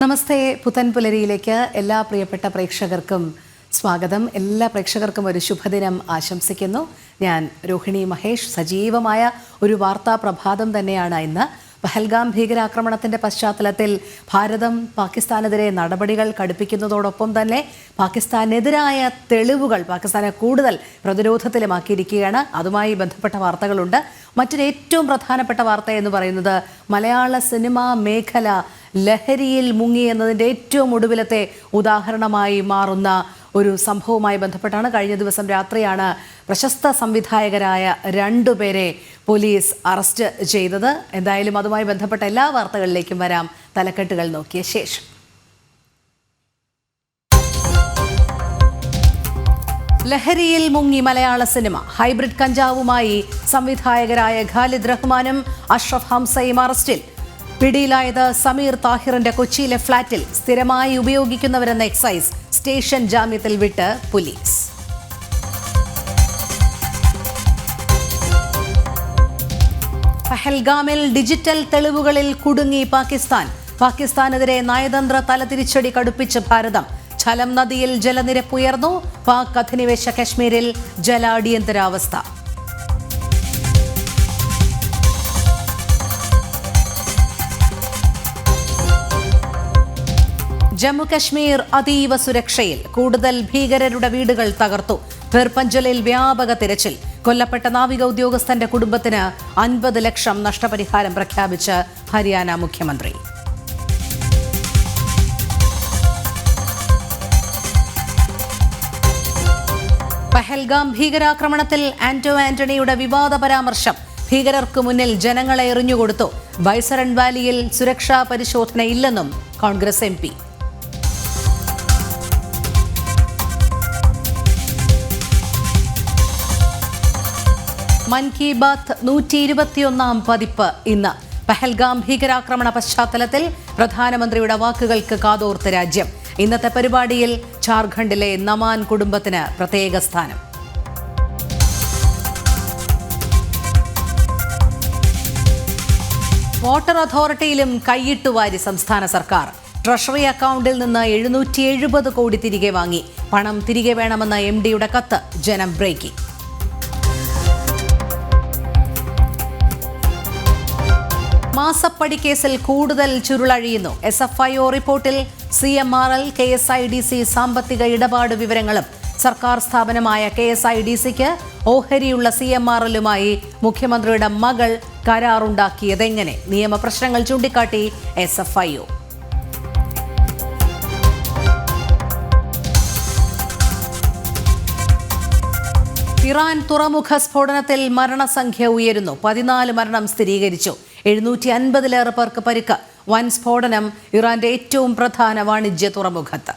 നമസ്തേ. പുത്തൻ പുലരിയിലേക്ക് എല്ലാ പ്രിയപ്പെട്ട പ്രേക്ഷകർക്കും സ്വാഗതം. എല്ലാ പ്രേക്ഷകർക്കും ഒരു ശുഭദിനം ആശംസിക്കുന്നു. ഞാൻ രോഹിണി മഹേഷ്. സജീവമായ ഒരു വാർത്താ പ്രഭാതം തന്നെയാണ് ഇന്ന്. പഹൽഗാം ഭീകരാക്രമണത്തിന്റെ പശ്ചാത്തലത്തിൽ ഭാരതം പാകിസ്ഥാനെതിരെ നടപടികൾ കടുപ്പിക്കുന്നതോടൊപ്പം തന്നെ പാകിസ്ഥാനെതിരായ തെളിവുകൾ പാകിസ്ഥാനെ കൂടുതൽ പ്രതിരോധത്തിലുമാക്കിയിരിക്കുകയാണ്. അതുമായി ബന്ധപ്പെട്ട വാർത്തകളുണ്ട്. മറ്റൊരു ഏറ്റവും പ്രധാനപ്പെട്ട വാർത്ത എന്ന് പറയുന്നത് മലയാള സിനിമാ മേഖല ലഹരിയിൽ മുങ്ങി എന്നതിൻ്റെ ഏറ്റവും ഒടുവിലത്തെ ഉദാഹരണമായി മാറുന്ന ഒരു സംഭവവുമായി ബന്ധപ്പെട്ടാണ്. കഴിഞ്ഞ ദിവസം രാത്രിയാണ് പ്രശസ്ത സംവിധായകരായ 2 പേരെ പോലീസ് അറസ്റ്റ് ചെയ്തത്. എന്തായാലും അതുമായി ബന്ധപ്പെട്ട എല്ലാ വാർത്തകളിലേക്കും വരാം, തലക്കെട്ടുകൾ നോക്കിയ ശേഷം. ലഹരിയിൽ മുങ്ങി മലയാള സിനിമ. ഹൈബ്രിഡ് കഞ്ചാവുമായി സംവിധായകരായ ഖാലിദ് റഹ്മാനും അഷ്റഫ് ഹംസയും അറസ്റ്റിൽ. പിടിയിലായത് സമീർ താഹിറിന്റെ കൊച്ചിയിലെ ഫ്ളാറ്റിൽ സ്ഥിരമായി ഉപയോഗിക്കുന്നവരെന്ന എക്സൈസ്. സ്റ്റേഷൻ ജാമ്യത്തിൽ വിട്ട് പോലീസ്. പഹൽഗാമിൽ ഡിജിറ്റൽ തെളിവുകളിൽ കുടുങ്ങി പാകിസ്ഥാൻ. പാകിസ്ഥാനെതിരെ നയതന്ത്ര തലതിരിച്ചടി കടുപ്പിച്ച് ഭാരതം. ഝലം നദിയിൽ ജലനിരപ്പ് ഉയർന്നു. പാക് അധിനിവേശ കശ്മീരിൽ ജലാടിയന്തരാവസ്ഥ. ജമ്മു കശ്മീർ അതീവ സുരക്ഷയിൽ. കൂടുതൽ ഭീകരരുടെ വീടുകൾ തകർത്തു. പെർപഞ്ചലിൽ വ്യാപക തിരച്ചിൽ. കൊല്ലപ്പെട്ട നാവിക ഉദ്യോഗസ്ഥന്റെ കുടുംബത്തിന് 50 ലക്ഷം നഷ്ടപരിഹാരം പ്രഖ്യാപിച്ച് ഹരിയാന മുഖ്യമന്ത്രി. പഹൽഗാം ഭീകരാക്രമണത്തിൽ ആന്റണിയുടെ വിവാദ പരാമർശം. ഭീകരർക്ക് മുന്നിൽ ജനങ്ങളെ എറിഞ്ഞുകൊടുത്തു. ബൈസരൺ വാലിയിൽ സുരക്ഷാ പരിശോധനയില്ലെന്നും കോൺഗ്രസ് MP. മൻ കി ബാത്ത് 121-ാം പതിപ്പ് ഇന്ന്. പഹൽഗാം ഭീകരാക്രമണ പശ്ചാത്തലത്തിൽ പ്രധാനമന്ത്രിയുടെ വാക്കുകൾക്ക് കാതോർത്ത് രാജ്യം. ഇന്നത്തെ പരിപാടിയിൽ ഝാർഖണ്ഡിലെ നമാൻ കുടുംബത്തിന് പ്രത്യേക സ്ഥാനം. വാട്ടർ അതോറിറ്റിയിലും കൈയിട്ടുവാരി സംസ്ഥാന സർക്കാർ. ട്രഷറി അക്കൗണ്ടിൽ നിന്ന് 770 കോടി തിരികെ വാങ്ങി. പണം തിരികെ വേണമെന്ന MD-യുടെ കത്ത് ജനം ബ്രേക്കിംഗ്. മാസപ്പടി കേസിൽ കൂടുതൽ ചുരുളഴിയുന്നു. SFIO റിപ്പോർട്ടിൽ CMRL KSIDC സാമ്പത്തിക ഇടപാട് വിവരങ്ങളും. സർക്കാർ സ്ഥാപനമായ KSIDCക്ക് ഓഹരിയുള്ള CMRLുമായി മുഖ്യമന്ത്രിയുടെ മകൾ കരാറുണ്ടാക്കിയതെങ്ങനെ? നിയമപ്രശ്നങ്ങൾ ചൂണ്ടിക്കാട്ടി SFIO. ഇറാൻ തുറമുഖ സ്ഫോടനത്തിൽ മരണസംഖ്യ ഉയരുന്നു. 14 മരണം സ്ഥിരീകരിച്ചു. 750-ലേറെ പേർക്ക് പരിക്ക്. വൻ സ്ഫോടനം ഇറാന്റെ ഏറ്റവും പ്രധാന വാണിജ്യ തുറമുഖത്ത്.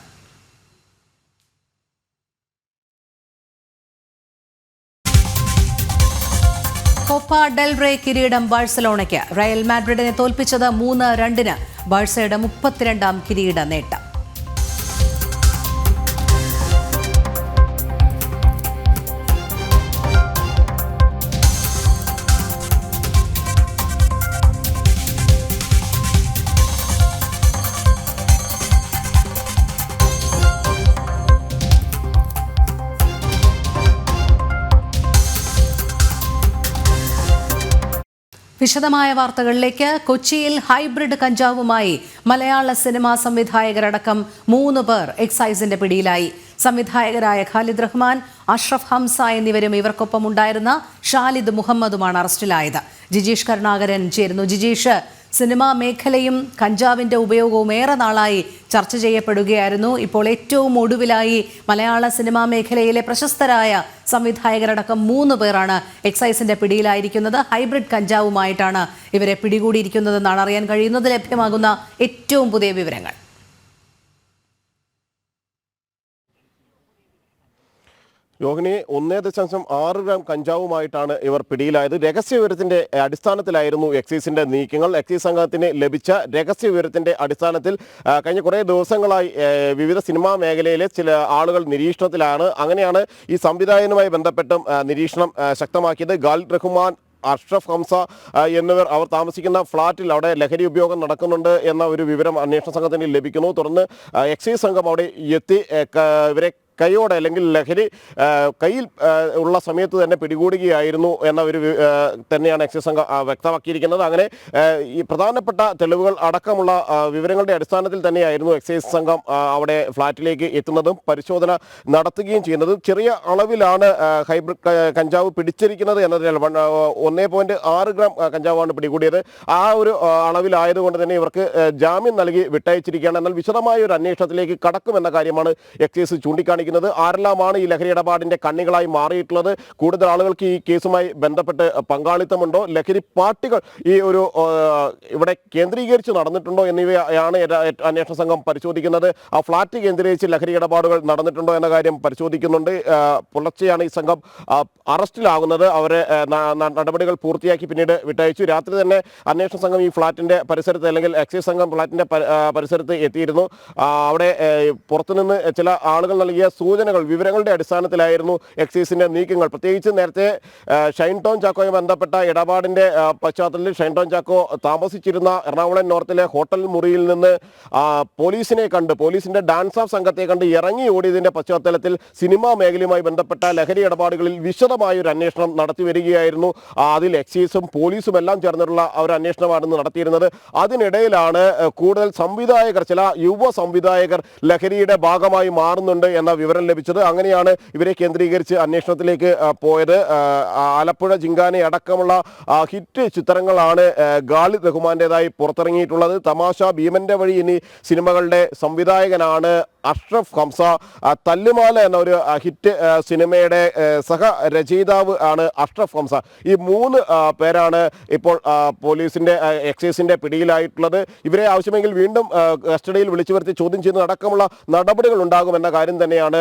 കോപ്പ ഡെൽ റേ കിരീടം ബാഴ്സലോണയ്ക്ക്. റയൽ മാഡ്രിഡിനെ തോൽപ്പിച്ചത് 3-2-ന്. ബാഴ്സയുടെ 32-ാം കിരീട നേട്ടം. വിശദമായ വാർത്തകളിലേക്ക്. കൊച്ചിയിൽ ഹൈബ്രിഡ് കഞ്ചാവുമായി മലയാള സിനിമാ സംവിധായകരടക്കം 3 പേർ എക്സൈസിന്റെ പിടിയിലായി. സംവിധായകരായ ഖാലിദ് റഹ്മാൻ, അഷ്റഫ് ഹംസ എന്നിവരും ഇവർക്കൊപ്പം ഉണ്ടായിരുന്ന ഷാലിദ് മുഹമ്മദുമാണ് അറസ്റ്റിലായത്. ജിജീഷ് കരുണാകരൻ ചേരുന്നു. ജിജീഷ്, സിനിമാ മേഖലയും കഞ്ചാവിന്റെ ഉപയോഗവും ഏറെ നാളായി ചർച്ച ചെയ്യപ്പെടുകയായിരുന്നു. ഇപ്പോൾ ഏറ്റവും ഒടുവിലായി മലയാള സിനിമാ മേഖലയിലെ പ്രശസ്തരായ സംവിധായകരടക്കം 3 പേരാണ് എക്സൈസിന്റെ പിടിയിലായിരിക്കുന്നത്. ഹൈബ്രിഡ് കഞ്ചാവുമായിട്ടാണ് ഇവരെ പിടികൂടിയിരിക്കുന്നതെന്നാണ് അറിയാൻ കഴിയുന്നത്. ലഭ്യമാകുന്ന ഏറ്റവും പുതിയ വിവരങ്ങൾ. രോഹിണി, 1.6 ഗ്രാം കഞ്ചാവുമായിട്ടാണ് ഇവർ പിടിയിലായത്. രഹസ്യവിവരത്തിന്റെ അടിസ്ഥാനത്തിലായിരുന്നു എക്സൈസിന്റെ നീക്കങ്ങൾ. എക്സൈസ് സംഘത്തിന് ലഭിച്ച രഹസ്യവിവരത്തിന്റെ അടിസ്ഥാനത്തിൽ കഴിഞ്ഞ കുറേ ദിവസങ്ങളായി വിവിധ സിനിമാ മേഖലയിലെ ചില ആളുകൾ നിരീക്ഷണത്തിലാണ്. അങ്ങനെയാണ് ഈ സംവിധായകനുമായി ബന്ധപ്പെട്ടും നിരീക്ഷണം ശക്തമാക്കിയത്. ഖാലിദ് റഹ്മാൻ, അഷ്റഫ് ഹംസ എന്നിവർ അവർ താമസിക്കുന്ന ഫ്ളാറ്റിൽ അവിടെ ലഹരി ഉപയോഗം നടക്കുന്നുണ്ട് എന്ന ഒരു വിവരം അന്വേഷണ സംഘത്തിന് ലഭിക്കുന്നു. തുടർന്ന് എക്സൈസ് സംഘം അവിടെ എത്തി ഇവരെ കൈയോടെ അല്ലെങ്കിൽ ലഹരി കയ്യിൽ ഉള്ള സമയത്ത് തന്നെ പിടികൂടുകയായിരുന്നു എന്ന ഒരു തന്നെയാണ് എക്സൈസ് സംഘം വ്യക്തമാക്കിയിരിക്കുന്നത്. അങ്ങനെ ഈ പ്രധാനപ്പെട്ട തെളിവുകൾ അടക്കമുള്ള വിവരങ്ങളുടെ അടിസ്ഥാനത്തിൽ തന്നെയായിരുന്നു എക്സൈസ് സംഘം അവിടെ ഫ്ളാറ്റിലേക്ക് എത്തുന്നതും പരിശോധന നടത്തുകയും ചെയ്യുന്നത്. ചെറിയ അളവിലാണ് ഹൈബ്രിഡ് കഞ്ചാവ് പിടിച്ചിരിക്കുന്നത് എന്നതിനാൽ 1.6 ഗ്രാം കഞ്ചാവാണ് പിടികൂടിയത്. ആ ഒരു അളവിലായതുകൊണ്ട് തന്നെ ഇവർക്ക് ജാമ്യം നൽകി വിട്ടയച്ചിരിക്കുകയാണ്. എന്നാൽ വിശദമായ ഒരു അന്വേഷണത്തിലേക്ക് കടക്കുമെന്ന കാര്യമാണ് എക്സൈസ് ചൂണ്ടിക്കാണിക്കുന്നത്. ആരെല്ലാമാണ് ഈ ലഹരി ഇടപാടിന്റെ കണ്ണികളായി മാറിയിട്ടുള്ളത്, കൂടുതൽ ആളുകൾക്ക് ഈ കേസുമായി ബന്ധപ്പെട്ട് പങ്കാളിത്തമുണ്ടോ, ലഹരി പാർട്ടികൾ ഈ ഒരു ഇവിടെ കേന്ദ്രീകരിച്ച് നടന്നിട്ടുണ്ടോ എന്നിവയാണ് അന്വേഷണ സംഘം പരിശോധിക്കുന്നത്. ആ ഫ്ളാറ്റ് കേന്ദ്രീകരിച്ച് ലഹരി ഇടപാടുകൾ നടന്നിട്ടുണ്ടോ എന്ന കാര്യം പരിശോധിക്കുന്നുണ്ട്. പുലർച്ചെയാണ് ഈ സംഘം അറസ്റ്റിലാകുന്നത്. അവരെ നടപടികൾ പൂർത്തിയാക്കി പിന്നീട് വിട്ടയച്ചു. രാത്രി തന്നെ അന്വേഷണ സംഘം ഈ ഫ്ളാറ്റിന്റെ പരിസരത്ത് അല്ലെങ്കിൽ എക്സൈസ് സംഘം ഫ്ളാറ്റിന്റെ പരിസരത്ത് എത്തിയിരുന്നു. അവിടെ പുറത്തുനിന്ന് ചില ആളുകൾ നൽകിയ സൂചനകൾ, വിവരങ്ങളുടെ അടിസ്ഥാനത്തിലായിരുന്നു എക്സൈസിന്റെ നീക്കങ്ങൾ. പ്രത്യേകിച്ച് നേരത്തെ ഷൈൻ ടോം ചാക്കോയുമായി ബന്ധപ്പെട്ട ഇടപാടിന്റെ പശ്ചാത്തലത്തിൽ ഷൈൻ ടോം ചാക്കോ താമസിച്ചിരുന്ന എറണാകുളം നോർത്തിലെ ഹോട്ടൽ മുറിയിൽ നിന്ന് പോലീസിനെ കണ്ട്, പോലീസിന്റെ ഡാൻസ് ഓഫ് സംഘത്തെ കണ്ട് ഇറങ്ങി ഓടിയതിന്റെ പശ്ചാത്തലത്തിൽ സിനിമാ മേഖലയുമായി ബന്ധപ്പെട്ട ലഹരി ഇടപാടുകളിൽ വിശദമായ ഒരു അന്വേഷണം നടത്തി വരികയായിരുന്നു. അതിൽ എക്സൈസും പോലീസും എല്ലാം ചേർന്നിട്ടുള്ള ഒരു അന്വേഷണമാണ് നടത്തിയിരുന്നത്. അതിനിടയിലാണ് കൂടുതൽ സംവിധായകർ, ചില യുവ സംവിധായകർ ലഹരിയുടെ ഭാഗമായി മാറുന്നുണ്ട് എന്ന വിവരം ലഭിച്ചത്. അങ്ങനെയാണ് ഇവരെ കേന്ദ്രീകരിച്ച് അന്വേഷണത്തിലേക്ക് പോയത്. ആലപ്പുഴ ജിങ്കാനെ അടക്കമുള്ള ഹിറ്റ് ചിത്രങ്ങളാണ് ഖാലിദ് റഹ്മാന്റേതായി പുറത്തിറങ്ങിയിട്ടുള്ളത്. തമാശ, ഭീമന്റെ വഴി എന്നീ സിനിമകളുടെ സംവിധായകനാണ് അഷ്റഫ് ഹംസ. തല്ലുമാല എന്ന ഒരു ഹിറ്റ് സിനിമയുടെ സഹരചയിതാവ് ആണ് അഷ്റഫ് ഹംസ. ഈ 3 പേരാണ് ഇപ്പോൾ പോലീസിന്റെ എക്സൈസിന്റെ പിടിയിലായിട്ടുള്ളത്. ഇവരെ ആവശ്യമെങ്കിൽ വീണ്ടും കസ്റ്റഡിയിൽ വിളിച്ചു വരുത്തി ചോദ്യം ചെയ്യുന്ന അടക്കമുള്ള നടപടികൾ ഉണ്ടാകുമെന്ന കാര്യം തന്നെയാണ്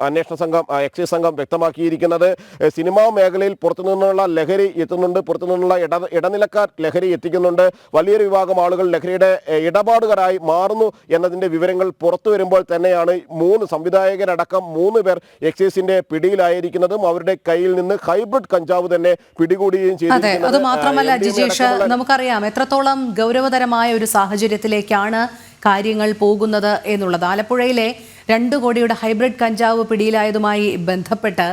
അന്വേഷണ സംഘം, എക്സൈസ് സംഘം വ്യക്തമാക്കിയിരിക്കുന്നത്. സിനിമാ മേഖലയിൽ പുറത്തുനിന്നുള്ള ലഹരി എത്തുന്നുണ്ട്, പുറത്തുനിന്നുള്ള ഇടനിലക്കാർ ലഹരി എത്തിക്കുന്നുണ്ട്. വലിയൊരു വിഭാഗം ആളുകൾ ലഹരിയുടെ ഇടപാടുകാരായി മാറുന്നു എന്നതിന്റെ വിവരങ്ങൾ പുറത്തു വരുമ്പോൾ തന്നെയാണ് 3 സംവിധായകരടക്കം 3 പേർ എക്സൈസിന്റെ പിടിയിലായിരിക്കുന്നതും അവരുടെ കയ്യിൽ നിന്ന് ഹൈബ്രിഡ് കഞ്ചാവ് തന്നെ പിടികൂടുകയും ചെയ്തിരിക്കുന്നത്. അത് മാത്രമല്ല ജിജേഷ്, നമുക്കറിയാം എത്രത്തോളം ഗൗരവതരമായ ഒരു സാഹചര്യത്തിലേക്കാണ് കാര്യങ്ങൾ പോകുന്നത് എന്നുള്ളത്. ആലപ്പുഴയിലെ 2 കോടിയുടെ ഹൈബ്രിഡ് കഞ്ചാവ് പിടിയിലായതുമായി ബന്ധപ്പെട്ട്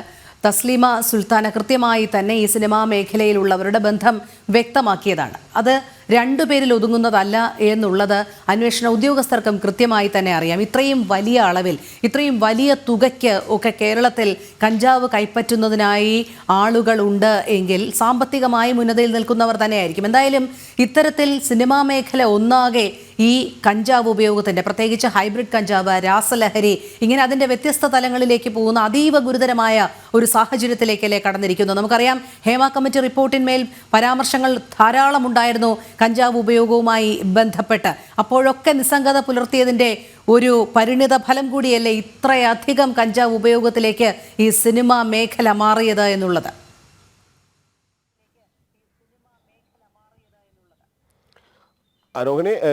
തസ്ലീമ സുൽത്താന കൃത്യമായി തന്നെ ഈ സിനിമാ മേഖലയിലുള്ളവരുടെ ബന്ധം വ്യക്തമാക്കിയതാണ്. അത് 2 പേരിൽ ഒതുങ്ങുന്നതല്ല എന്നുള്ളത് അന്വേഷണ ഉദ്യോഗസ്ഥർക്കും കൃത്യമായി തന്നെ അറിയാം. ഇത്രയും വലിയ അളവിൽ, ഇത്രയും വലിയ തുകയ്ക്ക് ഒക്കെ കേരളത്തിൽ കഞ്ചാവ് കൈപ്പറ്റുന്നതിനായി ആളുകൾ ഉണ്ട് എങ്കിൽ സാമ്പത്തികമായി ഉന്നതിയിൽ നിൽക്കുന്നവർ തന്നെയായിരിക്കും. എന്തായാലും ഇത്തരത്തിൽ സിനിമാ മേഖല ഒന്നാകെ ഈ കഞ്ചാവ് ഉപയോഗത്തിൻ്റെ, പ്രത്യേകിച്ച് ഹൈബ്രിഡ് കഞ്ചാവ്, രാസലഹരി, ഇങ്ങനെ അതിൻ്റെ വ്യത്യസ്ത തലങ്ങളിലേക്ക് പോകുന്ന അതീവ ഗുരുതരമായ ഒരു സാഹചര്യത്തിലേക്കല്ലേ കടന്നിരിക്കുന്നു. നമുക്കറിയാം ഹേമ കമ്മിറ്റി റിപ്പോർട്ടിന്മേൽ പരാമർശങ്ങൾ ധാരാളം ഉണ്ടായിരുന്നു കഞ്ചാവ് ഉപയോഗവുമായി ബന്ധപ്പെട്ട്. അപ്പോഴൊക്കെ നിസ്സംഗത പുലർത്തിയതിൻ്റെ ഒരു പരിണിത ഫലം കൂടിയല്ലേ ഇത്രയധികം കഞ്ചാവ് ഉപയോഗത്തിലേക്ക് ഈ സിനിമാ മേഖല മാറിയത് എന്നുള്ളത്.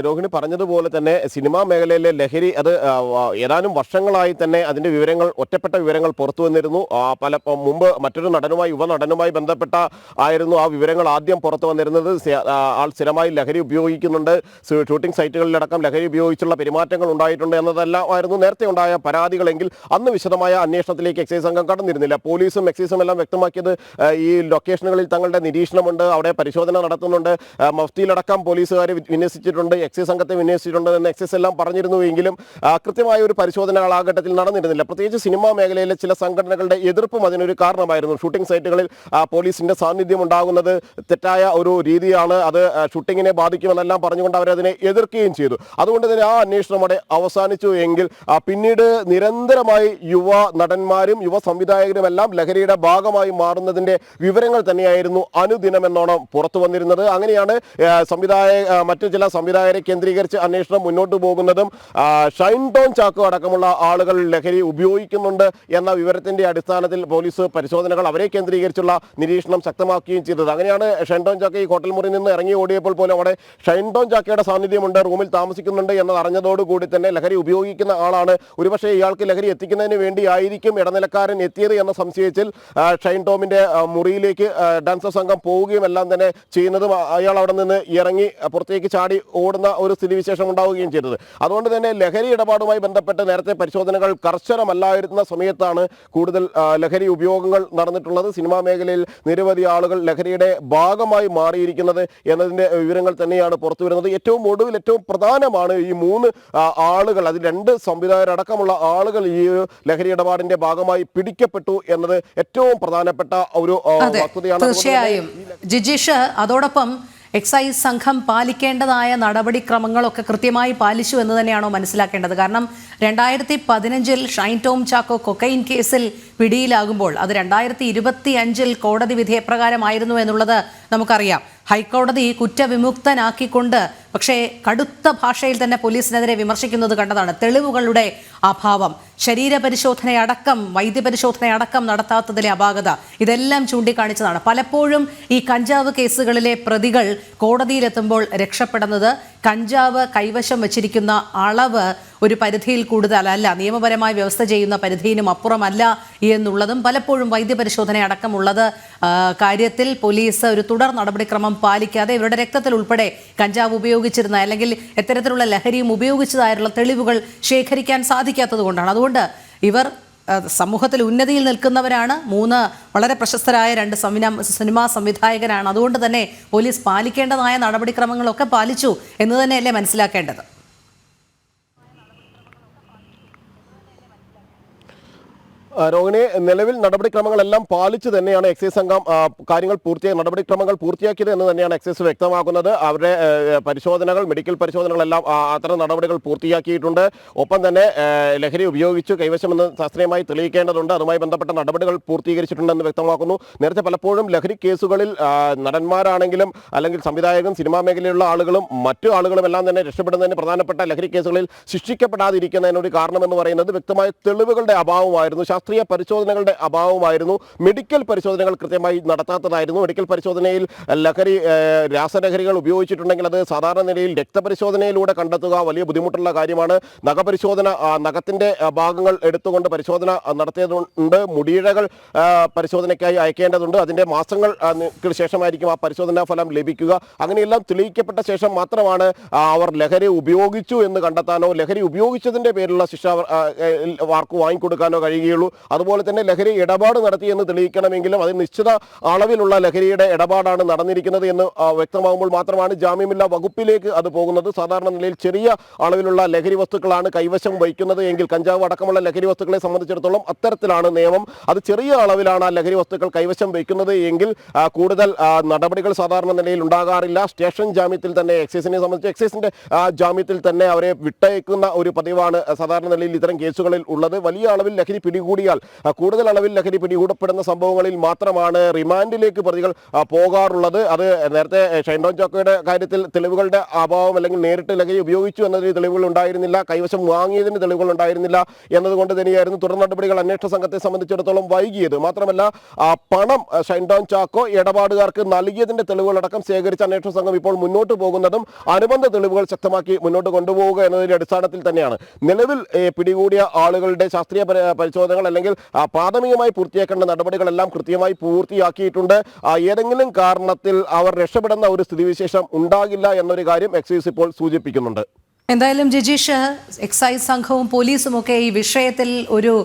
രോഹിണി പറഞ്ഞതുപോലെ തന്നെ സിനിമാ മേഖലയിലെ ലഹരി അത് ഏതാനും വർഷങ്ങളായി തന്നെ അതിൻ്റെ വിവരങ്ങൾ, ഒറ്റപ്പെട്ട വിവരങ്ങൾ പുറത്തു വന്നിരുന്നു. മുമ്പ് മറ്റൊരു നടനുമായി, യുവനടനുമായി ബന്ധപ്പെട്ട ആയിരുന്നു ആ വിവരങ്ങൾ ആദ്യം പുറത്തു വന്നിരുന്നത്. ആൾ സ്ഥിരമായി ലഹരി ഉപയോഗിക്കുന്നുണ്ട്, ഷൂട്ടിംഗ് സൈറ്റുകളിലടക്കം ലഹരി ഉപയോഗിച്ചുള്ള പെരുമാറ്റങ്ങൾ ഉണ്ടായിട്ടുണ്ട് എന്നതെല്ലാം ആയിരുന്നു നേരത്തെ ഉണ്ടായ പരാതികളെങ്കിൽ അന്ന് വിശദമായ അന്വേഷണത്തിലേക്ക് എക്സൈസ് സംഘം കടന്നിരുന്നില്ല. പോലീസും എക്സൈസും എല്ലാം വ്യക്തമാക്കിയത് ഈ ലൊക്കേഷനുകളിൽ തങ്ങളുടെ നിരീക്ഷണമുണ്ട്, അവിടെ പരിശോധന നടത്തുന്നുണ്ട്, മഫ്തിയിലടക്കം പോലീസുകാർ വിന്യസിച്ചിട്ടുണ്ട്, എക്സൈസ് സംഘത്തെ വിന്യസിച്ചിട്ടുണ്ട് എന്ന് എക്സൈസ് എല്ലാം പറഞ്ഞിരുന്നുവെങ്കിലും കൃത്യമായ ഒരു പരിശോധന ആ ഘട്ടത്തിൽ നടന്നിരുന്നില്ല. പ്രത്യേകിച്ച് സിനിമാ മേഖലയിലെ ചില സംഘടനകളുടെ എതിർപ്പും അതിനൊരു കാരണമായിരുന്നു. ഷൂട്ടിംഗ് സൈറ്റുകളിൽ പോലീസിന്റെ സാന്നിധ്യം ഉണ്ടാകുന്നത് തെറ്റായ ഒരു രീതിയാണ്, അത് ഷൂട്ടിങ്ങിനെ ബാധിക്കുമെന്നെല്ലാം പറഞ്ഞുകൊണ്ട് അവരതിനെ എതിർക്കുകയും ചെയ്തു. അതുകൊണ്ട് തന്നെ ആ അന്വേഷണം അവിടെ അവസാനിച്ചു എങ്കിൽ പിന്നീട് നിരന്തരമായി യുവ നടന്മാരും യുവ സംവിധായകരും എല്ലാം ലഹരിയുടെ ഭാഗമായി മാറുന്നതിന്റെ വിവരങ്ങൾ തന്നെയായിരുന്നു അനുദിനമെന്നോണം പുറത്തു വന്നിരുന്നത്. അങ്ങനെയാണ് മറ്റു ചില ചില സംവിധായകരെ കേന്ദ്രീകരിച്ച് അന്വേഷണം മുന്നോട്ട് പോകുന്നതും ഷൈൻ ടോം ചാക്കോ അടക്കമുള്ള ആളുകൾ ലഹരി ഉപയോഗിക്കുന്നുണ്ട് എന്ന വിവരത്തിന്റെ അടിസ്ഥാനത്തിൽ പോലീസ് പരിശോധനകൾ അവരെ കേന്ദ്രീകരിച്ചുള്ള നിരീക്ഷണം ശക്തമാക്കുകയും ചെയ്തത്. അങ്ങനെയാണ് ഷൈൻ ടോം ചാക്കോ ഈ ഹോട്ടൽ മുറിയിൽ നിന്ന് ഇറങ്ങി ഓടിയപ്പോൾ പോലും അവിടെ ഷൈൻ ടോം ചാക്കയുടെ സാന്നിധ്യമുണ്ട്, റൂമിൽ താമസിക്കുന്നുണ്ട് എന്ന് അറിഞ്ഞതോടുകൂടി തന്നെ ലഹരി ഉപയോഗിക്കുന്ന ആളാണ്, ഒരുപക്ഷെ ഇയാൾക്ക് ലഹരി എത്തിക്കുന്നതിന് വേണ്ടിയായിരിക്കും ഇടനിലക്കാരൻ എത്തിയത് എന്ന സംശയത്തിൽ ഷൈൻ ടോമിന്റെ മുറിയിലേക്ക് ഡാൻസർ സംഘം പോവുകയും എല്ലാം തന്നെ ചെയ്യുന്നതും അയാൾ അവിടെ നിന്ന് ഇറങ്ങി പുറത്തേക്ക് ചാടി ഓടുന്ന ഒരു സ്ഥിതിവിശേഷം ഉണ്ടാവുകയും ചെയ്തത്. അതുകൊണ്ട് തന്നെ ലഹരി ഇടപാടുമായി ബന്ധപ്പെട്ട് നേരത്തെ പരിശോധനകൾ കർശനമല്ലായിരുന്ന സമയത്താണ് കൂടുതൽ ലഹരി ഉപയോഗങ്ങൾ നടന്നിട്ടുള്ളത്. സിനിമാ മേഖലയിൽ നിരവധി ആളുകൾ ലഹരിയുടെ ഭാഗമായി മാറിയിരിക്കുന്നത് എന്നതിന്റെ വിവരങ്ങൾ തന്നെയാണ് പുറത്തു വരുന്നത്. ഏറ്റവും ഒടുവിൽ ഏറ്റവും പ്രധാനമാണ് ഈ 3 ആളുകൾ, അതിൽ 2 സംവിധായകരടക്കമുള്ള ആളുകൾ ഈ ലഹരി ഇടപാടിന്റെ ഭാഗമായി പിടിക്കപ്പെട്ടു എന്നത് ഏറ്റവും പ്രധാനപ്പെട്ട ഒരു വസ്തുതയാണ്. തീർച്ചയായും ജിജീഷ്, അതോടൊപ്പം എക്സൈസ് സംഘം പാലിക്കേണ്ടതായ നടപടിക്രമങ്ങളൊക്കെ കൃത്യമായി പാലിച്ചു എന്ന് തന്നെയാണോ മനസ്സിലാക്കേണ്ടത്? കാരണം 2015 ഷൈൻ ടോം ചാക്കോ കൊക്കൈൻ കേസിൽ പിടിയിലാകുമ്പോൾ അത് 2025 കോടതി വിധിപ്രകാരമായിരുന്നു എന്നുള്ളത് നമുക്കറിയാം. ഹൈക്കോടതി കുറ്റവിമുക്തനാക്കിക്കൊണ്ട് പക്ഷേ കടുത്ത ഭാഷയിൽ തന്നെ പോലീസിനെതിരെ വിമർശിക്കുന്നത് കണ്ടതാണ്. തെളിവുകളുടെ അഭാവം, ശരീരപരിശോധനയടക്കം വൈദ്യപരിശോധനയടക്കം നടത്താത്തതിലെ അപാകത, ഇതെല്ലാം ചൂണ്ടിക്കാണിച്ചതാണ്. പലപ്പോഴും ഈ കഞ്ചാവ് കേസുകളിലെ പ്രതികൾ കോടതിയിലെത്തുമ്പോൾ രക്ഷപ്പെടുന്നത് കഞ്ചാവ് കൈവശം വച്ചിരിക്കുന്ന അളവ് ഒരു പരിധിയിൽ കൂടുതലല്ല, നിയമപരമായി വ്യവസ്ഥ ചെയ്യുന്ന പരിധിയിലും അപ്പുറമല്ല എന്നുള്ളതും പലപ്പോഴും വൈദ്യപരിശോധന അടക്കമുള്ളത് കാര്യത്തിൽ പോലീസ് ഒരു തുടർ നടപടിക്രമം പാലിക്കാതെ ഇവരുടെ രക്തത്തിൽ ഉൾപ്പെടെ കഞ്ചാവ് ഉപയോഗിച്ചിരുന്ന അല്ലെങ്കിൽ എത്തരത്തിലുള്ള ലഹരിയും ഉപയോഗിച്ചതായുള്ള തെളിവുകൾ ശേഖരിക്കാൻ സാധിക്കാത്തത് കൊണ്ടാണ്. അതുകൊണ്ട് ഇവർ സമൂഹത്തിൽ ഉന്നതിയിൽ നിൽക്കുന്നവരാണ്. 3 വളരെ പ്രശസ്തരായ 2 സിനിമാ സംവിധായകരാണ്. അതുകൊണ്ട് തന്നെ പോലീസ് പാലിക്കേണ്ടതായ നടപടിക്രമങ്ങളൊക്കെ പാലിച്ചു എന്ന് തന്നെയല്ലേ മനസ്സിലാക്കേണ്ടത്? രോഹിണി, നിലവിൽ നടപടിക്രമങ്ങളെല്ലാം പാലിച്ചു തന്നെയാണ് എക്സൈസ് സംഘം നടപടിക്രമങ്ങൾ പൂർത്തിയാക്കിയത് എന്ന് തന്നെയാണ് എക്സൈസ് വ്യക്തമാക്കുന്നത്. അവരുടെ പരിശോധനകൾ, മെഡിക്കൽ പരിശോധനകളെല്ലാം അത്തരം നടപടികൾ പൂർത്തിയാക്കിയിട്ടുണ്ട്. ഒപ്പം തന്നെ ലഹരി ഉപയോഗിച്ചു കൈവശമെന്ന് ശാസ്ത്രീയമായി തെളിയിക്കേണ്ടതുണ്ട്. അതുമായി ബന്ധപ്പെട്ട നടപടികൾ പൂർത്തീകരിച്ചിട്ടുണ്ടെന്ന് വ്യക്തമാക്കുന്നു. നേരത്തെ പലപ്പോഴും ലഹരി കേസുകളിൽ നടന്മാരാണെങ്കിലും അല്ലെങ്കിൽ സംവിധായകരും സിനിമാ മേഖലയിലുള്ള ആളുകളും മറ്റു ആളുകളും എല്ലാം തന്നെ രക്ഷപ്പെടുന്നതിന് പ്രധാനപ്പെട്ട ലഹരി കേസുകളിൽ ശിക്ഷിക്കപ്പെടാതിരിക്കുന്നതിനൊരു കാരണമെന്ന് പറയുന്നത് വ്യക്തമായ തെളിവുകളുടെ അഭാവമായിരുന്നു, ശാസ്ത്രീയ പരിശോധനകളുടെ അഭാവമായിരുന്നു, മെഡിക്കൽ പരിശോധനകൾ കൃത്യമായി നടത്താത്തതായിരുന്നു. മെഡിക്കൽ പരിശോധനയിൽ രാസലഹരികൾ ഉപയോഗിച്ചിട്ടുണ്ടെങ്കിൽ അത് സാധാരണ നിലയിൽ രക്തപരിശോധനയിലൂടെ കണ്ടെത്തുക വലിയ ബുദ്ധിമുട്ടുള്ള കാര്യമാണ്. നഖത്തിന്റെ ഭാഗങ്ങൾ എടുത്തുകൊണ്ട് പരിശോധന നടത്തിയതുണ്ട്. മുടിയിഴകൾ പരിശോധനയ്ക്കായി അയക്കേണ്ടതുണ്ട്. അതിന്റെ മാസങ്ങൾക്ക് ശേഷമായിരിക്കും ആ പരിശോധനാ ഫലം ലഭിക്കുക. അങ്ങനെയെല്ലാം തെളിയിക്കപ്പെട്ട ശേഷം മാത്രമാണ് അവർ ലഹരി ഉപയോഗിച്ചു എന്ന് കണ്ടെത്താനോ ലഹരി ഉപയോഗിച്ചതിന്റെ പേരിലുള്ള ശിക്ഷ അവർക്ക് വാങ്ങിക്കൊടുക്കാനോ കഴിയുകയുള്ളൂ. അതുപോലെ തന്നെ ലഹരി ഇടപാട് നടത്തി എന്ന് തെളിയിക്കണമെങ്കിലും അത് നിശ്ചിത അളവിലുള്ള ലഹരിയുടെ ഇടപാടാണ് നടന്നിരിക്കുന്നത് എന്ന് വ്യക്തമാകുമ്പോൾ മാത്രമാണ് ജാമ്യമില്ലാ വകുപ്പിലേക്ക് അത് പോകുന്നത്. സാധാരണ നിലയിൽ ചെറിയ അളവിലുള്ള ലഹരി വസ്തുക്കളാണ് കൈവശം വയ്ക്കുന്നത് എങ്കിൽ, കഞ്ചാവ് അടക്കമുള്ള ലഹരി വസ്തുക്കളെ സംബന്ധിച്ചിടത്തോളം അത്തരത്തിലാണ് നിയമം. അത് ചെറിയ അളവിലാണ് ആ ലഹരി വസ്തുക്കൾ കൈവശം വയ്ക്കുന്നത് എങ്കിൽ കൂടുതൽ നടപടികൾ സാധാരണ നിലയിൽ ഉണ്ടാകാറില്ല. സ്റ്റേഷൻ ജാമ്യത്തിൽ തന്നെ എക്സൈസിനെ സംബന്ധിച്ച് എക്സൈസിന്റെ ജാമ്യത്തിൽ തന്നെ അവരെ വിട്ടയക്കുന്ന ഒരു പതിവാണ് സാധാരണ നിലയിൽ ഇത്തരം കേസുകളിൽ ഉള്ളത്. വലിയ അളവിൽ ലഹരി പിടികൂടിയാൽ, കൂടുതൽ അളവിൽ ലഹരി പിടികൂടപ്പെടുന്ന സംഭവങ്ങളിൽ മാത്രമാണ് റിമാൻഡിലേക്ക് പ്രതികൾ പോകാറുള്ളത്. അത് നേരത്തെ ഷൈൻ ടോം ചാക്കോയുടെ കാര്യത്തിൽ തെളിവുകളുടെ അഭാവം അല്ലെങ്കിൽ നേരിട്ട് ലഹരി ഉപയോഗിച്ചു എന്നതിന് തെളിവുകൾ ഉണ്ടായിരുന്നില്ല, കൈവശം വാങ്ങിയതിന് തെളിവുകൾ ഉണ്ടായിരുന്നില്ല എന്നതുകൊണ്ട് തന്നെയായിരുന്നു തുടർ നടപടികൾ അന്വേഷണ സംഘത്തെ സംബന്ധിച്ചിടത്തോളം വൈകിയത്. മാത്രമല്ല പണം ഷൈൻ ടോം ചാക്കോ ഇടപാടുകാർക്ക് നൽകിയതിന്റെ തെളിവുകളടക്കം ശേഖരിച്ച അന്വേഷണ സംഘം ഇപ്പോൾ മുന്നോട്ട് പോകുന്നതും അനുബന്ധ തെളിവുകൾ ശക്തമാക്കി മുന്നോട്ട് കൊണ്ടുപോവുക എന്നതിന്റെ അടിസ്ഥാനത്തിൽ തന്നെയാണ്. നിലവിൽ പിടികൂടിയ ആളുകളുടെ ശാസ്ത്രീയ പരിശോധനകൾ അല്ലെങ്കിൽ പ്രാഥമികമായി പൂർത്തിയാക്കേണ്ട നടപടികളെല്ലാം കൃത്യമായി പൂർത്തിയാക്കിയിട്ടുണ്ട്. ഏതെങ്കിലും കാരണത്തിൽ അവർ രക്ഷപ്പെടുന്ന ഒരു സ്ഥിതിവിശേഷം ഉണ്ടാകില്ല എന്നൊരു കാര്യം എക്സൈസ് ഇപ്പോൾ സൂചിപ്പിക്കുന്നുണ്ട്. എന്തായാലും ജിജീഷ്, എക്സൈസ് സംഘവും പോലീസും ഒക്കെ ഈ വിഷയത്തിൽ ഒരു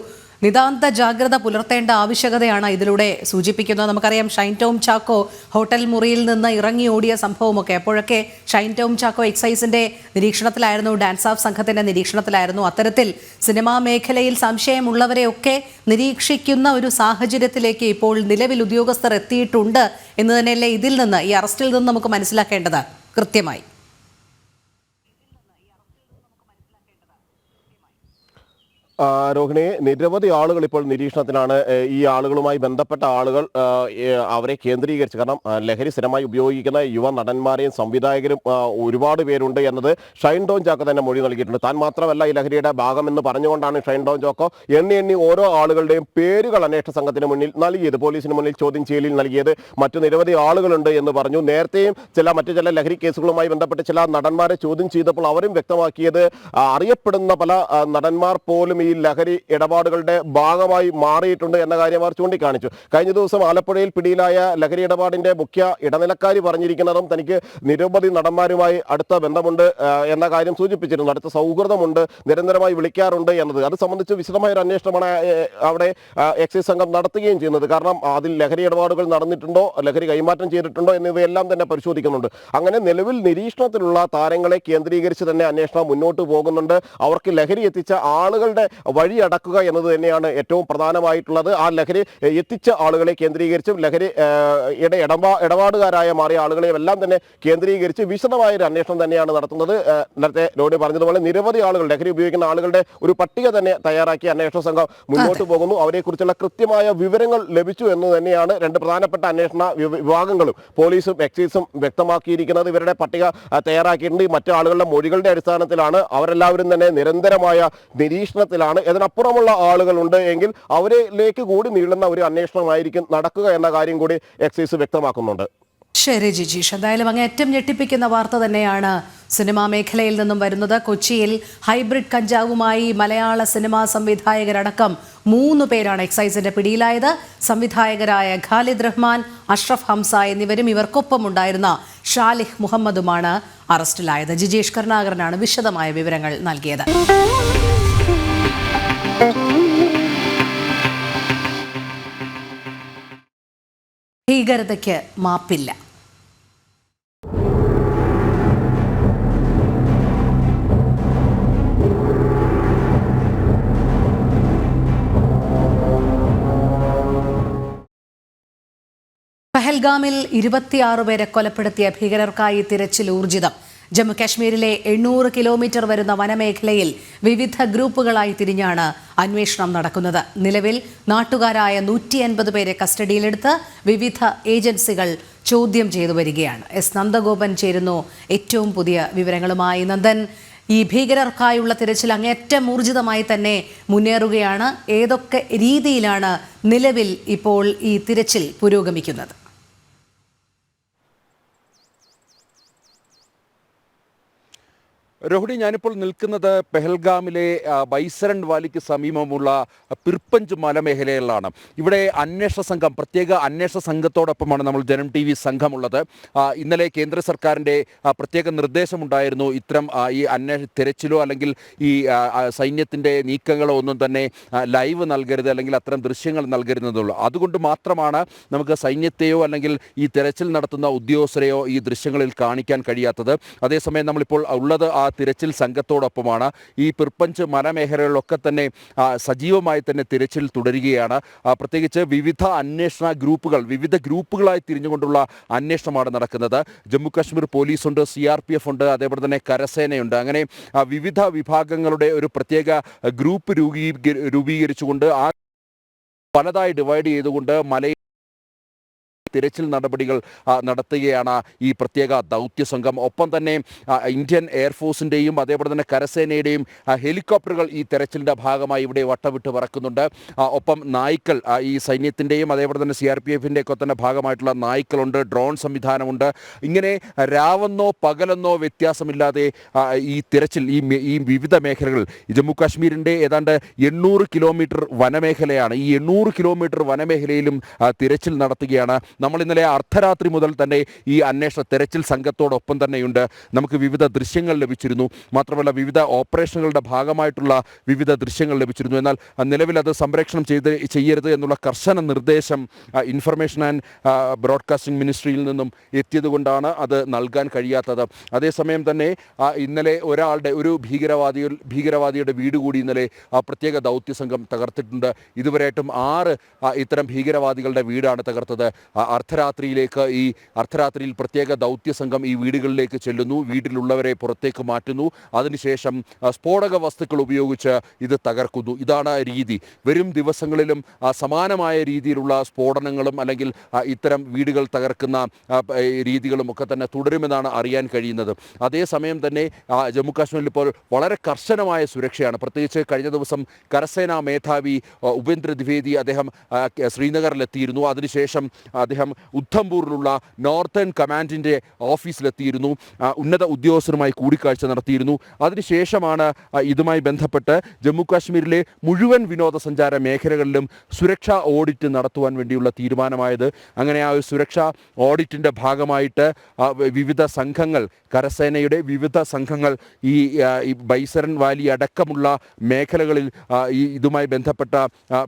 നിതാന്ത ജാഗ്രത പുലർത്തേണ്ട ആവശ്യകതയാണ് ഇതിലൂടെ സൂചിപ്പിക്കുന്നത്. നമുക്കറിയാം ഷൈൻ ടോം ചാക്കോ ഹോട്ടൽ മുറിയിൽ നിന്ന് ഇറങ്ങി ഓടിയ സംഭവമൊക്കെ, അപ്പോഴൊക്കെ ഷൈൻ ടോം ചാക്കോ എക്സൈസിന്റെ നിരീക്ഷണത്തിലായിരുന്നു, ഡാൻസ് ഓഫ് സംഘത്തിന്റെ നിരീക്ഷണത്തിലായിരുന്നു. അത്തരത്തിൽ സിനിമാ മേഖലയിൽ സംശയമുള്ളവരെയൊക്കെ നിരീക്ഷിക്കുന്ന ഒരു സാഹചര്യത്തിലേക്ക് ഇപ്പോൾ നിലവിൽ ഉദ്യോഗസ്ഥർ എത്തിയിട്ടുണ്ട് എന്ന് തന്നെയല്ലേ ഇതിൽ നിന്ന്, ഈ അറസ്റ്റിൽ നിന്ന് നമുക്ക് മനസ്സിലാക്കേണ്ടത് കൃത്യമായി? രോഹിണി, നിരവധി ആളുകൾ ഇപ്പോൾ നിരീക്ഷണത്തിലാണ്. ഈ ആളുകളുമായി ബന്ധപ്പെട്ട ആളുകൾ അവരെ കേന്ദ്രീകരിച്ച്, കാരണം ലഹരി സ്ഥിരമായി ഉപയോഗിക്കുന്ന യുവ നടന്മാരെയും സംവിധായകരും ഒരുപാട് പേരുണ്ട് എന്നത് ഷൈൻ ടോം ചാക്കോ തന്നെ മൊഴി നൽകിയിട്ടുണ്ട്. താൻ മാത്രമല്ല ഈ ലഹരിയുടെ ഭാഗമെന്ന് പറഞ്ഞുകൊണ്ടാണ് ഷൈൻ ടോം ചാക്കോ എണ്ണി ഓരോ ആളുകളുടെയും പേരുകൾ അന്വേഷണ സംഘത്തിന് മുന്നിൽ നൽകിയത്, പോലീസിന് മുന്നിൽ ചോദ്യം ചെയ്യലിൽ നൽകിയത്. മറ്റു നിരവധി ആളുകളുണ്ട് എന്ന് പറഞ്ഞു. നേരത്തെയും മറ്റു ചില ലഹരി കേസുകളുമായി ബന്ധപ്പെട്ട് ചില നടന്മാരെ ചോദ്യം ചെയ്തപ്പോൾ അവരും വ്യക്തമാക്കിയത് അറിയപ്പെടുന്ന പല നടന്മാർ പോലും ഈ ലഹരി ഇടപാടുകളുടെ ഭാഗമായി മാറിയിട്ടുണ്ട് എന്ന കാര്യം അവർ ചൂണ്ടിക്കാണിച്ചു. കഴിഞ്ഞ ദിവസം ആലപ്പുഴയിൽ പിടിയിലായ ലഹരി ഇടപാടിന്റെ മുഖ്യ ഇടനിലക്കാരി പറഞ്ഞിരിക്കുന്നതും തനിക്ക് നിരവധി നടന്മാരുമായി അടുത്ത ബന്ധമുണ്ട് എന്ന കാര്യം സൂചിപ്പിച്ചിരുന്നു. അടുത്ത സൗഹൃദമുണ്ട്, നിരന്തരമായി വിളിക്കാറുണ്ട് എന്നത്. അത് സംബന്ധിച്ച് വിശദമായ ഒരു അന്വേഷണമാണ് അവിടെ എക്സൈസ് സംഘം നടത്തുകയും ചെയ്യുന്നത്. കാരണം അതിൽ ലഹരി ഇടപാടുകൾ നടന്നിട്ടുണ്ടോ, ലഹരി കൈമാറ്റം ചെയ്തിട്ടുണ്ടോ എന്നിവയെല്ലാം തന്നെ പരിശോധിക്കുന്നുണ്ട്. അങ്ങനെ നിലവിൽ നിരീക്ഷണത്തിലുള്ള താരങ്ങളെ കേന്ദ്രീകരിച്ച് തന്നെ അന്വേഷണം മുന്നോട്ട് പോകുന്നുണ്ട്. അവർക്ക് ലഹരി എത്തിച്ച ആളുകളുടെ വഴി അടക്കുക എന്നത് തന്നെയാണ് ഏറ്റവും പ്രധാനമായിട്ടുള്ളത്. ആ ലഹരി എത്തിച്ച ആളുകളെ കേന്ദ്രീകരിച്ചും ലഹരിയുടെ ഇടപാടുകാരായ മാറിയ ആളുകളെയും എല്ലാം തന്നെ കേന്ദ്രീകരിച്ച് വിശദമായ ഒരു അന്വേഷണം തന്നെയാണ് നടത്തുന്നത്. നേരത്തെ രോഹിണി പറഞ്ഞതുപോലെ നിരവധി ആളുകൾ, ലഹരി ഉപയോഗിക്കുന്ന ആളുകളുടെ ഒരു പട്ടിക തന്നെ തയ്യാറാക്കി അന്വേഷണ സംഘം മുന്നോട്ട് പോകുന്നു. അവരെക്കുറിച്ചുള്ള കൃത്യമായ വിവരങ്ങൾ ലഭിച്ചു എന്ന് തന്നെയാണ് രണ്ട് പ്രധാനപ്പെട്ട അന്വേഷണ വിഭാഗങ്ങളും പോലീസും എക്സൈസും വ്യക്തമാക്കിയിരിക്കുന്നത്. ഇവരുടെ പട്ടിക തയ്യാറാക്കിയിട്ടുണ്ട്. മറ്റു ആളുകളുടെ മൊഴികളുടെ അടിസ്ഥാനത്തിലാണ്. അവരെല്ലാവരും തന്നെ നിരന്തരമായ നിരീക്ഷണത്തിലാണ്. ഇതിനപ്പുറമുള്ള ആളുകളുണ്ട് എങ്കിൽ അവരിലേക്ക് കൂടി നീളുന്ന ഒരു അന്വേഷണമായിരിക്കും നടക്കുക എന്ന കാര്യം കൂടി എക്സൈസ് വ്യക്തമാക്കുന്നുണ്ട്. ശരി ജിജീഷ്, എന്തായാലും അങ്ങേറ്റം ഞെട്ടിപ്പിക്കുന്ന വാർത്ത തന്നെയാണ് സിനിമാ മേഖലയിൽ നിന്നും വരുന്നത്. കൊച്ചിയിൽ ഹൈബ്രിഡ് കഞ്ചാവുമായി മലയാള സിനിമാ സംവിധായകരടക്കം 3 പേരാണ് എക്സൈസിന്റെ പിടിയിലായത്. സംവിധായകരായ ഖാലിദ് റഹ്മാൻ, അഷ്റഫ് ഹംസ എന്നിവരും ഇവർക്കൊപ്പം ഉണ്ടായിരുന്ന ഷാലിഹ് മുഹമ്മദുമാണ് അറസ്റ്റിലായത്. ജിജീഷ് കരുണാകരനാണ് വിശദമായ വിവരങ്ങൾ നൽകിയത്. ഭീകരതയ്ക്ക് മാപ്പില്ല. പഹൽഗാമിൽ 26 പേരെ കൊലപ്പെടുത്തിയ ഭീകരർക്കായി തിരച്ചിൽ ഊർജിതം. ജമ്മു കാശ്മീരിലെ 800 കിലോമീറ്റർ വരുന്ന വനമേഖലയിൽ വിവിധ ഗ്രൂപ്പുകളായി തിരിഞ്ഞാണ് അന്വേഷണം നടക്കുന്നത്. നിലവിൽ നാട്ടുകാരായ 150 പേരെ കസ്റ്റഡിയിലെടുത്ത് വിവിധ ഏജൻസികൾ ചോദ്യം ചെയ്തു വരികയാണ്. എസ് നന്ദഗോപൻ ചേരുന്നു ഏറ്റവും പുതിയ വിവരങ്ങളുമായി. നന്ദൻ, ഈ ഭീകരർക്കായുള്ള തിരച്ചിൽ അങ്ങേറ്റം ഊർജിതമായി തന്നെ മുന്നേറുകയാണ്. ഏതൊക്കെ രീതിയിലാണ് നിലവിൽ ഇപ്പോൾ ഈ തിരച്ചിൽ പുരോഗമിക്കുന്നത്? രോഹിണി, ഞാനിപ്പോൾ നിൽക്കുന്നത് പെഹൽഗാമിലെ ബൈസരൺ വാലിക്ക് സമീപമുള്ള പിർപ്പഞ്ച് മലമേഖലകളിലാണ്. ഇവിടെ അന്വേഷണ സംഘം, പ്രത്യേക അന്വേഷണ സംഘത്തോടൊപ്പമാണ് നമ്മൾ ജനം TV സംഘമുള്ളത്. ഇന്നലെ കേന്ദ്ര സർക്കാരിൻ്റെ പ്രത്യേക നിർദ്ദേശമുണ്ടായിരുന്നു ഇത്തരം ഈ തിരച്ചിലോ അല്ലെങ്കിൽ ഈ സൈന്യത്തിൻ്റെ നീക്കങ്ങളോ ഒന്നും തന്നെ ലൈവ് നൽകരുത്, അല്ലെങ്കിൽ അത്തരം ദൃശ്യങ്ങൾ നൽകരുതെന്നുള്ളൂ. അതുകൊണ്ട് മാത്രമാണ് നമുക്ക് സൈന്യത്തെയോ അല്ലെങ്കിൽ ഈ തിരച്ചിൽ നടത്തുന്ന ഉദ്യോഗസ്ഥരെയോ ഈ ദൃശ്യങ്ങളിൽ കാണിക്കാൻ കഴിയാത്തത്. അതേസമയം നമ്മളിപ്പോൾ ഉള്ളത് തിരച്ചിൽ സംഘത്തോടൊപ്പമാണ്. ഈ പിർപ്പഞ്ച് മലമേഖലകളിലൊക്കെ തന്നെ സജീവമായി തന്നെ തിരച്ചിൽ തുടരുകയാണ്. പ്രത്യേകിച്ച് വിവിധ അന്വേഷണ ഗ്രൂപ്പുകൾ, വിവിധ ഗ്രൂപ്പുകളായി തിരിഞ്ഞുകൊണ്ടുള്ള അന്വേഷണമാണ് നടക്കുന്നത്. ജമ്മു കാശ്മീർ പോലീസുണ്ട്, CRPF ഉണ്ട്, അതേപോലെ തന്നെ കരസേനയുണ്ട്. അങ്ങനെ വിവിധ വിഭാഗങ്ങളുടെ ഒരു പ്രത്യേക ഗ്രൂപ്പ് രൂപീകരിച്ചുകൊണ്ട് പലതായി ഡിവൈഡ് ചെയ്തുകൊണ്ട് തിരച്ചിൽ നടപടികൾ നടത്തുകയാണ് ഈ പ്രത്യേക ദൗത്യ സംഘം. ഒപ്പം തന്നെ ഇന്ത്യൻ എയർഫോഴ്സിൻ്റെയും അതേപോലെ തന്നെ കരസേനയുടെയും ഹെലികോപ്റ്ററുകൾ ഈ തെരച്ചിലിൻ്റെ ഭാഗമായി ഇവിടെ വട്ടവിട്ട് പറക്കുന്നുണ്ട്. ഒപ്പം നായ്ക്കൾ, ഈ സൈന്യത്തിൻ്റെയും അതേപോലെ തന്നെ CRPFൻ്റെ ഒക്കെ തന്നെ ഭാഗമായിട്ടുള്ള നായ്ക്കളുണ്ട്, ഡ്രോൺ സംവിധാനമുണ്ട്. ഇങ്ങനെ രാവെന്നോ പകലെന്നോ വ്യത്യാസമില്ലാതെ ഈ തിരച്ചിൽ ഈ വിവിധ മേഖലകൾ, ജമ്മു കാശ്മീരിൻ്റെ ഏതാണ്ട് 800 കിലോമീറ്റർ വനമേഖലയാണ്. ഈ 800 കിലോമീറ്റർ വനമേഖലയിലും തിരച്ചിൽ നടത്തുകയാണ്. നമ്മൾ ഇന്നലെ അർദ്ധരാത്രി മുതൽ തന്നെ ഈ അന്വേഷണ തെരച്ചിൽ സംഘത്തോടൊപ്പം തന്നെയുണ്ട്. നമുക്ക് വിവിധ ദൃശ്യങ്ങൾ ലഭിച്ചിരുന്നു. മാത്രമല്ല വിവിധ ഓപ്പറേഷനുകളുടെ ഭാഗമായിട്ടുള്ള വിവിധ ദൃശ്യങ്ങൾ ലഭിച്ചിരുന്നു. എന്നാൽ നിലവിൽ അത് സംപ്രേഷണം ചെയ്യരുത് എന്നുള്ള കർശന നിർദ്ദേശം ഇൻഫർമേഷൻ ആൻഡ് ബ്രോഡ്കാസ്റ്റിംഗ് മിനിസ്ട്രിയിൽ നിന്നും എത്തിയതുകൊണ്ടാണ് അത് നൽകാൻ കഴിയാത്തത്. അതേസമയം തന്നെ ഇന്നലെ ഒരു ഭീകരവാദിയുടെ വീട് കൂടി ഇന്നലെ പ്രത്യേക ദൗത്യ സംഘം തകർത്തിട്ടുണ്ട്. ഇതുവരെയായിട്ടും 6 ഇത്തരം ഭീകരവാദികളുടെ വീടാണ് തകർത്തത്. അർദ്ധരാത്രിയിൽ പ്രത്യേക ദൗത്യ സംഘം ഈ വീടുകളിലേക്ക് ചെല്ലുന്നു, വീട്ടിലുള്ളവരെ പുറത്തേക്ക് മാറ്റുന്നു, അതിനുശേഷം സ്ഫോടക വസ്തുക്കൾ ഉപയോഗിച്ച് ഇത് തകർക്കുന്നു. ഇതാണ് രീതി. വരും ദിവസങ്ങളിലും സമാനമായ രീതിയിലുള്ള സ്ഫോടനങ്ങളും അല്ലെങ്കിൽ ഇത്തരം വീടുകൾ തകർക്കുന്ന രീതികളും ഒക്കെ തന്നെ തുടരുമെന്നാണ് അറിയാൻ കഴിയുന്നത്. അതേസമയം തന്നെ ജമ്മു കാശ്മീരിൽ ഇപ്പോൾ വളരെ കർശനമായ സുരക്ഷയാണ്. പ്രത്യേകിച്ച് കഴിഞ്ഞ ദിവസം കരസേനാ മേധാവി ഉപേന്ദ്ര ദ്വിവേദി അദ്ദേഹം ശ്രീനഗറിലെത്തിയിരുന്നു. അതിനുശേഷം അദ്ദേഹം ഉദ്ധംപൂരിലുള്ള നോർത്തേൺ കമാൻഡിൻ്റെ ഓഫീസിലെത്തിയിരുന്നു, ഉന്നത ഉദ്യോഗസ്ഥരുമായി കൂടിക്കാഴ്ച നടത്തിയിരുന്നു. അതിനുശേഷമാണ് ഇതുമായി ബന്ധപ്പെട്ട് ജമ്മു കാശ്മീരിലെ മുഴുവൻ വിനോദസഞ്ചാര മേഖലകളിലും സുരക്ഷാ ഓഡിറ്റ് നടത്തുവാൻ വേണ്ടിയുള്ള തീരുമാനമായത്. അങ്ങനെ ആ ഒരു സുരക്ഷാ ഓഡിറ്റിൻ്റെ ഭാഗമായിട്ട് വിവിധ സംഘങ്ങൾ, കരസേനയുടെ വിവിധ സംഘങ്ങൾ ഈ ബൈസരൻ വാലി അടക്കമുള്ള മേഖലകളിൽ ഇതുമായി ബന്ധപ്പെട്ട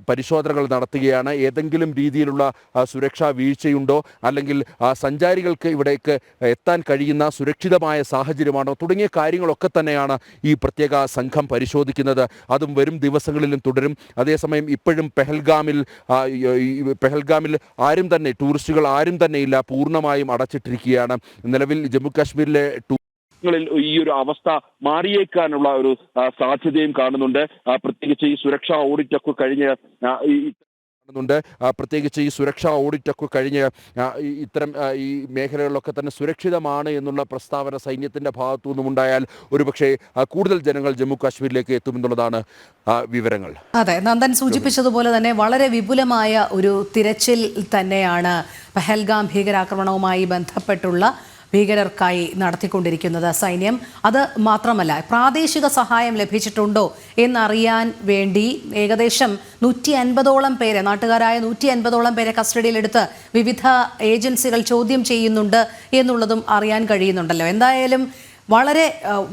പരിശോധനകൾ നടത്തുകയാണ്. ഏതെങ്കിലും രീതിയിലുള്ള സുരക്ഷാ വീഴ്ചയുണ്ടോ, അല്ലെങ്കിൽ സഞ്ചാരികൾക്ക് ഇവിടേക്ക് എത്താൻ കഴിയുന്ന സുരക്ഷിതമായ സാഹചര്യമാണോ തുടങ്ങിയ കാര്യങ്ങളൊക്കെ തന്നെയാണ് ഈ പ്രത്യേക സംഘം പരിശോധിക്കുന്നത്. അതും വരും ദിവസങ്ങളിലും തുടരും. അതേസമയം ഇപ്പോഴും പെഹൽഗാമിൽ ആരും തന്നെ, ടൂറിസ്റ്റുകൾ ആരും തന്നെ ഇല്ല, പൂർണ്ണമായും അടച്ചിട്ടിരിക്കുകയാണ്. നിലവിൽ ജമ്മു കാശ്മീരിലെ ഈ ഒരു അവസ്ഥ മാറിയേക്കാനുള്ള ഒരു സാധ്യതയും കാണുന്നുണ്ട്. പ്രത്യേകിച്ച് ഈ സുരക്ഷാ ഓഡിറ്റൊക്കെ കഴിഞ്ഞ് ഇത്തരം ഈ മേഖലകളിലൊക്കെ തന്നെ സുരക്ഷിതമാണ് എന്നുള്ള പ്രസ്താവന സൈന്യത്തിൻ്റെ ഭാഗത്തു നിന്നുമുണ്ടായാൽ ഒരുപക്ഷെ കൂടുതൽ ജനങ്ങൾ ജമ്മു കാശ്മീരിലേക്ക് എത്തുമെന്നുള്ളതാണ് വിവരങ്ങൾ. അതെ, നന്ദൻ സൂചിപ്പിച്ചതുപോലെ തന്നെ വളരെ വിപുലമായ ഒരു തിരച്ചിൽ തന്നെയാണ് പഹൽഗാം ഭീകരാക്രമണവുമായി ബന്ധപ്പെട്ടുള്ള ഭീകരർക്കായി നടത്തിക്കൊണ്ടിരിക്കുന്നത് സൈന്യം. അത് മാത്രമല്ല, പ്രാദേശിക സഹായം ലഭിച്ചിട്ടുണ്ടോ എന്നറിയാൻ വേണ്ടി ഏകദേശം 150ഓളം പേരെ, നാട്ടുകാരായ 150ഓളം പേരെ കസ്റ്റഡിയിലെടുത്ത് വിവിധ ഏജൻസികൾ ചോദ്യം ചെയ്യുന്നുണ്ട് എന്നുള്ളതും അറിയാൻ കഴിയുന്നുണ്ടല്ലോ. എന്തായാലും വളരെ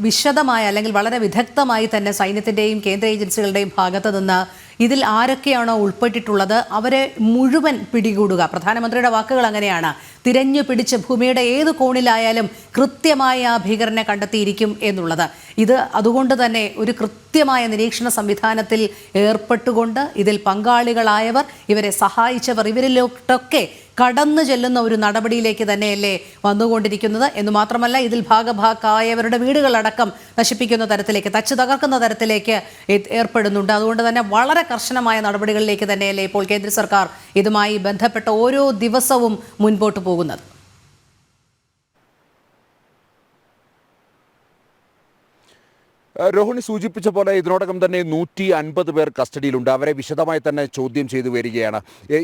വിശദമായ അല്ലെങ്കിൽ വളരെ വിദഗ്ധമായി തന്നെ സൈന്യത്തിൻ്റെയും കേന്ദ്ര ഏജൻസികളുടെയും ഭാഗത്ത് നിന്ന് ഇതിൽ ആരൊക്കെയാണോ ഉൾപ്പെട്ടിട്ടുള്ളത് അവരെ മുഴുവൻ പിടികൂടുക. പ്രധാനമന്ത്രിയുടെ വാക്കുകൾ അങ്ങനെയാണ്. തിരഞ്ഞു പിടിച്ച് ഭൂമിയുടെ ഏത് കോണിലായാലും കൃത്യമായി ആ ഭീകരനെ കണ്ടെത്തിയിരിക്കും എന്നുള്ളത്. ഇത് അതുകൊണ്ട് തന്നെ ഒരു കൃത്യമായ നിരീക്ഷണ സംവിധാനത്തിൽ ഏർപ്പെട്ടുകൊണ്ട് ഇതിൽ പങ്കാളികളായവർ, ഇവരെ സഹായിച്ചവർ, ഇവരിലൊക്കെ കടന്നു ചെല്ലുന്ന ഒരു നടപടിയിലേക്ക് തന്നെയല്ലേ വന്നുകൊണ്ടിരിക്കുന്നത് എന്ന് മാത്രമല്ല, ഇതിൽ ഭാഗഭാക്കായവരുടെ വീടുകളടക്കം നശിപ്പിക്കുന്ന തരത്തിലേക്ക്, തച്ച് തകർക്കുന്ന തരത്തിലേക്ക് ഏർപ്പെടുന്നുണ്ട്. അതുകൊണ്ട് തന്നെ വളരെ കർശനമായ നടപടികളിലേക്ക് തന്നെയല്ലേ ഇപ്പോൾ കേന്ദ്ര സർക്കാർ ഇതുമായി ബന്ധപ്പെട്ട ഓരോ ദിവസവും മുൻപോട്ട് പോകുന്നത്. രോഹിണി സൂചിപ്പിച്ച പോലെ ഇതിനോടകം തന്നെ 150 പേർ കസ്റ്റഡിയിലുണ്ട്. അവരെ വിശദമായി തന്നെ ചോദ്യം ചെയ്തു വരികയാണ്.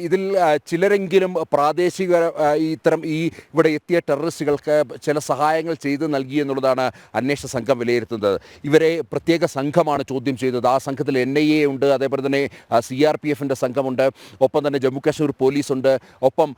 ഇതിൽ ചിലരെങ്കിലും പ്രാദേശിക ഇത്തരം ഇവിടെ എത്തിയ ടെററിസ്റ്റുകൾക്ക് ചില സഹായങ്ങൾ ചെയ്ത് നൽകി എന്നുള്ളതാണ് അന്വേഷണ സംഘം വിലയിരുത്തുന്നത്. ഇവരെ പ്രത്യേക സംഘമാണ് ചോദ്യം ചെയ്തത്. ആ സംഘത്തിൽ NIA ഉണ്ട്, അതേപോലെ തന്നെ CRPFൻ്റെ സംഘമുണ്ട്, ഒപ്പം തന്നെ ജമ്മു കാശ്മീർ പോലീസുണ്ട്, ഒപ്പം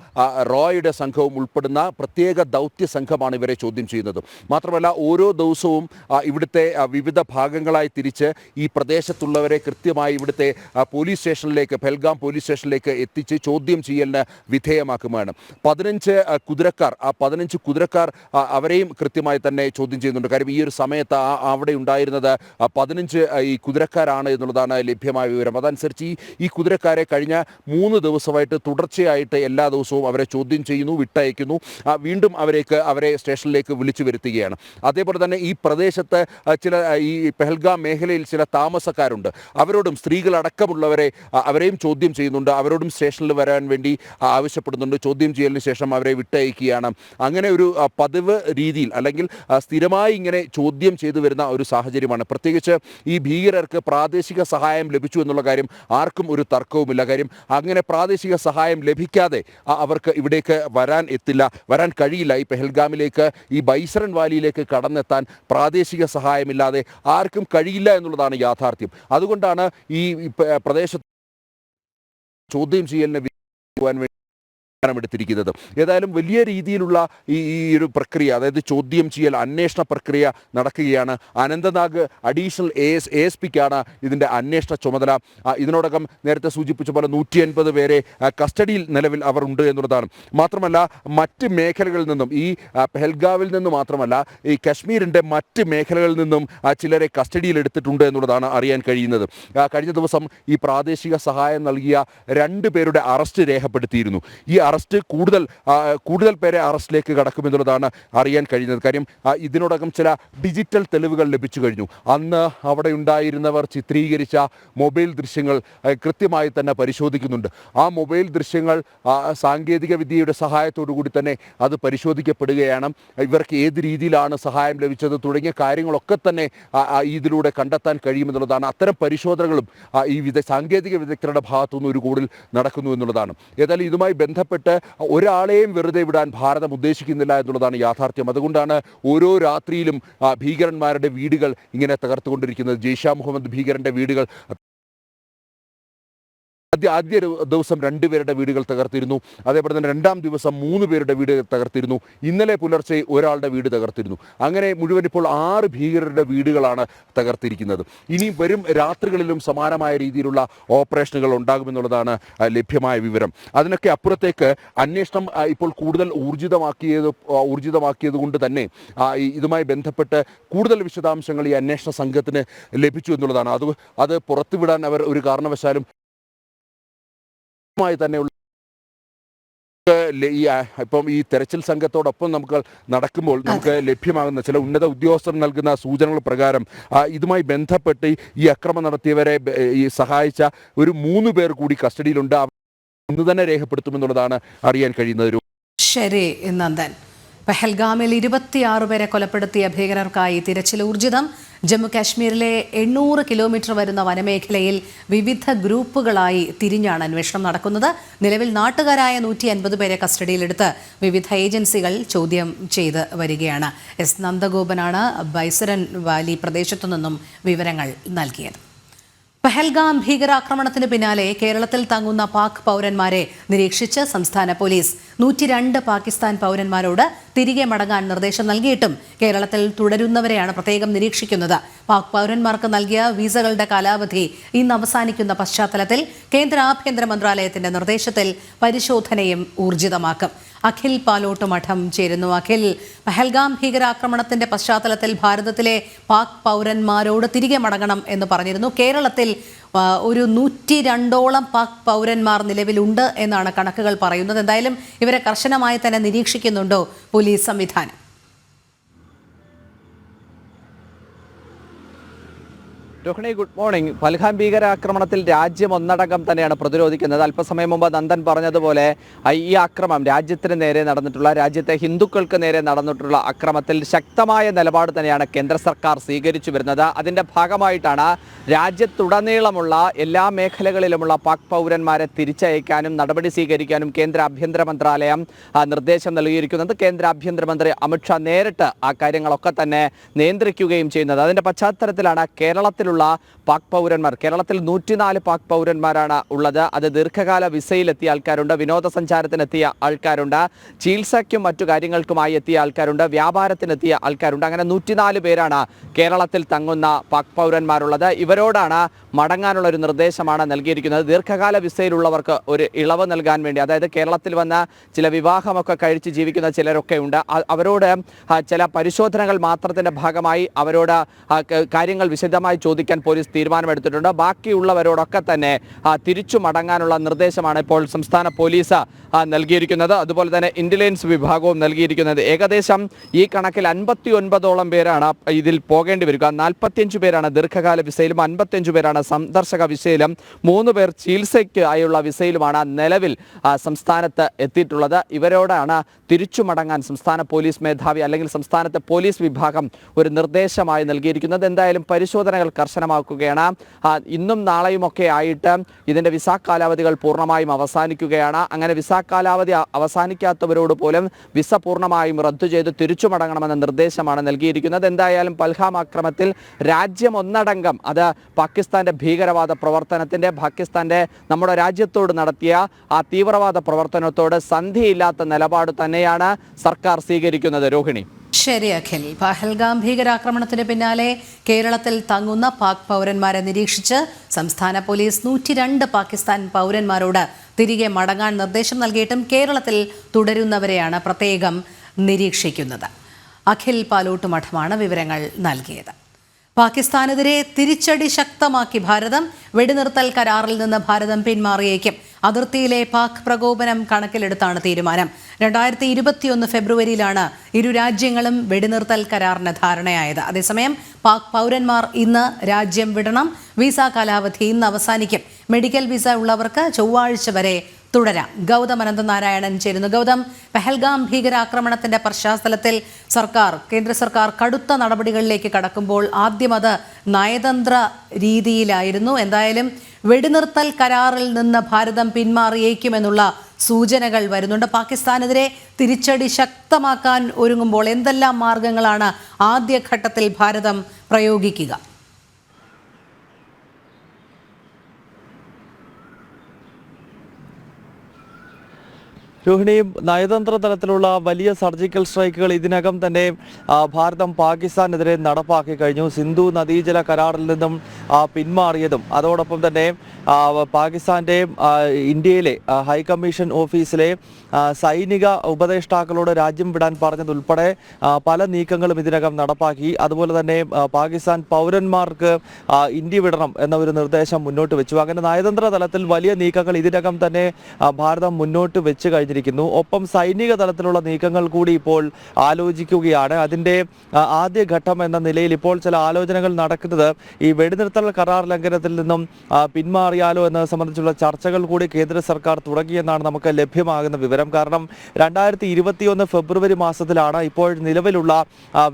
റോയുടെ സംഘവും ഉൾപ്പെടുന്ന പ്രത്യേക ദൗത്യ സംഘമാണ് ഇവരെ ചോദ്യം ചെയ്യുന്നത്. മാത്രമല്ല ഓരോ ദിവസവും ഇവിടുത്തെ വിവിധ ഭാഗങ്ങളായി തിരിച്ച് ഈ പ്രദേശത്തുള്ളവരെ കൃത്യമായി ഇവിടുത്തെ പോലീസ് സ്റ്റേഷനിലേക്ക്, പെഹൽഗാം പോലീസ് സ്റ്റേഷനിലേക്ക് എത്തിച്ച് ചോദ്യം ചെയ്യലിന് വിധേയമാക്കുകയാണ്. 15 കുതിരക്കാർ, ആ 15 കുതിരക്കാർ അവരെയും കൃത്യമായി തന്നെ ചോദ്യം ചെയ്യുന്നുണ്ട്. കാര്യം ഈ ഒരു സമയത്ത് അവിടെ ഉണ്ടായിരുന്നത് 15 ഈ കുതിരക്കാരാണ് എന്നുള്ളതാണ് ലഭ്യമായ വിവരം. അതനുസരിച്ച് ഈ കുതിരക്കാരെ കഴിഞ്ഞ 3 ദിവസമായിട്ട് തുടർച്ചയായിട്ട് എല്ലാ ദിവസവും അവരെ ചോദ്യം ചെയ്യുന്നു, വിട്ടയക്കുന്നു, വീണ്ടും അവരെ സ്റ്റേഷനിലേക്ക് വിളിച്ചു വരുത്തുകയാണ്. അതേപോലെ തന്നെ ഈ പ്രദേശത്ത് ഈ പെഹൽഗാം മേഖലയിൽ ചില താമസക്കാരുണ്ട്, അവരോടും സ്ത്രീകളടക്കമുള്ളവരെ അവരെയും ചോദ്യം ചെയ്യുന്നുണ്ട്, അവരോടും സ്റ്റേഷനിൽ വരാൻ വേണ്ടി ആവശ്യപ്പെടുന്നുണ്ട്. ചോദ്യം ചെയ്യലിന് ശേഷം അവരെ വിട്ടയക്കുകയാണ്. അങ്ങനെ ഒരു പതിവ് രീതിയിൽ അല്ലെങ്കിൽ സ്ഥിരമായി ഇങ്ങനെ ചോദ്യം ചെയ്തു വരുന്ന ഒരു സാഹചര്യമാണ്. പ്രത്യേകിച്ച് ഈ ഭീകരർക്ക് പ്രാദേശിക സഹായം ലഭിച്ചു എന്നുള്ള കാര്യം ആർക്കും ഒരു തർക്കവുമില്ല. കാര്യം അങ്ങനെ പ്രാദേശിക സഹായം ലഭിക്കാതെ അവർക്ക് ഇവിടേക്ക് വരാൻ കഴിയില്ല. ഈ പെഹൽഗാമിലേക്ക്, ഈ ബൈസരൻ വാലിയിലേക്ക് കടന്നെത്താൻ പ്രാദേശിക സഹായമില്ലാതെ ആർക്കും കഴിയില്ല എന്നുള്ളതാണ് യാഥാർത്ഥ്യം. അതുകൊണ്ടാണ് ഈ പ്രദേശത്ത് ചോദ്യം ചെയ്യലിനെ വേണ്ടി എടുത്തിരിക്കുന്നത്. ഏതായാലും വലിയ രീതിയിലുള്ള ഈ ഒരു പ്രക്രിയ, അതായത് ചോദ്യം ചെയ്യൽ, അന്വേഷണ പ്രക്രിയ നടക്കുകയാണ്. അനന്തനാഗ് അഡീഷണൽ ASPക്കാണ് ഇതിൻ്റെ അന്വേഷണ ചുമതല. ഇതിനോടകം നേരത്തെ സൂചിപ്പിച്ച പോലെ 150 പേരെ കസ്റ്റഡിയിൽ നിലവിൽ അവർ ഉണ്ട് എന്നുള്ളതാണ്. മാത്രമല്ല മറ്റ് മേഖലകളിൽ നിന്നും, ഈ പെഹൽഗാവിൽ നിന്ന് മാത്രമല്ല, ഈ കശ്മീരിൻ്റെ മറ്റ് മേഖലകളിൽ നിന്നും ചിലരെ കസ്റ്റഡിയിൽ എടുത്തിട്ടുണ്ട് എന്നുള്ളതാണ് അറിയാൻ കഴിയുന്നത്. കഴിഞ്ഞ ദിവസം ഈ പ്രാദേശിക സഹായം നൽകിയ 2 പേരുടെ അറസ്റ്റ് രേഖപ്പെടുത്തിയിരുന്നു. ഈ അറസ്റ്റ് കൂടുതൽ പേരെ അറസ്റ്റിലേക്ക് കടക്കുമെന്നുള്ളതാണ് അറിയാൻ കഴിയുന്നത്. കാര്യം ഇതിനോടകം ചില ഡിജിറ്റൽ തെളിവുകൾ ലഭിച്ചു കഴിഞ്ഞു. അന്ന് അവിടെ ഉണ്ടായിരുന്നവർ ചിത്രീകരിച്ച മൊബൈൽ ദൃശ്യങ്ങൾ കൃത്യമായി തന്നെ പരിശോധിക്കുന്നുണ്ട്. ആ മൊബൈൽ ദൃശ്യങ്ങൾ സാങ്കേതിക വിദ്യയുടെ സഹായത്തോടു കൂടി തന്നെ അത് പരിശോധിക്കപ്പെടുകയാണ്. ഇവർക്ക് ഏത് രീതിയിലാണ് സഹായം ലഭിച്ചത് തുടങ്ങിയ കാര്യങ്ങളൊക്കെ തന്നെ ഇതിലൂടെ കണ്ടെത്താൻ കഴിയുമെന്നുള്ളതാണ്. അത്തരം പരിശോധനകളും ഈ സാങ്കേതിക വിദഗ്ധരുടെ ഭാഗത്തുനിന്ന് ഒരു കൂടുതൽ നടക്കുന്നു എന്നുള്ളതാണ്. ഏതായാലും ഇതുമായി ബന്ധപ്പെട്ട് ഒരാളെയും വെറുതെ വിടാൻ ഭാരതം ഉദ്ദേശിക്കുന്നില്ല എന്നുള്ളതാണ് യാഥാർത്ഥ്യം. അതുകൊണ്ടാണ് ഓരോ രാത്രിയിലും ഭീകരന്മാരുടെ വീടുകൾ ഇങ്ങനെ തകർത്തുകൊണ്ടിരിക്കുന്നത്. ജെയ്ഷ മുഹമ്മദ് ഭീകരന്റെ വീടുകൾ ആദ്യ ദിവസം 2 പേരുടെ വീടുകൾ തകർത്തിരുന്നു. അതേപോലെ തന്നെ 2ാം ദിവസം 3 പേരുടെ വീട് തകർത്തിരുന്നു. ഇന്നലെ പുലർച്ചെ ഒരാളുടെ വീട് തകർത്തിരുന്നു. അങ്ങനെ മുഴുവൻ ഇപ്പോൾ 6 ഭീകരരുടെ വീടുകളാണ് തകർത്തിരിക്കുന്നത്. ഇനി വരും രാത്രികളിലും സമാനമായ രീതിയിലുള്ള ഓപ്പറേഷനുകൾ ഉണ്ടാകുമെന്നുള്ളതാണ് ലഭ്യമായ വിവരം. അതിനൊക്കെ അപ്പുറത്തേക്ക് അന്വേഷണം ഇപ്പോൾ കൂടുതൽ ഊർജിതമാക്കിയത് കൊണ്ട് തന്നെ ഇതുമായി ബന്ധപ്പെട്ട് കൂടുതൽ വിശദാംശങ്ങൾ ഈ അന്വേഷണ സംഘത്തിന് ലഭിച്ചു എന്നുള്ളതാണ്. അത് പുറത്തുവിടാൻ അവർ ഒരു കാരണവശാലും തന്നെയുള്ള ഇപ്പം ഈ തെരച്ചിൽ സംഘത്തോടൊപ്പം നടക്കുമ്പോൾ നമുക്ക് ലഭ്യമാകുന്ന ചില ഉന്നത ഉദ്യോഗസ്ഥർ നൽകുന്ന സൂചനകൾ പ്രകാരം ഇതുമായി ബന്ധപ്പെട്ട് ഈ അക്രമം നടത്തിയവരെ സഹായിച്ച ഒരു 3 പേർ കൂടി കസ്റ്റഡിയിലുണ്ട്. ഇന്ന് തന്നെ രേഖപ്പെടുത്തുമെന്നുള്ളതാണ് അറിയാൻ കഴിയുന്നത്. ശരി നന്ദൻ. പഹൽഗാമിൽ 26 പേരെ കൊലപ്പെടുത്തിയ ഭീകരർക്കായി തിരച്ചിൽ ഊർജിതം. ജമ്മു കാശ്മീരിലെ 800 കിലോമീറ്റർ വരുന്ന വനമേഖലയിൽ വിവിധ ഗ്രൂപ്പുകളായി തിരിഞ്ഞാണ് അന്വേഷണം നടക്കുന്നത്. നിലവിൽ നാട്ടുകാരായ 150 പേരെ കസ്റ്റഡിയിലെടുത്ത് വിവിധ ഏജൻസികൾ ചോദ്യം ചെയ്ത് വരികയാണ്. എസ് നന്ദഗോപനാണ് ബൈസരൻ വാലി പ്രദേശത്തു നിന്നും വിവരങ്ങൾ നൽകിയത്. പഹൽഗാം ഭീകരാക്രമണത്തിന് പിന്നാലെ കേരളത്തിൽ തങ്ങുന്ന പാക് പൗരന്മാരെ നിരീക്ഷിച്ച് സംസ്ഥാന പോലീസ് 102 പാകിസ്ഥാൻ പൗരന്മാരോട് തിരികെ മടങ്ങാൻ നിർദ്ദേശം നൽകിയിട്ടും കേരളത്തിൽ തുടരുന്നവരെയാണ് പ്രത്യേകം നിരീക്ഷിക്കുന്നത്. പാക് പൗരന്മാർക്ക് നൽകിയ വീസകളുടെ കാലാവധി ഇന്ന് അവസാനിക്കുന്ന പശ്ചാത്തലത്തിൽ കേന്ദ്ര ആഭ്യന്തര മന്ത്രാലയത്തിന്റെ നിർദ്ദേശത്തിൽ പരിശോധനയും ഊർജിതമാക്കും. അഖിൽ പാലോട്ട് മഠം ചേരുന്നു. അഖിൽ, പഹൽഗാം ഭീകരാക്രമണത്തിന്റെ പശ്ചാത്തലത്തിൽ ഭാരതത്തിലെ പാക് പൗരന്മാരോട് തിരികെ മടങ്ങണം എന്ന് പറഞ്ഞിരുന്നു. കേരളത്തിൽ ഒരു 102ഓളം പാക് പൗരന്മാർ നിലവിലുണ്ട് എന്നാണ് കണക്കുകൾ പറയുന്നത്. എന്തായാലും ഇവരെ കർശനമായി തന്നെ നിരീക്ഷിക്കുന്നുണ്ടോ പോലീസ് സംവിധാനം? Rohini, good morning. പഹൽഗാം ഭീകരാക്രമണത്തിൽ രാജ്യം ഒന്നടങ്കം തന്നെയാണ് പ്രതിരോധിക്കുന്നത്. അല്പസമയം മുമ്പ് നന്ദൻ പറഞ്ഞതുപോലെ ഈ ആക്രമണം രാജ്യത്തിന് നേരെ നടന്നിട്ടുള്ള, രാജ്യത്തെ ഹിന്ദുക്കൾക്ക് നേരെ നടന്നിട്ടുള്ള അക്രമത്തിൽ ശക്തമായ നിലപാട് തന്നെയാണ് കേന്ദ്ര സർക്കാർ സ്വീകരിച്ചു വരുന്നത്. അതിൻ്റെ ഭാഗമായിട്ടാണ് രാജ്യത്തുടനീളമുള്ള എല്ലാ മേഖലകളിലുമുള്ള പാക് പൗരന്മാരെ തിരിച്ചയക്കാനും നടപടി സ്വീകരിക്കാനും കേന്ദ്ര ആഭ്യന്തര മന്ത്രാലയം നിർദ്ദേശം നൽകിയിരിക്കുന്നത്. കേന്ദ്ര ആഭ്യന്തരമന്ത്രി അമിത്ഷാ നേരിട്ട് ആ കാര്യങ്ങളൊക്കെ തന്നെ നിയന്ത്രിക്കുകയും ചെയ്യുന്നത്. അതിൻ്റെ പശ്ചാത്തലത്തിലാണ് കേരളത്തിലുള്ള പാക് പൗരന്മാർ, കേരളത്തിൽ 104 പാക് പൗരന്മാരാണ് ഉള്ളത്. അത് ദീർഘകാല വിസയിലെത്തിയ ആൾക്കാരുണ്ട്, വിനോദസഞ്ചാരത്തിനെത്തിയ ആൾക്കാരുണ്ട്, ചികിത്സയ്ക്കും മറ്റു കാര്യങ്ങൾക്കുമായി എത്തിയ ആൾക്കാരുണ്ട്, വ്യാപാരത്തിനെത്തിയ ആൾക്കാരുണ്ട്. അങ്ങനെ 104 പേരാണ് കേരളത്തിൽ തങ്ങുന്ന പാക് പൗരന്മാരുള്ളത്. ഇവരോടാണ് മടങ്ങാനുള്ള ഒരു നിർദ്ദേശമാണ് നൽകിയിരിക്കുന്നത്. ദീർഘകാല വിസയിലുള്ളവർക്ക് ഒരു ഇളവ് നൽകാൻ വേണ്ടി, അതായത് കേരളത്തിൽ വന്ന ചില വിവാഹമൊക്കെ കഴിച്ച് ജീവിക്കുന്ന ചിലരൊക്കെ ഉണ്ട്, അവരോട് ചില പരിശോധനകൾ മാത്രത്തിൻ്റെ ഭാഗമായി അവരോട് കാര്യങ്ങൾ വിശദമായി ചോദിക്കാൻ പോലീസ് തീരുമാനമെടുത്തിട്ടുണ്ട്. ബാക്കിയുള്ളവരോടൊക്കെ തന്നെ തിരിച്ചു മടങ്ങാനുള്ള നിർദ്ദേശമാണ് ഇപ്പോൾ സംസ്ഥാന പോലീസ് നൽകിയിരിക്കുന്നത്. അതുപോലെ തന്നെ ഇന്റലിജൻസ് വിഭാഗവും നൽകിയിരിക്കുന്നത്. ഏകദേശം ഈ കണക്കിൽ 59ഓളം പേരാണ് ഇതിൽ പോകേണ്ടി വരിക. 45 പേരാണ് ദീർഘകാല വിസയിലും 55 പേരാണ് സന്ദർശക വിസയിലും 3 പേർ ചികിത്സയ്ക്ക് ആയുള്ള വിസയിലുമാണ് നിലവിൽ സംസ്ഥാനത്ത് എത്തിയിട്ടുള്ളത്. ഇവരോടാണ് തിരിച്ചു മടങ്ങാൻ സംസ്ഥാന പോലീസ് മേധാവി അല്ലെങ്കിൽ സംസ്ഥാനത്തെ പോലീസ് വിഭാഗം ഒരു നിർദ്ദേശമായി നൽകിയിരിക്കുന്നത്. എന്തായാലും പരിശോധനകൾ കർശനമാക്കുകയാണ്. ഇന്നും നാളെയുമൊക്കെ ആയിട്ട് ഇതിൻ്റെ വിസ കാലാവധികൾ പൂർണ്ണമായും അവസാനിക്കുകയാണ്. അങ്ങനെ വിസ കാലാവധി അവസാനിക്കാത്തവരോട് പോലും വിസ പൂർണ്ണമായും റദ്ദു ചെയ്ത് തിരിച്ചു മടങ്ങണമെന്ന നിർദ്ദേശമാണ് നൽകിയിരിക്കുന്നത്. എന്തായാലും പഹൽഗാം ആക്രമണത്തിൽ രാജ്യം ഒന്നടങ്കം, അത് പാകിസ്ഥാന്റെ ഭീകരവാദ പ്രവർത്തനത്തിൻ്റെ, പാകിസ്ഥാന്റെ നമ്മുടെ രാജ്യത്തോട് നടത്തിയ ആ തീവ്രവാദ പ്രവർത്തനത്തോട് സന്ധിയില്ലാത്ത നിലപാട് തന്നെയാണ് സർക്കാർ സ്വീകരിക്കുന്നത്. രോഹിണി. ശരി അഖിൽ. പഹൽഗാം ഭീകരാക്രമണത്തിന് പിന്നാലെ കേരളത്തിൽ തങ്ങുന്ന പാക് പൗരന്മാരെ നിരീക്ഷിച്ച് സംസ്ഥാന പോലീസ് 102 പാകിസ്ഥാൻ പൗരന്മാരോട് തിരികെ മടങ്ങാൻ നിർദ്ദേശം നൽകിയിട്ടും കേരളത്തിൽ തുടരുന്നവരെയാണ് പ്രത്യേകം നിരീക്ഷിക്കുന്നത്. അഖിൽ പാലോട്ട് മഠമാണ് വിവരങ്ങൾ നൽകിയത്. പാകിസ്ഥാനെതിരെ തിരിച്ചടി ശക്തമാക്കി ഭാരതം. വെടിനിർത്തൽ കരാറിൽ നിന്ന് ഭാരതം പിന്മാറിയേക്കും. അതിർത്തിയിലെ പാക് പ്രകോപനം കണക്കിലെടുത്താണ് തീരുമാനം. 2021 ഫെബ്രുവരിയിലാണ് ഇരു രാജ്യങ്ങളും വെടിനിർത്തൽ കരാറിന് ധാരണയായത്. അതേസമയം പാക് പൗരന്മാർ ഇന്ന് രാജ്യം വിടണം. വിസ കാലാവധി ഇന്ന് അവസാനിക്കും. മെഡിക്കൽ വിസ ഉള്ളവർക്ക് ചൊവ്വാഴ്ച വരെ തുടരാം. ഗൗതം അനന്തനാരായണൻ ചേരുന്നു. ഗൗതം, പെഹൽഗാം ഭീകരാക്രമണത്തിന്റെ പശ്ചാത്തലത്തിൽ കേന്ദ്ര സർക്കാർ കടുത്ത നടപടികളിലേക്ക് കടക്കുമ്പോൾ ആദ്യം അത് നയതന്ത്ര രീതിയിലായിരുന്നു. എന്തായാലും വെടിനിർത്തൽ കരാറിൽ നിന്ന് ഭാരതം പിന്മാറിയേക്കുമെന്നുള്ള സൂചനകൾ വരുന്നുണ്ട്. പാകിസ്ഥാനെതിരെ തിരിച്ചടി ശക്തമാക്കാൻ ഒരുങ്ങുമ്പോൾ എന്തെല്ലാം മാർഗങ്ങളാണ് ആദ്യഘട്ടത്തിൽ ഭാരതം പ്രയോഗിക്കുക? രോഹിണി, നയതന്ത്ര തലത്തിലുള്ള വലിയ സർജിക്കൽ സ്ട്രൈക്കുകൾ ഇതിനകം തന്നെ ഭാരതം പാകിസ്ഥാനെതിരെ നടപ്പാക്കി കഴിഞ്ഞു. സിന്ധു നദീജല കരാറിൽ നിന്നും പിന്മാറിയതും അതോടൊപ്പം തന്നെ പാകിസ്ഥാന്റെ ഇന്ത്യയിലെ ഹൈക്കമ്മീഷൻ ഓഫീസിലെ സൈനിക ഉപദേഷ്ടാക്കളോട് രാജ്യം വിടാൻ പറഞ്ഞതുൾപ്പെടെ പല നീക്കങ്ങളും ഇതിനകം നടപ്പാക്കി. അതുപോലെ തന്നെ പാകിസ്ഥാൻ പൗരന്മാർക്ക് ഇന്ത്യ വിടണം എന്ന ഒരു നിർദ്ദേശം മുന്നോട്ട് വെച്ചു. അങ്ങനെ നയതന്ത്ര തലത്തിൽ വലിയ നീക്കങ്ങൾ ഇതിനകം തന്നെ ഭാരതം മുന്നോട്ട് വെച്ച് കഴിഞ്ഞിരിക്കുന്നു. ഒപ്പം സൈനിക തലത്തിലുള്ള നീക്കങ്ങൾ കൂടി ഇപ്പോൾ ആലോചിക്കുകയാണ്. അതിൻ്റെ ആദ്യഘട്ടം എന്ന നിലയിൽ ഇപ്പോൾ ചില ആലോചനകൾ നടക്കുന്നത് ഈ വെടിനിർത്തൽ കരാർ ലംഘനത്തിൽ നിന്നും പിന്മാറിയാലോ എന്നത് സംബന്ധിച്ചുള്ള ചർച്ചകൾ കൂടി കേന്ദ്ര സർക്കാർ തുടങ്ങിയെന്നാണ് നമുക്ക് ലഭ്യമാകുന്ന വിവരം. കാരണം 2021 ഫെബ്രുവരി മാസത്തിലാണ് ഇപ്പോൾ നിലവിലുള്ള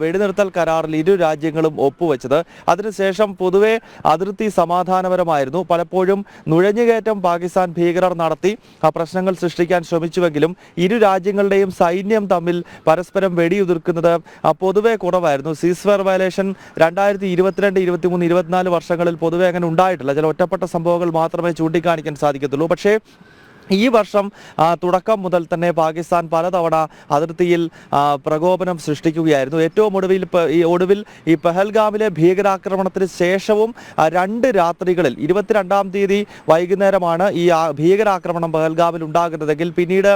വെടിനിർത്തൽ കരാറിൽ ഇരു രാജ്യങ്ങളും ഒപ്പുവെച്ചത്. അതിനുശേഷം പൊതുവെ അതിർത്തി സമാധാനപരമായിരുന്നു. പലപ്പോഴും നുഴഞ്ഞുകയറ്റം പാകിസ്ഥാൻ ഭീകരർ നടത്തി പ്രശ്നങ്ങൾ സൃഷ്ടിക്കാൻ ശ്രമിച്ചുവെങ്കിലും ഇരു രാജ്യങ്ങളുടെയും സൈന്യം തമ്മിൽ പരസ്പരം വെടിയുതിർക്കുന്നത് പൊതുവെ കുറവായിരുന്നു. സീസ്ഫയർ വയലേഷൻ 2022, 23, 24 വർഷങ്ങളിൽ പൊതുവെ അങ്ങനെ ഉണ്ടായിട്ടില്ല. ചില ഒറ്റപ്പെട്ട സംഭവങ്ങൾ മാത്രമേ ചൂണ്ടിക്കാണിക്കാൻ സാധിക്കത്തുള്ളൂ. പക്ഷേ ഈ വർഷം തുടക്കം മുതൽ തന്നെ പാകിസ്ഥാൻ പലതവണ അതിർത്തിയിൽ പ്രകോപനം സൃഷ്ടിക്കുകയായിരുന്നു. ഏറ്റവും ഒടുവിൽ ഈ പെഹൽഗാമിലെ ഭീകരാക്രമണത്തിന് ശേഷവും 2 രാത്രികളിൽ 22-ാം തീയതി വൈകുന്നേരമാണ് ഈ ഭീകരാക്രമണം പെഹൽഗാമിൽ ഉണ്ടാകുന്നതെങ്കിൽ പിന്നീട്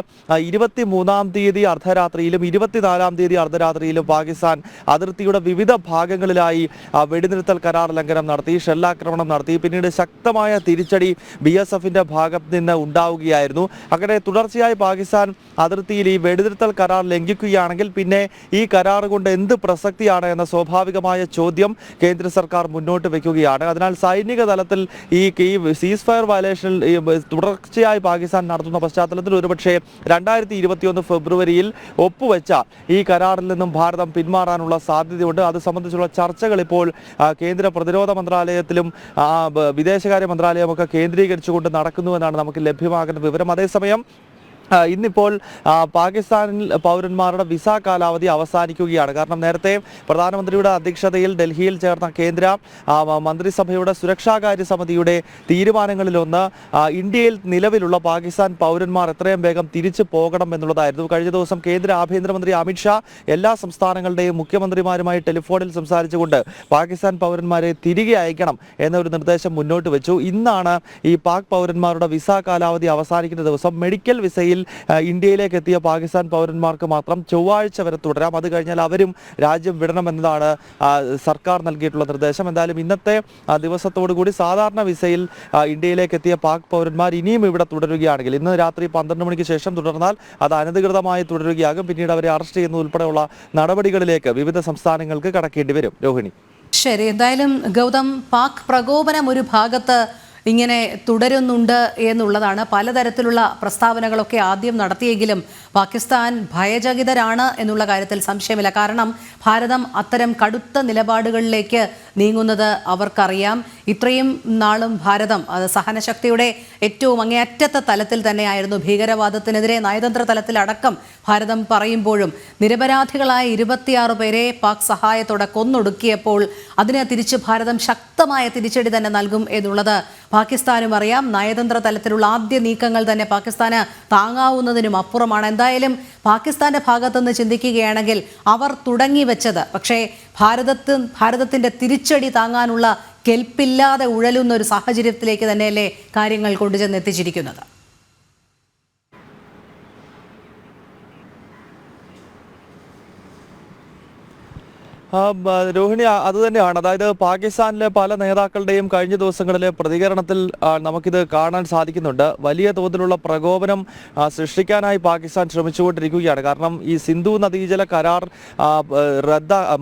23-ാം തീയതി അർദ്ധരാത്രിയിലും 24-ാം തീയതി അർദ്ധരാത്രിയിലും പാകിസ്ഥാൻ അതിർത്തിയുടെ വിവിധ ഭാഗങ്ങളിലായി വെടിനിർത്തൽ കരാർ ലംഘനം നടത്തി, ഷെല്ലാക്രമണം നടത്തി. പിന്നീട് ശക്തമായ തിരിച്ചടി BSFന്റെ ഭാഗത്ത് നിന്ന് ഉണ്ടാവുകയായിരുന്നു. അങ്ങനെ തുടർച്ചയായി പാകിസ്ഥാൻ അതിർത്തിയിൽ ഈ വെടിനിർത്തൽ കരാർ ലംഘിക്കുകയാണെങ്കിൽ പിന്നെ ഈ കരാർ കൊണ്ട് എന്ത് പ്രസക്തിയാണ് എന്ന സ്വാഭാവികമായ ചോദ്യം കേന്ദ്ര സർക്കാർ മുന്നോട്ട് വയ്ക്കുകയാണ്. അതിനാൽ സൈനിക തലത്തിൽ ഈ സീസ് ഫയർ വയലേഷനിൽ തുടർച്ചയായി പാകിസ്ഥാൻ നടത്തുന്ന പശ്ചാത്തലത്തിൽ ഒരുപക്ഷെ 2021 ഫെബ്രുവരിയിൽ ഒപ്പുവെച്ച ഈ കരാറിൽ നിന്നും ഭാരതം പിന്മാറാനുള്ള സാധ്യതയുണ്ട്. അത് സംബന്ധിച്ചുള്ള ചർച്ചകൾ ഇപ്പോൾ കേന്ദ്ര പ്രതിരോധ മന്ത്രാലയത്തിലും വിദേശകാര്യ മന്ത്രാലയമൊക്കെ കേന്ദ്രീകരിച്ചുകൊണ്ട് നടക്കുന്നുവെന്നാണ് നമുക്ക് ലഭ്യമാകുന്ന വിവരം. അതേസമയം ഇന്നിപ്പോൾ പാകിസ്ഥാനിൽ പൗരന്മാരുടെ വിസ കാലാവധി അവസാനിക്കുകയാണ്. കാരണം നേരത്തെ പ്രധാനമന്ത്രിയുടെ അധ്യക്ഷതയിൽ ഡൽഹിയിൽ ചേർന്ന കേന്ദ്ര മന്ത്രിസഭയുടെ സുരക്ഷാകാര്യ സമിതിയുടെ തീരുമാനങ്ങളിലൊന്ന് ഇന്ത്യയിൽ നിലവിലുള്ള പാകിസ്ഥാൻ പൗരന്മാർ എത്രയും വേഗം തിരിച്ചു പോകണം എന്നുള്ളതായിരുന്നു. കഴിഞ്ഞ ദിവസം കേന്ദ്ര ആഭ്യന്തരമന്ത്രി അമിത്ഷാ എല്ലാ സംസ്ഥാനങ്ങളുടെയും മുഖ്യമന്ത്രിമാരുമായി ടെലിഫോണിൽ സംസാരിച്ചുകൊണ്ട് പാകിസ്ഥാൻ പൗരന്മാരെ തിരികെ അയക്കണം എന്നൊരു നിർദ്ദേശം മുന്നോട്ട് വെച്ചു. ഇന്നാണ് ഈ പാക് പൗരന്മാരുടെ വിസ കാലാവധി അവസാനിക്കുന്ന ദിവസം. മെഡിക്കൽ വിസയിൽ ഇന്ത്യയിലേക്ക് എത്തിയ പാകിസ്ഥാൻ പൗരന്മാർക്ക് മാത്രം ചൊവ്വാഴ്ച വരെ തുടരാം. അത് കഴിഞ്ഞാൽ അവരും രാജ്യം വിടണമെന്നതാണ് സർക്കാർ നൽകിയിട്ടുള്ള നിർദ്ദേശം. എന്തായാലും ഇന്നത്തെ ദിവസത്തോടുകൂടി സാധാരണ വിസയിൽ ഇന്ത്യയിലേക്ക് എത്തിയ പാക് പൗരന്മാർ ഇനിയും ഇവിടെ തുടരുകയാണെങ്കിൽ ഇന്ന് രാത്രി 12 മണിക്ക് ശേഷം തുടർന്നാൽ അത് അനധികൃതമായി തുടരുകയാകും. പിന്നീട് അവരെ അറസ്റ്റ് ചെയ്യുന്നത് ഉൾപ്പെടെയുള്ള നടപടികളിലേക്ക് വിവിധ സംസ്ഥാനങ്ങൾക്ക് കടക്കേണ്ടി വരും. രോഹിണി, ശരി. എന്തായാലും ഗൗതം, പാക് പ്രകോപനം ഒരു ഭാഗത്ത് ഇങ്ങനെ തുടരുന്നുണ്ട് എന്നുള്ളതാണ്. പലതരത്തിലുള്ള പ്രസ്താവനകളൊക്കെ ആദ്യം നടത്തിയെങ്കിലും പാകിസ്ഥാൻ ഭയചകിതരാണ് എന്നുള്ള കാര്യത്തിൽ സംശയമില്ല. കാരണം ഭാരതം അത്തരം കടുത്ത നിലപാടുകളിലേക്ക് നീങ്ങുന്നത് അവർക്കറിയാം. ഇത്രയും നാളും ഭാരതം അത് സഹനശക്തിയുടെ ഏറ്റവും അങ്ങേയറ്റത്തെ തലത്തിൽ തന്നെയായിരുന്നു. ഭീകരവാദത്തിനെതിരെ നയതന്ത്ര തലത്തിലടക്കം ഭാരതം പറയുമ്പോഴും നിരപരാധികളായ 26 പേരെ പാക് സഹായത്തോടെ കൊന്നൊടുക്കിയപ്പോൾ അതിനെ തിരിച്ച് ഭാരതം ശക്തമായ തിരിച്ചടി തന്നെ നൽകും എന്നുള്ളത് പാകിസ്ഥാനും അറിയാം. നയതന്ത്ര തലത്തിലുള്ള ആദ്യ നീക്കങ്ങൾ തന്നെ പാകിസ്ഥാന് താങ്ങാവുന്നതിനും അപ്പുറമാണ്. എന്തായാലും പാകിസ്ഥാന്റെ ഭാഗത്തുനിന്ന് ചിന്തിക്കുകയാണെങ്കിൽ അവർ തുടങ്ങി വെച്ചത്, പക്ഷേ ഭാരതത്തിന്റെ തിരിച്ചടി താങ്ങാനുള്ള കെൽപ്പില്ലാതെ ഉഴലുന്ന ഒരു സാഹചര്യത്തിലേക്ക് തന്നെയല്ലേ കാര്യങ്ങൾ കൊണ്ടുചെന്നെത്തിച്ചിരിക്കുന്നത്. രോഹിണി അതുതന്നെയാണ്. അതായത് പാകിസ്ഥാനിലെ പല നേതാക്കളുടെയും കഴിഞ്ഞ ദിവസങ്ങളിലെ പ്രതികരണത്തിൽ നമുക്കിത് കാണാൻ സാധിക്കുന്നുണ്ട്. വലിയ തോതിലുള്ള പ്രകോപനം സൃഷ്ടിക്കാനായി പാകിസ്ഥാൻ ശ്രമിച്ചുകൊണ്ടിരിക്കുകയാണ്. കാരണം ഈ സിന്ധു നദീജല കരാർ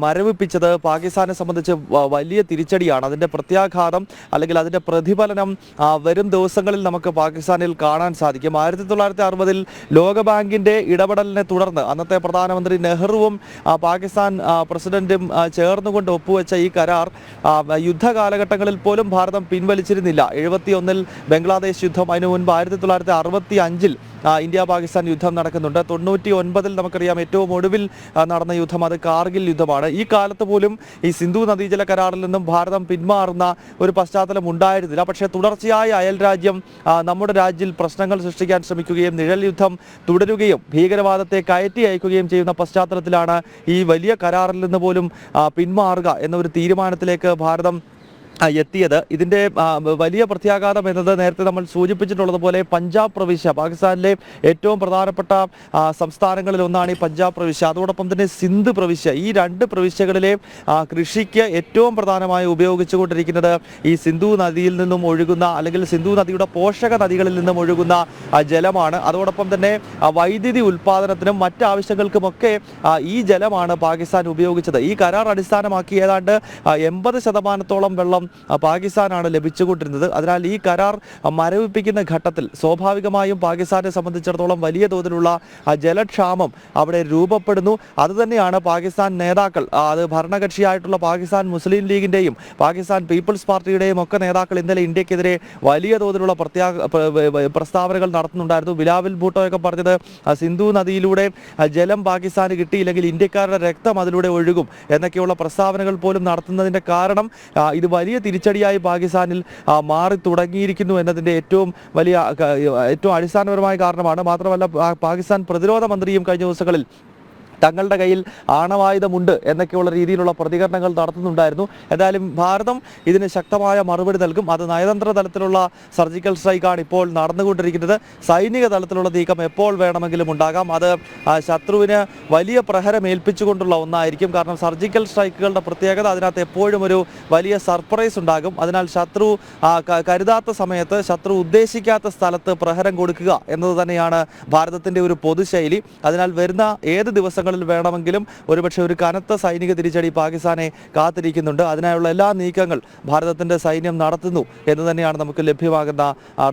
മരവിപ്പിച്ചത് പാകിസ്ഥാനെ സംബന്ധിച്ച് വലിയ തിരിച്ചടിയാണ്. അതിൻ്റെ പ്രത്യാഘാതം അല്ലെങ്കിൽ അതിൻ്റെ പ്രതിഫലനം വരും ദിവസങ്ങളിൽ നമുക്ക് പാകിസ്ഥാനിൽ കാണാൻ സാധിക്കും. 1960 ലോകബാങ്കിൻ്റെ ഇടപെടലിനെ തുടർന്ന് അന്നത്തെ പ്രധാനമന്ത്രി നെഹ്റുവും പാകിസ്ഥാൻ പ്രസിഡന്റും ചേർന്നുകൊണ്ട് ഒപ്പുവെച്ച ഈ കരാർ യുദ്ധകാലഘട്ടങ്ങളിൽ പോലും ഭാരതം പിൻവലിച്ചിരുന്നില്ല. 71 ബംഗ്ലാദേശ് യുദ്ധം, അതിനു മുൻപ് 1965 ഇന്ത്യ പാകിസ്ഥാൻ യുദ്ധം നടക്കുന്നുണ്ട്. 99 നമുക്കറിയാം ഏറ്റവും ഒടുവിൽ നടന്ന യുദ്ധം അത് കാർഗിൽ യുദ്ധമാണ്. ഈ കാലത്ത് പോലും ഈ സിന്ധു നദീജല കരാറിൽ നിന്നും ഭാരതം പിന്മാറുന്ന ഒരു പശ്ചാത്തലം ഉണ്ടായിരുന്നില്ല. പക്ഷേ തുടർച്ചയായി അയൽ രാജ്യം നമ്മുടെ രാജ്യത്തിൽ പ്രശ്നങ്ങൾ സൃഷ്ടിക്കാൻ ശ്രമിക്കുകയും നിഴൽ യുദ്ധം തുടരുകയും ഭീകരവാദത്തെ കയറ്റി അയക്കുകയും ചെയ്യുന്ന പശ്ചാത്തലത്തിലാണ് ഈ വലിയ കരാറിൽ നിന്ന് പോലും പിന്മാറുക എന്നൊരു തീരുമാനത്തിലേക്ക് ഭാരതം എത്തിയത്. ഇതിൻ്റെ വലിയ പ്രത്യാഘാതം എന്നത് നേരത്തെ നമ്മൾ സൂചിപ്പിച്ചിട്ടുള്ളതുപോലെ പഞ്ചാബ് പ്രവിശ്യ, പാകിസ്ഥാനിലെ ഏറ്റവും പ്രധാനപ്പെട്ട സംസ്ഥാനങ്ങളിൽ ഒന്നാണ് ഈ പഞ്ചാബ് പ്രവിശ്യ. അതോടൊപ്പം തന്നെ സിന്ധ് പ്രവിശ്യ. ഈ രണ്ട് പ്രവിശ്യകളിലെ കൃഷിക്ക് ഏറ്റവും പ്രധാനമായി ഉപയോഗിച്ചുകൊണ്ടിരിക്കുന്നത് ഈ സിന്ധു നദിയിൽ നിന്നും ഒഴുകുന്ന അല്ലെങ്കിൽ സിന്ധു നദിയുടെ പോഷക നദികളിൽ നിന്നും ഒഴുകുന്ന ജലമാണ്. അതോടൊപ്പം തന്നെ വൈദ്യുതി ഉൽപ്പാദനത്തിനും മറ്റ് ആവശ്യങ്ങൾക്കുമൊക്കെ ഈ ജലമാണ് പാകിസ്ഥാൻ ഉപയോഗിച്ചത്. ഈ കരാർ അടിസ്ഥാനമാക്കി ഏതാണ്ട് 80% വെള്ളം പാകിസ്ഥാനാണ് ലഭിച്ചുകൊണ്ടിരുന്നത്. അതിനാൽ ഈ കരാർ മരവിപ്പിക്കുന്ന ഘട്ടത്തിൽ സ്വാഭാവികമായും പാകിസ്ഥാനെ സംബന്ധിച്ചിടത്തോളം വലിയ തോതിലുള്ള ജലക്ഷാമം അവിടെ രൂപപ്പെടുന്നു. അതുതന്നെയാണ് പാകിസ്ഥാൻ നേതാക്കൾ, അത് ഭരണകക്ഷിയായിട്ടുള്ള പാകിസ്ഥാൻ മുസ്ലിം ലീഗിൻ്റെയും പാകിസ്ഥാൻ പീപ്പിൾസ് പാർട്ടിയുടെയും ഒക്കെ നേതാക്കൾ ഇന്നലെ ഇന്ത്യക്കെതിരെ വലിയ തോതിലുള്ള പ്രസ്താവനകൾ നടത്തുന്നുണ്ടായിരുന്നു. ബിലാവൽ ഭൂട്ടോയൊക്കെ പറഞ്ഞത് സിന്ധു നദിയിലൂടെ ജലം പാകിസ്ഥാന് കിട്ടിയില്ലെങ്കിൽ ഇന്ത്യക്കാരുടെ രക്തം അതിലൂടെ ഒഴുകും എന്നൊക്കെയുള്ള പ്രസ്താവനകൾ പോലും നടത്തുന്നതിൻ്റെ കാരണം ഇത് വലിയ തിരിച്ചടിയായി പാകിസ്ഥാനിൽ മാറി തുടങ്ങിയിരിക്കുന്നു എന്നതിൻ്റെ ഏറ്റവും അടിസ്ഥാനപരമായ കാരണമാണ്. മാത്രമല്ല പാകിസ്ഥാൻ പ്രതിരോധ മന്ത്രിയും കഴിഞ്ഞ ദിവസങ്ങളിൽ തങ്ങളുടെ കയ്യിൽ ആണവായുധമുണ്ട് എന്നൊക്കെയുള്ള രീതിയിലുള്ള പ്രതികരണങ്ങൾ നടത്തുന്നുണ്ടായിരുന്നു. എന്തായാലും ഭാരതം ഇതിന് ശക്തമായ മറുപടി നൽകും. അത് നയതന്ത്ര തലത്തിലുള്ള സർജിക്കൽ സ്ട്രൈക്കാണ് ഇപ്പോൾ നടന്നുകൊണ്ടിരിക്കുന്നത്. സൈനിക തലത്തിലുള്ള നീക്കം എപ്പോൾ വേണമെങ്കിലും ഉണ്ടാകാം. അത് ശത്രുവിന് വലിയ പ്രഹരം ഏൽപ്പിച്ചുകൊണ്ടുള്ള ഒന്നായിരിക്കും. കാരണം സർജിക്കൽ സ്ട്രൈക്കുകളുടെ പ്രത്യേകത അതിനകത്ത് എപ്പോഴും ഒരു വലിയ സർപ്രൈസ് ഉണ്ടാകും. അതിനാൽ ശത്രു കരുതാത്ത സമയത്ത്, ശത്രു ഉദ്ദേശിക്കാത്ത സ്ഥലത്ത് പ്രഹരം കൊടുക്കുക എന്നത് തന്നെയാണ് ഭാരതത്തിൻ്റെ ഒരു പൊതുശൈലി. അതിനാൽ വരുന്ന ഏത് ദിവസങ്ങൾ വേണമെങ്കിലും ഒരുപക്ഷെ ഒരു കനത്ത സൈനിക തിരിച്ചടി പാകിസ്ഥാനെ കാത്തിരിക്കുന്നുണ്ട്. അതിനായുള്ള എല്ലാ നീക്കങ്ങൾ ഭാരതത്തിന്റെ സൈന്യം നടത്തുന്നു എന്ന് തന്നെയാണ് നമുക്ക് ലഭ്യമാകുന്ന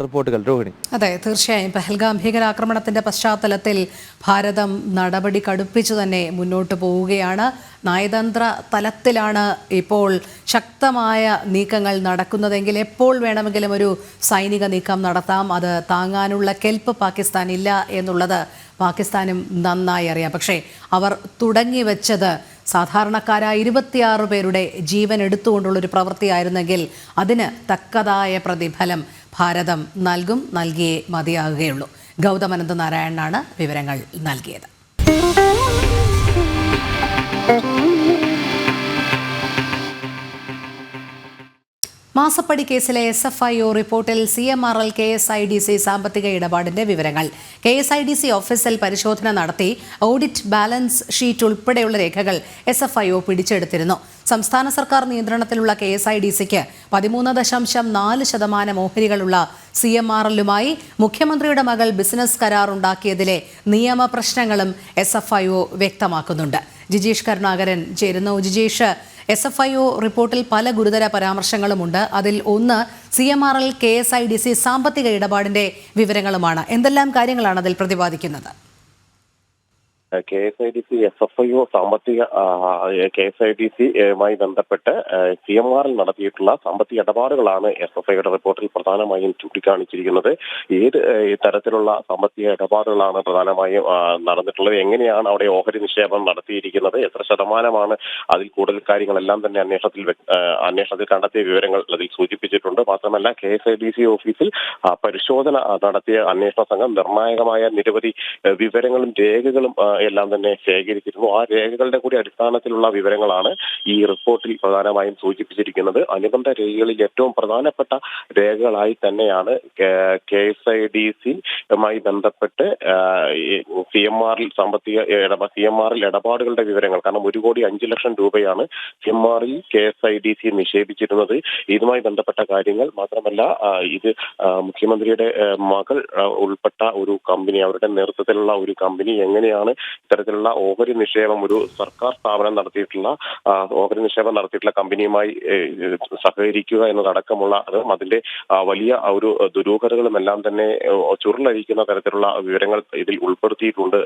റിപ്പോർട്ടുകൾ. രോഹിണി, അതെ, തീർച്ചയായും പഹൽഗാം ഭീകരാക്രമണത്തിന്റെ പശ്ചാത്തലത്തിൽ ഭാരതം നടപടി കടുപ്പിച്ചു തന്നെ മുന്നോട്ട് പോവുകയാണ്. നയതന്ത്ര തലത്തിലാണ് ഇപ്പോൾ ശക്തമായ നീക്കങ്ങൾ നടക്കുന്നതെങ്കിൽ എപ്പോൾ വേണമെങ്കിലും ഒരു സൈനിക നീക്കം നടത്താം. അത് താങ്ങാനുള്ള കെൽപ്പ് പാകിസ്ഥാൻ ഇല്ല എന്നുള്ളത് പാകിസ്ഥാനും നന്നായി അറിയാം. പക്ഷേ അവർ തുടങ്ങി വെച്ചത് സാധാരണക്കാരായ 26 പേരുടെ ജീവൻ എടുത്തുകൊണ്ടുള്ളൊരു പ്രവൃത്തിയായിരുന്നെങ്കിൽ അതിന് തക്കതായ പ്രതിഫലം ഭാരതം നൽകിയേ മതിയാകുകയുള്ളൂ. ഗൗതം അനന്ത നാരായണനാണ് വിവരങ്ങൾ നൽകിയത്. മാസപ്പടി കേസിലെ SFIO റിപ്പോർട്ടിൽ CMRL KSIDC സാമ്പത്തിക ഇടപാടിന്റെ വിവരങ്ങൾ. KSIDC ഓഫീസിൽ പരിശോധന നടത്തി ഓഡിറ്റ് ബാലൻസ് ഷീറ്റ് ഉൾപ്പെടെയുള്ള രേഖകൾ SFIO പിടിച്ചെടുത്തിരുന്നു. സംസ്ഥാന സർക്കാർ നിയന്ത്രണത്തിലുള്ള KSIDCക്ക് 13.4% ഓഹരികളുള്ള CMRLുമായി മുഖ്യമന്ത്രിയുടെ മകൾ ബിസിനസ് കരാർ ഉണ്ടാക്കിയതിലെ നിയമപ്രശ്നങ്ങളും SFIO വ്യക്തമാക്കുന്നുണ്ട്. ജിജീഷ് കരുണാകരൻ ചേരുന്നു. ജിജീഷ്, SFIO റിപ്പോർട്ടിൽ പല ഗുരുതര പരാമർശങ്ങളുമുണ്ട്. അതിൽ ഒന്ന് CMRL KSIDC സാമ്പത്തിക ഇടപാടിന്റെ വിവരങ്ങളുമാണ്. എന്തെല്ലാം കാര്യങ്ങളാണ് അതിൽ പ്രതിപാദിക്കുന്നത്? KSIDC SFIO സാമ്പത്തിക KSIDCയുമായി ബന്ധപ്പെട്ട് CMRL നടത്തിയിട്ടുള്ള സാമ്പത്തിക ഇടപാടുകളാണ് SFIOയുടെ റിപ്പോർട്ടിൽ പ്രധാനമായും ചൂണ്ടിക്കാണിച്ചിരിക്കുന്നത്. ഏത് തരത്തിലുള്ള സാമ്പത്തിക ഇടപാടുകളാണ് പ്രധാനമായും നടന്നിട്ടുള്ളത്, എങ്ങനെയാണ് അവിടെ ഓഹരി നിക്ഷേപം നടത്തിയിരിക്കുന്നത്, എത്ര ശതമാനമാണ്, അതിൽ കൂടുതൽ കാര്യങ്ങളെല്ലാം തന്നെ അന്വേഷണത്തിൽ കണ്ടെത്തിയ വിവരങ്ങൾ അതിൽ സൂചിപ്പിച്ചിട്ടുണ്ട്. മാത്രമല്ല KSIDC ഓഫീസിൽ പരിശോധന നടത്തിയ അന്വേഷണ സംഘം നിർണായകമായ നിരവധി വിവരങ്ങളും രേഖകളും എല്ലാം തന്നെ ശേഖരിച്ചിരുന്നു. ആ രേഖകളുടെ കൂടി അടിസ്ഥാനത്തിലുള്ള വിവരങ്ങളാണ് ഈ റിപ്പോർട്ടിൽ പ്രധാനമായും സൂചിപ്പിച്ചിരിക്കുന്നത്. അനുബന്ധ രേഖകളിൽ ഏറ്റവും പ്രധാനപ്പെട്ട രേഖകളായി തന്നെയാണ് KSIDC-യുമായി ബന്ധപ്പെട്ട് CMR-ൽ CMR-ൽ ഇടപാടുകളുടെ വിവരങ്ങൾ. കാരണം 1,05,00,000 രൂപയാണ് CMR-ൽ KSIDC നിക്ഷേപിച്ചിരുന്നത്. ഇതുമായി ബന്ധപ്പെട്ട കാര്യങ്ങൾ മാത്രമല്ല, ഇത് മുഖ്യമന്ത്രിയുടെ മകൾ ഉൾപ്പെട്ട ഒരു കമ്പനി, അവരുടെ നേതൃത്വത്തിലുള്ള ഒരു കമ്പനി എങ്ങനെയാണ് ഇത്തരത്തിലുള്ള ഓഹരി നിക്ഷേപം ഒരു സർക്കാർ സ്ഥാപനം നടത്തിയിട്ടുള്ള ഓഹരി നിക്ഷേപം നടത്തിയിട്ടുള്ള കമ്പനിയുമായി സഹകരിക്കുക എന്നതടക്കമുള്ള അതിന്റെ വലിയ ഒരു ദുരൂഹതകളും എല്ലാം തന്നെ ചുരുളഴിക്കുന്ന തരത്തിലുള്ള വിവരങ്ങൾ ഇതിൽ ഉൾപ്പെടുത്തിയിട്ടുണ്ട്.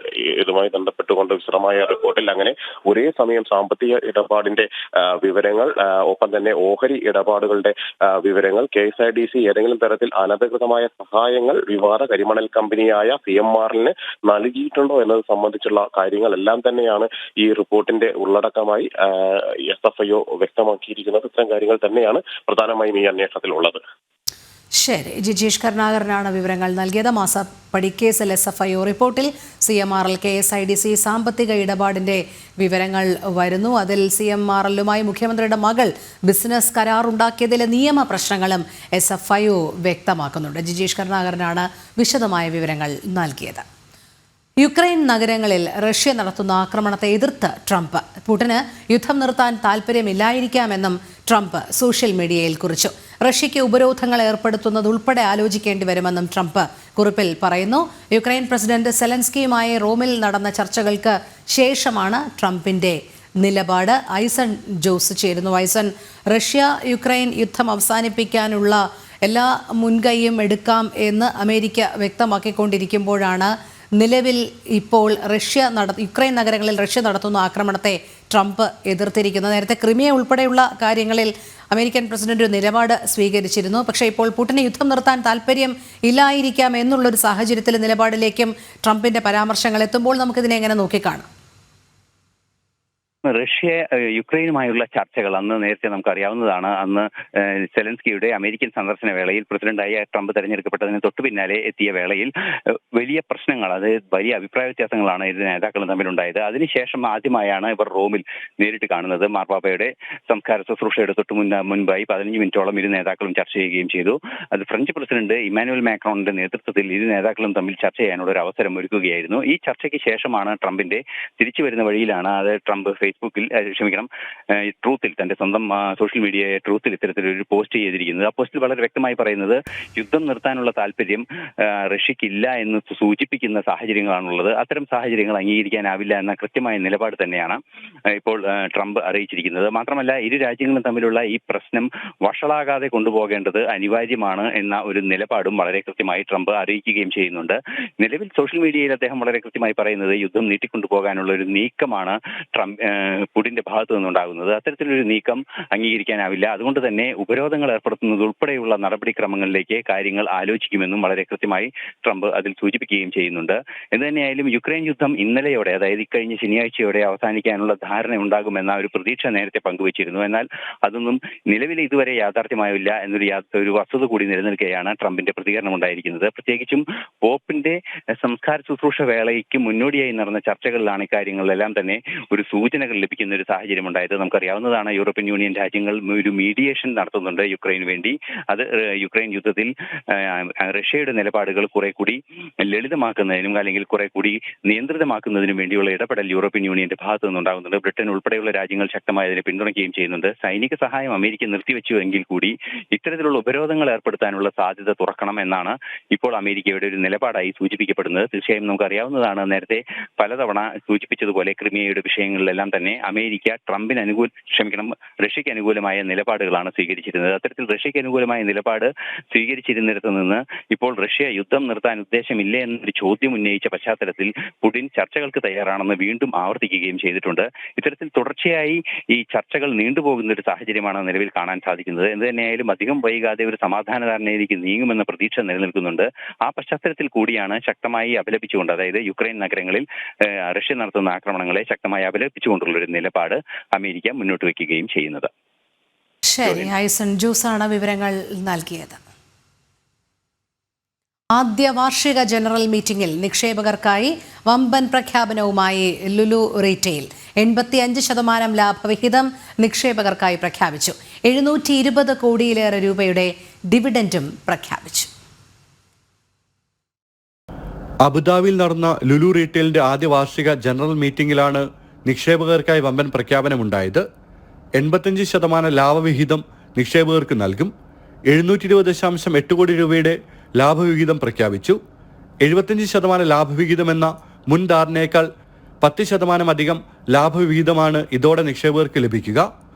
ഇതുമായി ബന്ധപ്പെട്ടുകൊണ്ട് വിശദമായ റിപ്പോർട്ടിൽ അങ്ങനെ ഒരേ സമയം സാമ്പത്തിക ഇടപാടിന്റെ വിവരങ്ങൾ, ഒപ്പം തന്നെ ഓഹരി ഇടപാടുകളുടെ വിവരങ്ങൾ, KSIDC ഏതെങ്കിലും തരത്തിൽ അനധികൃതമായ സഹായങ്ങൾ വിവാദ കരിമണൽ കമ്പനിയായ CMR-ന് നൽകിയിട്ടുണ്ടോ എന്നത് സംബന്ധിച്ചുള്ള കാര്യങ്ങളെല്ലാം തന്നെയാണ് ഈ റിപ്പോർട്ടിന്റെ ഉള്ളടക്കമായി SFIO വ്യക്തമാക്കിയിരിക്കുന്നത്. ഇത്തരം കാര്യങ്ങൾ തന്നെയാണ് പ്രധാനമായും ഈ അന്വേഷണത്തിലുള്ളത്. ശരി, ജിജീഷ് കരുണാകരനാണ് വിവരങ്ങൾ നൽകിയത്. മാസപ്പടിക്കേസിൽ SFIO റിപ്പോർട്ടിൽ CMR-ൽ KSIDC സാമ്പത്തിക ഇടപാടിന്റെ വിവരങ്ങൾ വരുന്നു. അതിൽ CMR-ലുമായി മുഖ്യമന്ത്രിയുടെ മകൾ ബിസിനസ് കരാറുണ്ടാക്കിയതിലെ നിയമ പ്രശ്നങ്ങളും SFIO വ്യക്തമാക്കുന്നുണ്ട്. ജിജീഷ് കരുണാകരനാണ് വിശദമായ വിവരങ്ങൾ നൽകിയത്. യുക്രൈൻ നഗരങ്ങളിൽ റഷ്യ നടത്തുന്ന ആക്രമണത്തെ എതിർത്ത് ട്രംപ്. പുടിന് യുദ്ധം നിർത്താൻ താൽപ്പര്യമില്ലായിരിക്കാമെന്നും ട്രംപ് സോഷ്യൽ മീഡിയയിൽ കുറിച്ചു. റഷ്യയ്ക്ക് ഉപരോധങ്ങൾ ഏർപ്പെടുത്തുന്നത് ഉൾപ്പെടെ ആലോചിക്കേണ്ടി വരുമെന്നും ട്രംപ് കുറിപ്പിൽ പറയുന്നു. യുക്രൈൻ പ്രസിഡന്റ് സെലൻസ്കിയുമായി റോമിൽ നടന്ന ചർച്ചകൾക്ക് ശേഷമാണ് ട്രംപിന്റെ നിലപാട്. ഐസൺ ജോസ് ചേരുന്നു. ഐസൺ, റഷ്യ യുക്രൈൻ യുദ്ധം അവസാനിപ്പിക്കാനുള്ള എല്ലാ മുൻകൈയും എടുക്കാം എന്ന് അമേരിക്ക വ്യക്തമാക്കിക്കൊണ്ടിരിക്കുമ്പോഴാണ് നിലവിൽ ഇപ്പോൾ യുക്രൈൻ നഗരങ്ങളിൽ റഷ്യ നടത്തുന്ന ആക്രമണത്തെ ട്രംപ് എതിർത്തിരിക്കുന്നത്. നേരത്തെ ക്രിമിയ ഉൾപ്പെടെയുള്ള കാര്യങ്ങളിൽ അമേരിക്കൻ പ്രസിഡന്റ് ഒരു നിലപാട് സ്വീകരിച്ചിരുന്നു. പക്ഷേ ഇപ്പോൾ പുടിന് യുദ്ധം നിർത്താൻ താല്പര്യം ഇല്ലായിരിക്കാം എന്നുള്ളൊരു സാഹചര്യത്തിൽ നിലപാടിലേക്കും ട്രംപിന്റെ പരാമർശങ്ങൾ എത്തുമ്പോൾ നമുക്കിതിനെ എങ്ങനെ നോക്കിക്കാണാം? റഷ്യ യുക്രൈനുമായുള്ള ചർച്ചകൾ അന്ന് നേരത്തെ നമുക്കറിയാവുന്നതാണ്. അന്ന് സെലൻസ്കിയുടെ അമേരിക്കൻ സന്ദർശന വേളയിൽ പ്രസിഡന്റായി ട്രംപ് തെരഞ്ഞെടുക്കപ്പെട്ടതിന് തൊട്ടു പിന്നാലെ എത്തിയ വേളയിൽ വലിയ പ്രശ്നങ്ങൾ, അതായത് വലിയ അഭിപ്രായ വ്യത്യാസങ്ങളാണ് ഇരു നേതാക്കളും തമ്മിലുണ്ടായത്. അതിനുശേഷം ആദ്യമായാണ് ഇവർ റോമിൽ നേരിട്ട് കാണുന്നത്. മാർപ്പാപ്പയുടെ സംസ്കാര ശുശ്രൂഷയുടെ തൊട്ടു മുൻപായി 15 മിനിറ്റോളം ഇരു നേതാക്കളും ചർച്ച ചെയ്യുകയും ചെയ്തു. അത് ഫ്രഞ്ച് പ്രസിഡന്റ് ഇമ്മാനുവൽ മാക്രോണിന്റെ നേതൃത്വത്തിൽ ഇരു നേതാക്കളും തമ്മിൽ ചർച്ച ചെയ്യാനുള്ള ഒരു അവസരം ഒരുക്കുകയായിരുന്നു. ഈ ചർച്ചയ്ക്ക് ശേഷമാണ് ട്രംപിന്റെ തിരിച്ചു വരുന്ന വഴിയിലാണ് അത് ട്രംപ് ട്രൂത്തിൽ, തന്റെ സ്വന്തം സോഷ്യൽ മീഡിയ ട്രൂത്തിൽ ഇത്തരത്തിലൊരു പോസ്റ്റ് ചെയ്തിരിക്കുന്നത്. ആ പോസ്റ്റിൽ വളരെ വ്യക്തമായി പറയുന്നത് യുദ്ധം നിർത്താനുള്ള താല്പര്യം റഷ്യക്കില്ല എന്ന് സൂചിപ്പിക്കുന്ന സാഹചര്യങ്ങളാണുള്ളത്. അത്തരം സാഹചര്യങ്ങൾ അംഗീകരിക്കാനാവില്ല എന്ന കൃത്യമായ നിലപാട് തന്നെയാണ് ഇപ്പോൾ ട്രംപ് അറിയിച്ചിരിക്കുന്നത്. മാത്രമല്ല, ഇരു രാജ്യങ്ങളും തമ്മിലുള്ള ഈ പ്രശ്നം വഷളാകാതെ കൊണ്ടുപോകേണ്ടത് അനിവാര്യമാണ് എന്ന ഒരു നിലപാടും വളരെ കൃത്യമായി ട്രംപ് അറിയിക്കുകയും ചെയ്യുന്നുണ്ട്. നിലവിൽ സോഷ്യൽ മീഡിയയിൽ അദ്ദേഹം വളരെ കൃത്യമായി പറയുന്നത് യുദ്ധം നീട്ടിക്കൊണ്ടുപോകാനുള്ള ഒരു നീക്കമാണ് പുടിന്റെ ഭാഗത്തു നിന്നുണ്ടാകുന്നത്. അത്തരത്തിലൊരു നീക്കം അംഗീകരിക്കാനാവില്ല. അതുകൊണ്ട് തന്നെ ഉപരോധങ്ങൾ ഏർപ്പെടുത്തുന്നത് ഉൾപ്പെടെയുള്ള നടപടിക്രമങ്ങളിലേക്ക് കാര്യങ്ങൾ ആലോചിക്കുമെന്നും വളരെ കൃത്യമായി ട്രംപ് അതിൽ സൂചിപ്പിക്കുകയും ചെയ്യുന്നുണ്ട്. എന്തുതന്നെയായാലും യുക്രൈൻ യുദ്ധം ഇന്നലെയോടെ, അതായത് ഇക്കഴിഞ്ഞ ശനിയാഴ്ചയോടെ അവസാനിക്കാനുള്ള ധാരണ ഉണ്ടാകുമെന്ന ഒരു പ്രതീക്ഷ നേരത്തെ പങ്കുവച്ചിരുന്നു. എന്നാൽ അതൊന്നും നിലവിൽ ഇതുവരെ യാഥാർത്ഥ്യമാവില്ല എന്നൊരു വസ്തുത കൂടി നിലനിൽക്കുകയാണ് ട്രംപിന്റെ പ്രതികരണം ഉണ്ടായിരിക്കുന്നത്. പ്രത്യേകിച്ചും പോപ്പിന്റെ സംസ്കാര ശുശ്രൂഷ വേളയ്ക്ക് മുന്നോടിയായി നടന്ന ചർച്ചകളിലാണ് ഇക്കാര്യങ്ങളിലെല്ലാം തന്നെ ഒരു സൂചനകൾ ലഭിക്കുന്ന ഒരു സാഹചര്യം ഉണ്ടായത്. നമുക്കറിയാവുന്നതാണ്, യൂറോപ്യൻ യൂണിയൻ രാജ്യങ്ങൾ ഒരു മീഡിയേഷൻ നടത്തുന്നുണ്ട് യുക്രൈന് വേണ്ടി. അത് യുക്രൈൻ യുദ്ധത്തിൽ റഷ്യയുടെ നിലപാടുകൾ കുറെ കൂടി ലളിതമാക്കുന്നതിനും അല്ലെങ്കിൽ കുറെ കൂടി നിയന്ത്രിതമാക്കുന്നതിനും വേണ്ടിയുള്ള ഇടപെടൽ യൂറോപ്യൻ യൂണിയന്റെ ഭാഗത്തു നിന്നുണ്ടാകുന്നുണ്ട്. ബ്രിട്ടൻ ഉൾപ്പെടെയുള്ള രാജ്യങ്ങൾ ശക്തമായി അതിനെ പിന്തുണയ്ക്കുകയും ചെയ്യുന്നുണ്ട്. സൈനിക സഹായം അമേരിക്ക നിർത്തിവെച്ചു എങ്കിൽ കൂടി ഇത്തരത്തിലുള്ള ഉപരോധങ്ങൾ ഏർപ്പെടുത്താനുള്ള സാധ്യത തുറക്കണം എന്നാണ് ഇപ്പോൾ അമേരിക്കയുടെ ഒരു നിലപാടായി സൂചിപ്പിക്കപ്പെടുന്നത്. തീർച്ചയായും നമുക്കറിയാവുന്നതാണ്, നേരത്തെ പലതവണ സൂചിപ്പിച്ചതുപോലെ ക്രിമിയയുടെ വിഷയങ്ങളിലെല്ലാം തന്നെ അമേരിക്ക റഷ്യയ്ക്ക് അനുകൂലമായ നിലപാടുകളാണ് സ്വീകരിച്ചിരുന്നത്. അത്തരത്തിൽ റഷ്യയ്ക്ക് അനുകൂലമായ നിലപാട് സ്വീകരിച്ചിരുന്നിടത്ത് നിന്ന് ഇപ്പോൾ റഷ്യ യുദ്ധം നിർത്താൻ ഉദ്ദേശമില്ലേ എന്നൊരു ചോദ്യം ഉന്നയിച്ച പശ്ചാത്തലത്തിൽ പുടിൻ ചർച്ചകൾക്ക് തയ്യാറാണെന്ന് വീണ്ടും ആവർത്തിക്കുകയും ചെയ്തിട്ടുണ്ട്. ഇത്തരത്തിൽ തുടർച്ചയായി ഈ ചർച്ചകൾ നീണ്ടുപോകുന്ന ഒരു സാഹചര്യമാണ് നിലവിൽ കാണാൻ സാധിക്കുന്നത്. എന്ത് തന്നെയായാലും അധികം വൈകാതെ ഒരു സമാധാന ധാരണയിലേക്ക് നീങ്ങുമെന്ന പ്രതീക്ഷ നിലനിൽക്കുന്നുണ്ട്. ആ പശ്ചാത്തലത്തിൽ കൂടിയാണ് ശക്തമായി അപലപിച്ചുകൊണ്ട്, അതായത് യുക്രൈൻ നഗരങ്ങളിൽ റഷ്യ നടത്തുന്ന ആക്രമണങ്ങളെ ശക്തമായി അപലപിച്ചുകൊണ്ടുള്ള ഒരു നിലപാട് അമേരിക്ക മുന്നോട്ട് വയ്ക്കുകയും ചെയ്യുന്നത്. ശരി, ഐസൺ ജൂസാണ് വിവരങ്ങൾ നൽകിയത്. ആദ്യ വാർഷിക ജനറൽ മീറ്റിംഗിൽ നിക്ഷേപകർക്കായി വമ്പൻ പ്രഖ്യാപനവുമായി ലുലു റീറ്റെയിൽ 85% ലാഭവിഹിതം നിക്ഷേപകർക്കായി പ്രഖ്യാപിച്ചു. 720 കോടിയിലേറെ രൂപയുടെ ഡിവിഡൻഡും പ്രഖ്യാപിച്ചു. അബുദാബിയിൽ നടന്ന ലുലു റീറ്റെയിലിന്റെ ആദ്യ വാർഷിക ജനറൽ മീറ്റിംഗിലാണ് നിക്ഷേപകർക്കായി വമ്പൻ പ്രഖ്യാപനമുണ്ടായത്. 85% ലാഭവിഹിതം നിക്ഷേപകർക്ക് നൽകും. 720.8 കോടി രൂപയുടെ ലാഭവിഹിതം പ്രഖ്യാപിച്ചു. 75% ലാഭവിഹിതം എന്ന മുൻ ധാരണയേക്കാൾ 10% അധികം ലാഭവിഹിതമാണ് ഇതോടെ നിക്ഷേപകർക്ക് ലഭിക്കുക.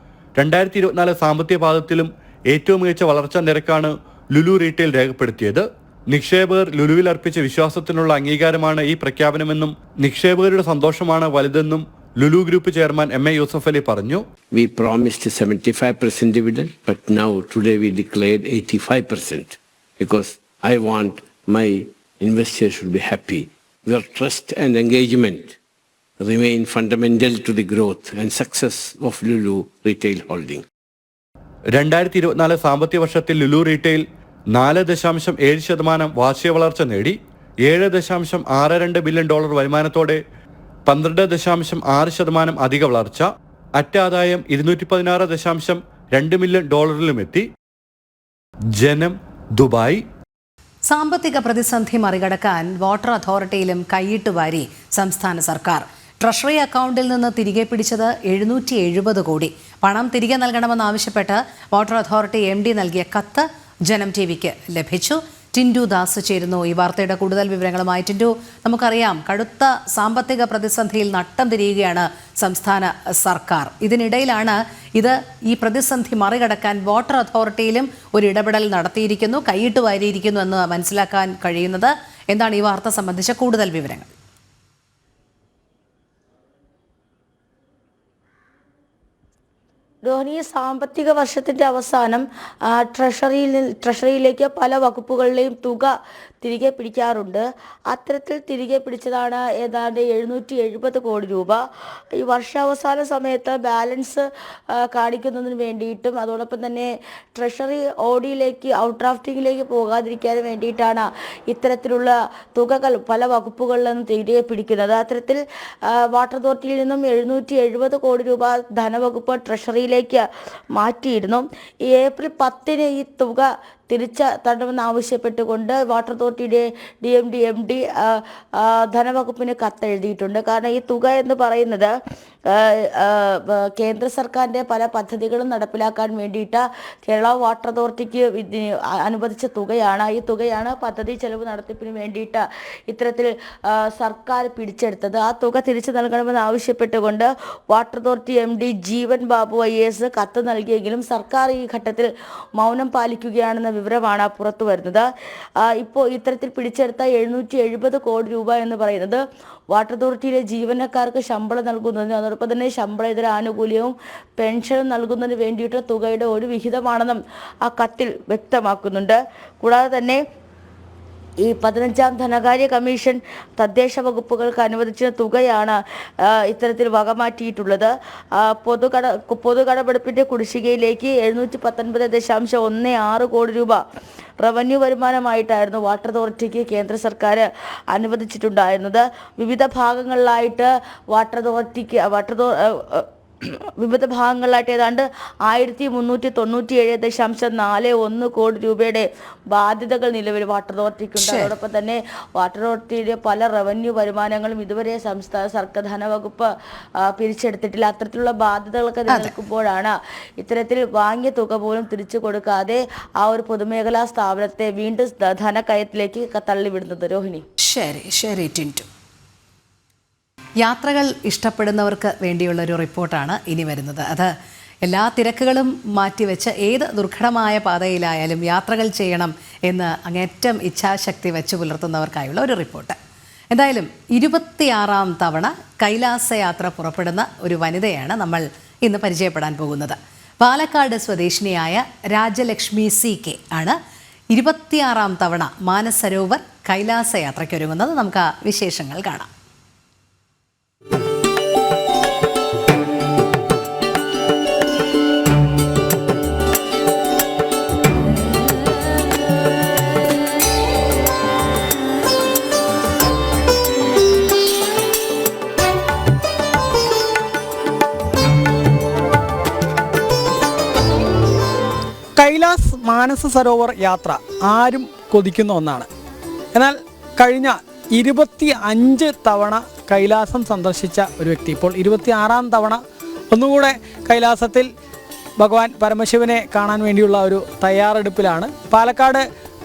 2024 സാമ്പത്തിക പാദത്തിലും ഏറ്റവും മികച്ച വളർച്ചാ നിരക്കാണ് ലുലു റീറ്റെയിൽ രേഖപ്പെടുത്തിയത്. നിക്ഷേപകർ ലുലുവിൽ അർപ്പിച്ച വിശ്വാസത്തിനുള്ള അംഗീകാരമാണ് ഈ പ്രഖ്യാപനമെന്നും നിക്ഷേപകരുടെ സന്തോഷമാണ് വലുതെന്നും Lulu group chairman M.A. Yusuff Ali പറഞ്ഞു. We promised a 75% dividend, but now today we declared 85% because I want my investors should be happy. Your trust and engagement remain fundamental to the growth and success of Lulu Retail Holding. 2024 സാമ്പത്തിക വർഷത്തിൽ Lulu retail 4.7% വാർഷിക വളർച്ച നേടി. $7.62 billion വരുമാനത്തോടെ 12.6% അധിക വളർച്ച. അറ്റ ആദായം $216.2 million എത്തി. ജനം, ദുബായ്. സാമ്പത്തിക പ്രതിസന്ധി മറികടക്കാൻ വാട്ടർ അതോറിറ്റിയിലും കൈയിട്ട് വാരി സംസ്ഥാന സർക്കാർ. ട്രഷറി അക്കൗണ്ടിൽ നിന്ന് തിരികെ പിടിച്ചത് 770 കോടി. പണം തിരികെ നൽകണമെന്നാവശ്യപ്പെട്ട് വാട്ടർ അതോറിറ്റി MD നൽകിയ കത്ത് ജനം TVക്ക് ലഭിച്ചു. ടിൻഡു ദാസ് ചേരുന്നു ഈ വാർത്തയുടെ കൂടുതൽ വിവരങ്ങളുമായി. ടിൻഡു, നമുക്കറിയാം കടുത്ത സാമ്പത്തിക പ്രതിസന്ധിയിൽ നട്ടം തിരിയുകയാണ് സംസ്ഥാന സർക്കാർ. ഇതിനിടയിലാണ് ഈ പ്രതിസന്ധി മറികടക്കാൻ വാട്ടർ അതോറിറ്റിയിലും ഒരു ഇടപെടൽ നടത്തിയിരിക്കുന്നു, കൈയിട്ട് വാരിയിരിക്കുന്നു എന്ന് മനസ്സിലാക്കാൻ കഴിയുന്നത്. എന്താണ് ഈ വാർത്ത സംബന്ധിച്ച കൂടുതൽ വിവരങ്ങൾ? രോഹിണി, സാമ്പത്തിക വർഷത്തിൻ്റെ അവസാനം ട്രഷറിയിലേക്ക് പല വകുപ്പുകളിലെയും തുക തിരികെ പിടിക്കാറുണ്ട്. അത്തരത്തിൽ തിരികെ പിടിച്ചതാണ് ഏതാണ്ട് 770 കോടി രൂപ. ഈ വർഷാവസാന സമയത്ത് ബാലൻസ് കാണിക്കുന്നതിന് വേണ്ടിയിട്ടും അതോടൊപ്പം തന്നെ ട്രഷറി ഓഡിയിലേക്ക് ഔട്ട്ഡ്രാഫ്റ്റിങ്ങിലേക്ക് പോകാതിരിക്കാൻ വേണ്ടിയിട്ടാണ് ഇത്തരത്തിലുള്ള തുകകൾ പല വകുപ്പുകളിൽ നിന്നും തിരികെ പിടിക്കുന്നത്. അത്തരത്തിൽ വാട്ടർ അതോറിറ്റിയിൽ നിന്നും 770 കോടി രൂപ ധനവകുപ്പ് ട്രഷറിയിലേക്ക് മാറ്റിയിരുന്നു. ഏപ്രിൽ 10 ഈ തുക തിരിച്ച് തരണമെന്നാവശ്യപ്പെട്ടുകൊണ്ട് വാട്ടർ അതോറിറ്റിയുടെ MD ധനവകുപ്പിന് കത്തെഴുതിയിട്ടുണ്ട്. കാരണം ഈ തുക എന്ന് പറയുന്നത് കേന്ദ്ര സർക്കാരിൻ്റെ പല പദ്ധതികളും നടപ്പിലാക്കാൻ വേണ്ടിയിട്ട് കേരള വാട്ടർ അതോറിറ്റിക്ക് അനുവദിച്ച തുകയാണ്. ഈ തുകയാണ് പദ്ധതി ചെലവ് നടത്തിപ്പിന് വേണ്ടിയിട്ട് ഇത്തരത്തിൽ സർക്കാർ പിടിച്ചെടുത്തത്. ആ തുക തിരിച്ചു നൽകണമെന്ന് ആവശ്യപ്പെട്ടുകൊണ്ട് water authority MD Jeevan Babu IAS കത്ത് നൽകിയെങ്കിലും സർക്കാർ ഈ ഘട്ടത്തിൽ മൗനം പാലിക്കുകയാണെന്ന വിവരമാണ് പുറത്തു വരുന്നത്. ഇപ്പോൾ ഇത്തരത്തിൽ പിടിച്ചെടുത്ത 770 കോടി രൂപ എന്ന് പറയുന്നത് വാട്ടർ അതോറിറ്റിയിലെ ജീവനക്കാർക്ക് ശമ്പളം നൽകുന്നതിന് അതോടൊപ്പം തന്നെ ശമ്പളേതര ആനുകൂല്യവും പെൻഷനും നൽകുന്നതിന് വേണ്ടിയിട്ട് തുകയുടെ ഒരു വിഹിതമാണെന്നും ആ കത്തിൽ വ്യക്തമാക്കുന്നുണ്ട്. കൂടാതെ തന്നെ ഈ 15ാം ധനകാര്യ കമ്മീഷൻ തദ്ദേശ വകുപ്പുകൾക്ക് അനുവദിച്ച തുകയാണ് ഇത്തരത്തിൽ വകമാറ്റിയിട്ടുള്ളത്. പൊതുകടമെടുപ്പിൻ്റെ കുടിശ്ശികയിലേക്ക് 719.16 കോടി രൂപ റവന്യൂ വരുമാനമായിട്ടായിരുന്നു വാട്ടർ അതോറിറ്റിക്ക് കേന്ദ്ര സർക്കാർ അനുവദിച്ചിട്ടുണ്ടായിരുന്നത്. വിവിധ ഭാഗങ്ങളിലായിട്ട് വിവിധ ഭാഗങ്ങളിലായിട്ട് ഏതാണ്ട് 1397.41 കോടി രൂപയുടെ ബാധ്യതകൾ നിലവിൽ വാട്ടർ അതോറിറ്റിക്കുണ്ട്. അതോടൊപ്പം തന്നെ വാട്ടർ അതോറിറ്റിയുടെ പല റവന്യൂ വരുമാനങ്ങളും ഇതുവരെ സംസ്ഥാന സർക്കാർ ധനവകുപ്പ് പിരിച്ചെടുത്തിട്ടില്ല. അത്തരത്തിലുള്ള ബാധ്യതകളൊക്കെ നിലനിൽക്കുമ്പോഴാണ് ഇത്തരത്തിൽ വാങ്ങിയ തുക പോലും തിരിച്ചു കൊടുക്കാതെ ആ ഒരു പൊതുമേഖലാ സ്ഥാപനത്തെ വീണ്ടും ധനക്കയത്തിലേക്ക് തള്ളിവിടുന്നത്. രോഹിണി, ശരി ടിൻറ്റു. യാത്രകൾ ഇഷ്ടപ്പെടുന്നവർക്ക് വേണ്ടിയുള്ളൊരു റിപ്പോർട്ടാണ് ഇനി വരുന്നത്. അത് എല്ലാ തിരക്കുകളും മാറ്റിവെച്ച് ഏത് ദുർഘടമായ പാതയിലായാലും യാത്രകൾ ചെയ്യണം എന്ന് അങ്ങേറ്റം ഇച്ഛാശക്തി വെച്ച് പുലർത്തുന്നവർക്കായുള്ള ഒരു റിപ്പോർട്ട്. എന്തായാലും 26ാം തവണ കൈലാസയാത്ര പുറപ്പെടുന്ന ഒരു വനിതയാണ് നമ്മൾ ഇന്ന് പരിചയപ്പെടാൻ പോകുന്നത്. പാലക്കാട് സ്വദേശിനിയായ രാജലക്ഷ്മി CK ആണ് 26ാം തവണ മാനസരോവർ കൈലാസയാത്രയ്ക്കൊരുങ്ങുന്നത്. നമുക്ക് ആ വിശേഷങ്ങൾ കാണാം. കൈലാസ് മാനസ സരോവർ യാത്ര ആരും കൊതിക്കുന്ന ഒന്നാണ്. എന്നാൽ കഴിഞ്ഞ 25 തവണ കൈലാസം സന്ദർശിച്ച ഒരു വ്യക്തി ഇപ്പോൾ 26ാം തവണ ഒന്നുകൂടെ കൈലാസത്തിൽ ഭഗവാൻ പരമശിവനെ കാണാൻ വേണ്ടിയുള്ള ഒരു തയ്യാറെടുപ്പിലാണ്. പാലക്കാട്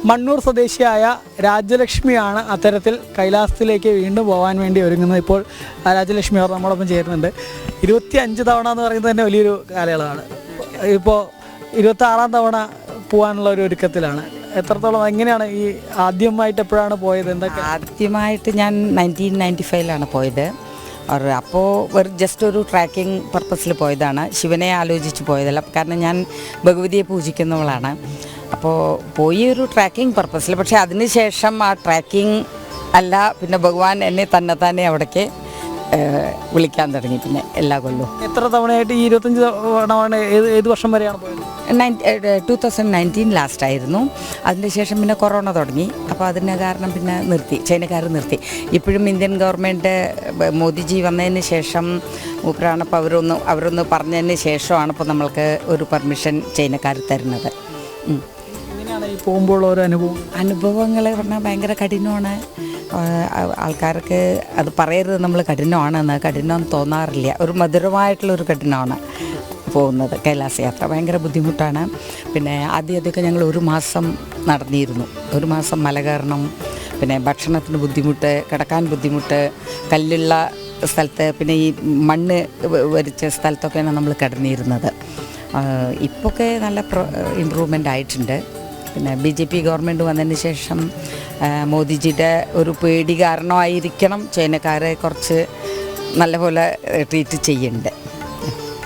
മണ്ണൂർ സ്വദേശിയായ രാജലക്ഷ്മിയാണ് അത്തരത്തിൽ കൈലാസത്തിലേക്ക് വീണ്ടും പോകാൻ വേണ്ടി ഒരുങ്ങുന്നത്. ഇപ്പോൾ രാജലക്ഷ്മി അവർ നമ്മളൊപ്പം ചേരുന്നുണ്ട്. 25 തവണ എന്ന് പറയുന്നത് തന്നെ വലിയൊരു കാലയളവാണ്. ഇപ്പോൾ 26ാം തവണ പോകാനുള്ള ഒരു ഒരുക്കത്തിലാണ്. എത്രത്തോളം എങ്ങനെയാണ് ഈ ആദ്യമായിട്ട് എപ്പോഴാണ് പോയത്? എന്തൊക്കെ? ആദ്യമായിട്ട് ഞാൻ 1995 പോയത്. അപ്പോൾ ജസ്റ്റ് ഒരു ട്രാക്കിംഗ് പർപ്പസിൽ പോയതാണ്. ശിവനെ ആലോചിച്ച് പോയതല്ല, കാരണം ഞാൻ ഭഗവതിയെ പൂജിക്കുന്നവളാണ്. അപ്പോൾ പോയി ഒരു ട്രാക്കിംഗ് പർപ്പസിൽ. പക്ഷേ അതിനുശേഷം ആ ട്രാക്കിംഗ് അല്ല, പിന്നെ ഭഗവാൻ എന്നെ തന്നെ അവിടേക്ക് വിളിക്കാൻ തുടങ്ങി. പിന്നെ എല്ലാ കൊല്ലവും. എത്ര തവണയായിട്ട്? ഈ 25 തവണ ഏത് വർഷം വരെയാണ് പോയത്? 2019 ലാസ്റ്റ് ആയിരുന്നു. അതിനുശേഷം പിന്നെ കൊറോണ തുടങ്ങി. അപ്പോൾ അതിന് കാരണം പിന്നെ നിർത്തി, ചൈനക്കാർ നിർത്തി. ഇപ്പോഴും ഇന്ത്യൻ ഗവൺമെൻറ് മോദിജി വന്നതിന് ശേഷം മൂപ്പരാണപ്പോൾ അവരൊന്ന് പറഞ്ഞതിന് ശേഷമാണ് ഇപ്പോൾ നമ്മൾക്ക് ഒരു പെർമിഷൻ ചൈനക്കാർ തരുന്നത്. എങ്ങനെയാണ് ഈ പോകുമ്പോൾ ഓരോ അനുഭവങ്ങൾ പറഞ്ഞാൽ ഭയങ്കര കഠിനമാണ്. ആൾക്കാർക്ക് അത് പറയരുത് നമ്മൾ കഠിനമാണെന്ന്. കഠിനം തോന്നാറില്ല. ഒരു മധുരമായിട്ടുള്ളൊരു കഠിനമാണ് പോകുന്നത്. കൈലാസ യാത്ര ഭയങ്കര ബുദ്ധിമുട്ടാണ്. പിന്നെ ആദ്യമൊക്കെ ഞങ്ങൾ 1 മാസം നടന്നിരുന്നു. 1 മാസം മല കയറണം, പിന്നെ ഭക്ഷണത്തിന് ബുദ്ധിമുട്ട്, കിടക്കാൻ ബുദ്ധിമുട്ട്, കല്ലുള്ള സ്ഥലത്ത്, പിന്നെ ഈ മണ്ണ് വരിച്ച സ്ഥലത്തൊക്കെയാണ് നമ്മൾ കിടന്നിരുന്നത്. ഇപ്പോഴൊക്കെ നല്ല ഇമ്പ്രൂവ്മെൻ്റ് ആയിട്ടുണ്ട്. പിന്നെ BJP ഗവൺമെൻറ് വന്നതിന് ശേഷം മോദിജിയുടെ ഒരു പേടി കാരണമായിരിക്കണം ചൈനക്കാരെ കുറച്ച് നല്ലപോലെ ട്രീറ്റ് ചെയ്യുന്നുണ്ട്.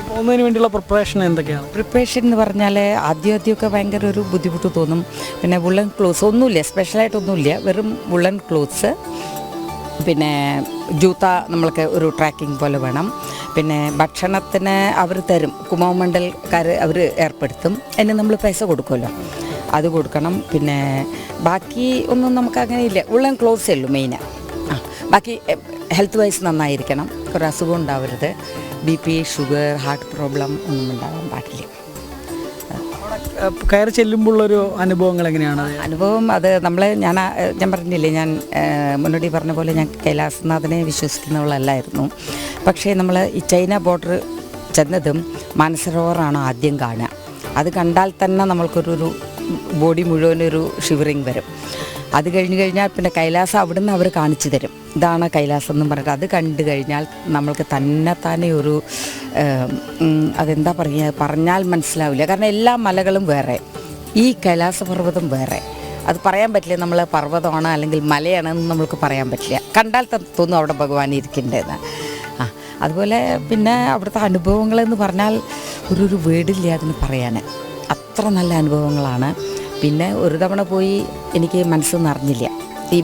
പോകുന്നതിന് വേണ്ടിയുള്ള പ്രിപ്പറേഷൻ എന്തൊക്കെയാണ്? പ്രിപ്പറേഷൻ എന്ന് പറഞ്ഞാൽ ആദ്യമൊക്കെ ഭയങ്കര ഒരു ബുദ്ധിമുട്ട് തോന്നും. പിന്നെ വുളൻ ക്ലോത്ത്സ് ഒന്നുമില്ല, സ്പെഷ്യലായിട്ടൊന്നുമില്ല, വെറും വുളൻ ക്ലോത്ത്സ്. പിന്നെ ജൂത്ത നമ്മൾക്ക് ഒരു ട്രാക്കിംഗ് പോലെ വേണം. പിന്നെ ഭക്ഷണത്തിന് അവർ തരും, കുമാവ് മണ്ഡൽക്കാർ അവർ ഏർപ്പെടുത്തും. അതിന് നമ്മൾ പൈസ കൊടുക്കുമല്ലോ, അത് കൊടുക്കണം. പിന്നെ ബാക്കി ഒന്നും നമുക്ക് അങ്ങനെയില്ല. വുളൻ ക്ലോത്ത്സേ ഉള്ളൂ മെയിന്. ബാക്കി ഹെൽത്ത് വൈസ് നന്നായിരിക്കണം, ഒരു അസുഖം ഉണ്ടാവരുത്. BP, ഷുഗർ, ഹാർട്ട് പ്രോബ്ലം ഒന്നും ഉണ്ടാകാൻ പാടില്ല. കയറി ചെല്ലുമ്പോഴുള്ളൊരു അനുഭവങ്ങൾ എങ്ങനെയാണ്? അനുഭവം അത് ഞാൻ പറഞ്ഞില്ലേ, ഞാൻ മുന്നോടി പറഞ്ഞ പോലെ ഞാൻ കൈലാസനാഥനെ വിശ്വസിക്കുന്നവളല്ലായിരുന്നു. പക്ഷേ നമ്മൾ ഈ ചൈന ബോർഡർ ചെന്നതും മാനസരോവറാണോ ആദ്യം കാണുക. അത് കണ്ടാൽ തന്നെ നമ്മൾക്കൊരു ബോഡി മുഴുവനൊരു ഷിവറിങ് വരും. അത് കഴിഞ്ഞാൽ പിന്നെ കൈലാസം അവിടുന്ന് അവർ കാണിച്ചു തരും, ഇതാണ് കൈലാസം എന്നും പറഞ്ഞിട്ട്. അത് കണ്ടു കഴിഞ്ഞാൽ നമ്മൾക്ക് തന്നെ ഒരു അതെന്താ പറയുക, പറഞ്ഞാൽ മനസ്സിലാവില്ല. കാരണം എല്ലാ മലകളും വേറെ, ഈ കൈലാസപർവ്വതം വേറെ. അത് പറയാൻ പറ്റില്ല, നമ്മൾ പർവ്വതമാണ് അല്ലെങ്കിൽ മലയാണെന്ന് നമ്മൾക്ക് പറയാൻ പറ്റില്ല. കണ്ടാൽ തോന്നും അവിടെ ഭഗവാൻ ഇരിക്കേണ്ടതെന്ന്. അതുപോലെ പിന്നെ അവിടുത്തെ അനുഭവങ്ങളെന്ന് പറഞ്ഞാൽ ഒരു വേർഡില്ല അതിന് പറയാൻ. അത്ര നല്ല അനുഭവങ്ങളാണ്. പിന്നെ ഒരു തവണ പോയി എനിക്ക് മനസ്സ് നിറഞ്ഞില്ല. ഈ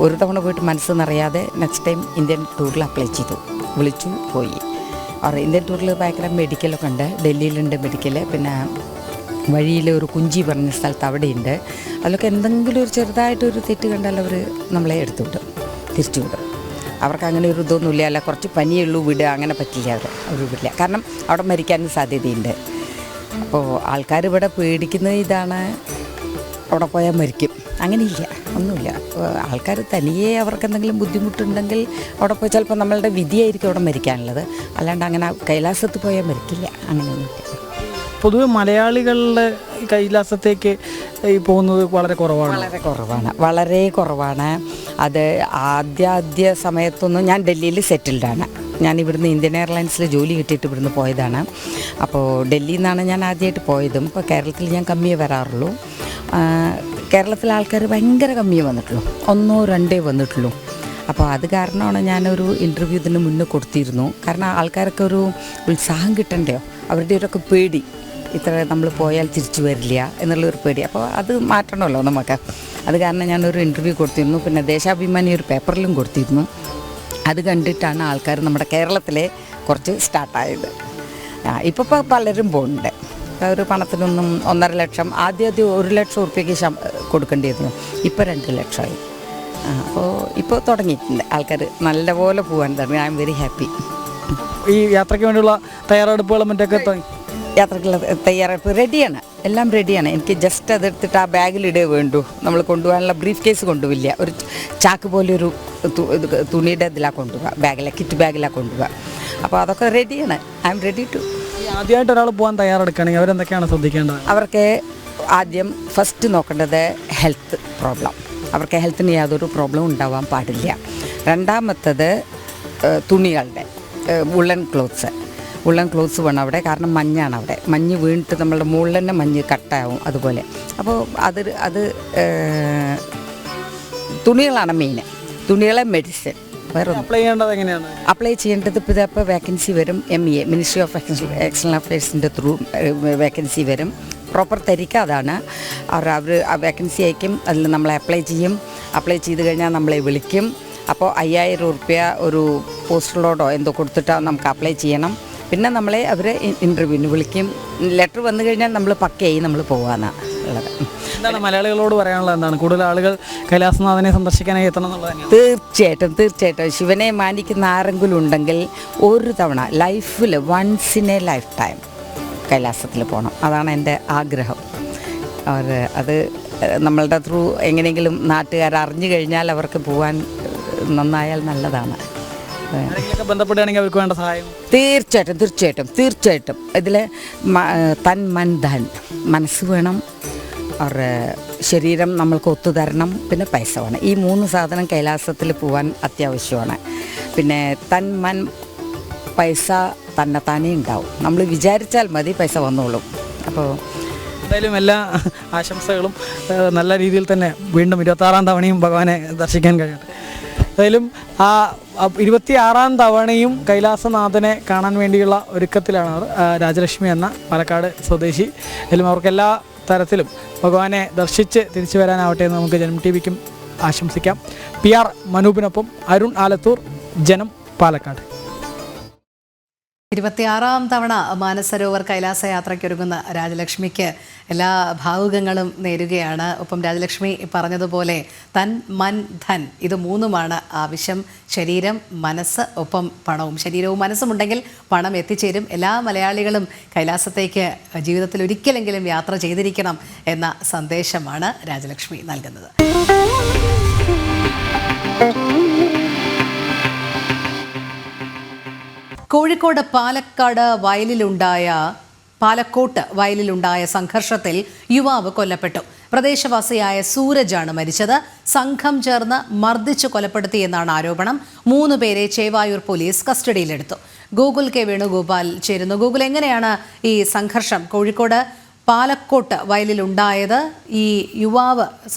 ഒരു തവണ പോയിട്ട് മനസ്സ് നിറയാതെ നെക്സ്റ്റ് ടൈം ഇന്ത്യൻ ടൂറിൽ അപ്ലൈ ചെയ്തു, വിളിച്ചു പോയി. ഇന്ത്യൻ ടൂറിൽ ഭയങ്കര മെഡിക്കലൊക്കെ ഉണ്ട്. ഡൽഹിയിലുണ്ട് മെഡിക്കൽ. പിന്നെ വഴിയിൽ ഒരു കുഞ്ചി പറഞ്ഞ സ്ഥലത്ത് അവിടെയുണ്ട്. അതിലൊക്കെ എന്തെങ്കിലും ഒരു ചെറുതായിട്ടൊരു തെറ്റ് കണ്ടാൽ അവർ നമ്മളെ എടുത്തു വിടും, തിരിച്ചു വിടും. അവർക്ക് അങ്ങനെ ഒരു ഇതൊന്നുമില്ല, അല്ല കുറച്ച് പനിയുള്ളൂ വിടുക, അങ്ങനെ പറ്റില്ല. അവർ വിടില്ല, കാരണം അവിടെ മരിക്കാനും സാധ്യതയുണ്ട്. അപ്പോൾ ആൾക്കാർ ഇവിടെ പേടിക്കുന്നത് ഇതാണ്, അവിടെ പോയാൽ മരിക്കും. അങ്ങനെയില്ല, ഒന്നുമില്ല. ആൾക്കാർ തനിയെ അവർക്ക് എന്തെങ്കിലും ബുദ്ധിമുട്ടുണ്ടെങ്കിൽ അവിടെ പോയി ചിലപ്പോൾ നമ്മളുടെ വിധിയായിരിക്കും അവിടെ മരിക്കാനുള്ളത്. അല്ലാണ്ട് അങ്ങനെ കൈലാസത്ത് പോയാൽ മരിക്കില്ല, അങ്ങനെയൊന്നുമില്ല. പൊതുവെ മലയാളികളുടെ കൈലാസത്തേക്ക് ഈ പോകുന്നത് വളരെ കുറവാണ്. അത് ആദ്യ സമയത്തൊന്നും ഞാൻ ഡൽഹിയിൽ സെറ്റിൽഡാണ്. ഞാൻ ഇവിടുന്ന് ഇന്ത്യൻ എയർലൈൻസിൽ ജോലി കിട്ടിയിട്ട് ഇവിടുന്ന് പോയതാണ്. അപ്പോൾ ഡൽഹിയിൽ നിന്നാണ് ഞാൻ ആദ്യമായിട്ട് പോയതും. ഇപ്പോൾ കേരളത്തിൽ ഞാൻ കമ്മിയേ വരാറുള്ളൂ. കേരളത്തിലെ ആൾക്കാർ ഭയങ്കര കമ്മിയേ വന്നിട്ടുള്ളൂ, 1-2 വന്നിട്ടുള്ളൂ. അപ്പോൾ അത് കാരണമാണ് ഞാനൊരു ഇൻ്റർവ്യൂ ഇതിന് മുന്നേ കൊടുത്തിരുന്നു. കാരണം ആൾക്കാർക്ക് ഒരു ഉത്സാഹം കിട്ടണ്ടയോ, അവരുടെ ഒക്കെ പേടി, ഇത്ര നമ്മൾ പോയാൽ തിരിച്ചു വരില്ല എന്നുള്ളൊരു പേടി. അപ്പോൾ അത് മാറ്റണമല്ലോ നമുക്ക്. അത് കാരണം ഞാനൊരു ഇൻ്റർവ്യൂ കൊടുത്തിരുന്നു. പിന്നെ ദേശാഭിമാനി ഒരു പേപ്പറിലും കൊടുത്തിരുന്നു. അത് കണ്ടിട്ടാണ് ആൾക്കാർ നമ്മുടെ കേരളത്തിലെ കുറച്ച് സ്റ്റാർട്ടായത്. ഇപ്പോൾ പലരും പോകുന്നുണ്ട്. ഒരു പണത്തിനൊന്നും 1.5 ലക്ഷം, ആദ്യം 1 ലക്ഷം ഉറുപ്പ്യക്ക് കൊടുക്കേണ്ടിയിരുന്നു, ഇപ്പോൾ 2 ലക്ഷമായി. അപ്പോൾ ഇപ്പോൾ തുടങ്ങിയിട്ടുണ്ട് ആൾക്കാർ നല്ലപോലെ പോകാൻ തുടങ്ങി. I am very happy. ഈ യാത്രയ്ക്ക് വേണ്ടിയുള്ള തയ്യാറെടുപ്പുകളും മറ്റൊക്കെ യാത്രക്കുള്ള തയ്യാറെടുപ്പ് റെഡിയാണ്. എല്ലാം റെഡിയാണ്. എനിക്ക് ജസ്റ്റ് അതെടുത്തിട്ട് ആ ബാഗിലിടേ വേണ്ടു. നമ്മൾ കൊണ്ടുപോകാനുള്ള ബ്രീഫ് കേസ് കൊണ്ടുപോയില്ല, ഒരു ചാക്ക് പോലെ ഒരു തുണിയുടെ ഇതിലാണ് കൊണ്ടുപോകുക, ബാഗിലാണ്, കിറ്റ് ബാഗിലാണ് കൊണ്ടുപോകുക. അപ്പോൾ അതൊക്കെ റെഡിയാണ്. I'm ready too. ആദ്യമായിട്ട് ഒരാൾ പോകാൻ തയ്യാറെടുക്കുകയാണെങ്കിൽ അവരെന്തൊക്കെയാണ് ശ്രദ്ധിക്കേണ്ടത്? അവർക്ക് ആദ്യം ഫസ്റ്റ് നോക്കേണ്ടത് ഹെൽത്ത് പ്രോബ്ലം. അവർക്ക് ഹെൽത്തിന് യാതൊരു പ്രോബ്ലം ഉണ്ടാവാൻ പാടില്ല. രണ്ടാമത്തത് തുണികളുടെ വുള്ളൻ ക്ലോത്ത്സ് വേണം അവിടെ. കാരണം മഞ്ഞാണ് അവിടെ, മഞ്ഞ് വീണിട്ട് നമ്മളുടെ മുകളിൽ തന്നെ മഞ്ഞ് കട്ടാവും അതുപോലെ. അപ്പോൾ അത് തുണികളാണ് മെയിൻ. തുണികളെ മെഡിസിൻ വേറെ അപ്ലൈ ചെയ്യേണ്ടത്. ഇപ്പോൾ വേക്കൻസി വരും, MEA മിനിസ്ട്രി ഓഫ് എക്സ്റ്റേണൽ അഫയേഴ്സിൻ്റെ ത്രൂ വേക്കൻസി വരും. പ്രോപ്പർ തരിക അതാണ്. അവർ ആ വേക്കൻസി അയക്കും, അതിൽ നമ്മൾ അപ്ലൈ ചെയ്യും. അപ്ലൈ ചെയ്ത് കഴിഞ്ഞാൽ നമ്മളെ വിളിക്കും. അപ്പോൾ 5000 രൂപ ഒരു പോസ്റ്റലോടോ എന്തോ കൊടുത്തിട്ട് നമുക്ക് അപ്ലൈ ചെയ്യണം. പിന്നെ നമ്മളെ അവർ ഇൻ്റർവ്യൂവിന് വിളിക്കും. ലെറ്റർ വന്നു കഴിഞ്ഞാൽ നമ്മൾ പക്കയായി നമ്മൾ പോകാനാണ് ഉള്ളത്. എന്താണ് മലയാളികളോട് പറയാനുള്ളത്? എന്താണ് കൂടുതൽ ആളുകൾ കൈലാസനാഥനെ സന്ദർശിക്കാനായി എത്തണം എന്നുള്ളത്? തീർച്ചയായിട്ടും ശിവനെ മാനിക്കുന്ന ആരെങ്കിലും ഉണ്ടെങ്കിൽ ഒരു തവണ ലൈഫിൽ once in a lifetime കൈലാസത്തിൽ പോകണം. അതാണ് എൻ്റെ ആഗ്രഹം. അത് നമ്മളുടെ ത്രൂ എങ്ങനെയെങ്കിലും നാട്ടുകാർ അറിഞ്ഞു കഴിഞ്ഞാൽ അവർക്ക് പോകാൻ നന്നായാൽ നല്ലതാണ്. ബന്ധപ്പെടുകയാണെങ്കിൽ അവർക്ക് വേണ്ട സഹായം തീർച്ചയായിട്ടും ഇതിൽ തൻ മൻ ധൻ, മനസ്സ് വേണം, അവരുടെ ശരീരം നമ്മൾക്ക് ഒത്തുതരണം, പിന്നെ പൈസ വേണം. ഈ 3 സാധനം കൈലാസത്തിൽ പോകാൻ അത്യാവശ്യമാണ്. പിന്നെ തൻ മൻ പൈസ തന്നെത്താനേ ഉണ്ടാവും. നമ്മൾ വിചാരിച്ചാൽ മതി, പൈസ വന്നോളും. അപ്പോൾ എന്തായാലും എല്ലാ ആശംസകളും. നല്ല രീതിയിൽ തന്നെ വീണ്ടും 26ാം തവണയും ഭഗവാനെ ദർശിക്കാൻ കഴിയട്ടെ. എന്തായാലും ആ 26ാം തവണയും കൈലാസനാഥനെ കാണാൻ വേണ്ടിയുള്ള ഒരുക്കത്തിലാണ് അവർ. രാജലക്ഷ്മി എന്ന പാലക്കാട് സ്വദേശി. എന്തായാലും അവർക്ക് എല്ലാ തരത്തിലും ഭഗവാനെ ദർശിച്ച് തിരിച്ചു വരാനാവട്ടെ എന്ന് നമുക്ക് ജനം TVക്കും ആശംസിക്കാം. PR മനൂപിനൊപ്പം അരുൺ ആലത്തൂർ, ജനം, പാലക്കാട്. 26ാം തവണ മാനസരോവർ കൈലാസ യാത്രയ്ക്കൊരുങ്ങുന്ന രാജലക്ഷ്മിക്ക് എല്ലാ ഭാവുകങ്ങളും നേരുകയാണ്. ഒപ്പം രാജലക്ഷ്മി പറഞ്ഞതുപോലെ തൻ മൻ ധൻ ഇത് 3മാണ് ആവശ്യം. ശരീരം, മനസ്സ്, ഒപ്പം പണവും. ശരീരവും മനസ്സും ഉണ്ടെങ്കിൽ പണം എത്തിച്ചേരും. എല്ലാ മലയാളികളും കൈലാസത്തേക്ക് ജീവിതത്തിൽ ഒരിക്കലെങ്കിലും യാത്ര ചെയ്തിരിക്കണം എന്ന സന്ദേശമാണ് രാജലക്ഷ്മി നൽകുന്നത്. കോഴിക്കോട് പാലക്കോട്ട് വയലിലുണ്ടായ സംഘർഷത്തിൽ യുവാവ് കൊല്ലപ്പെട്ടു. പ്രദേശവാസിയായ സൂരജാണ് മരിച്ചത്. സംഘം ചേർന്ന് മർദ്ദിച്ച് കൊലപ്പെടുത്തിയെന്നാണ് ആരോപണം. 3 പേരെ ചേവായൂർ പോലീസ് കസ്റ്റഡിയിലെടുത്തു. ഗൂഗിൾ കെ വേണുഗോപാൽ ചേരുന്നു. ഗൂഗിൾ, എങ്ങനെയാണ് ഈ സംഘർഷം കോഴിക്കോട് പാലക്കോട്ട് വയലിലുണ്ടായത്? ഈ യുവാവ്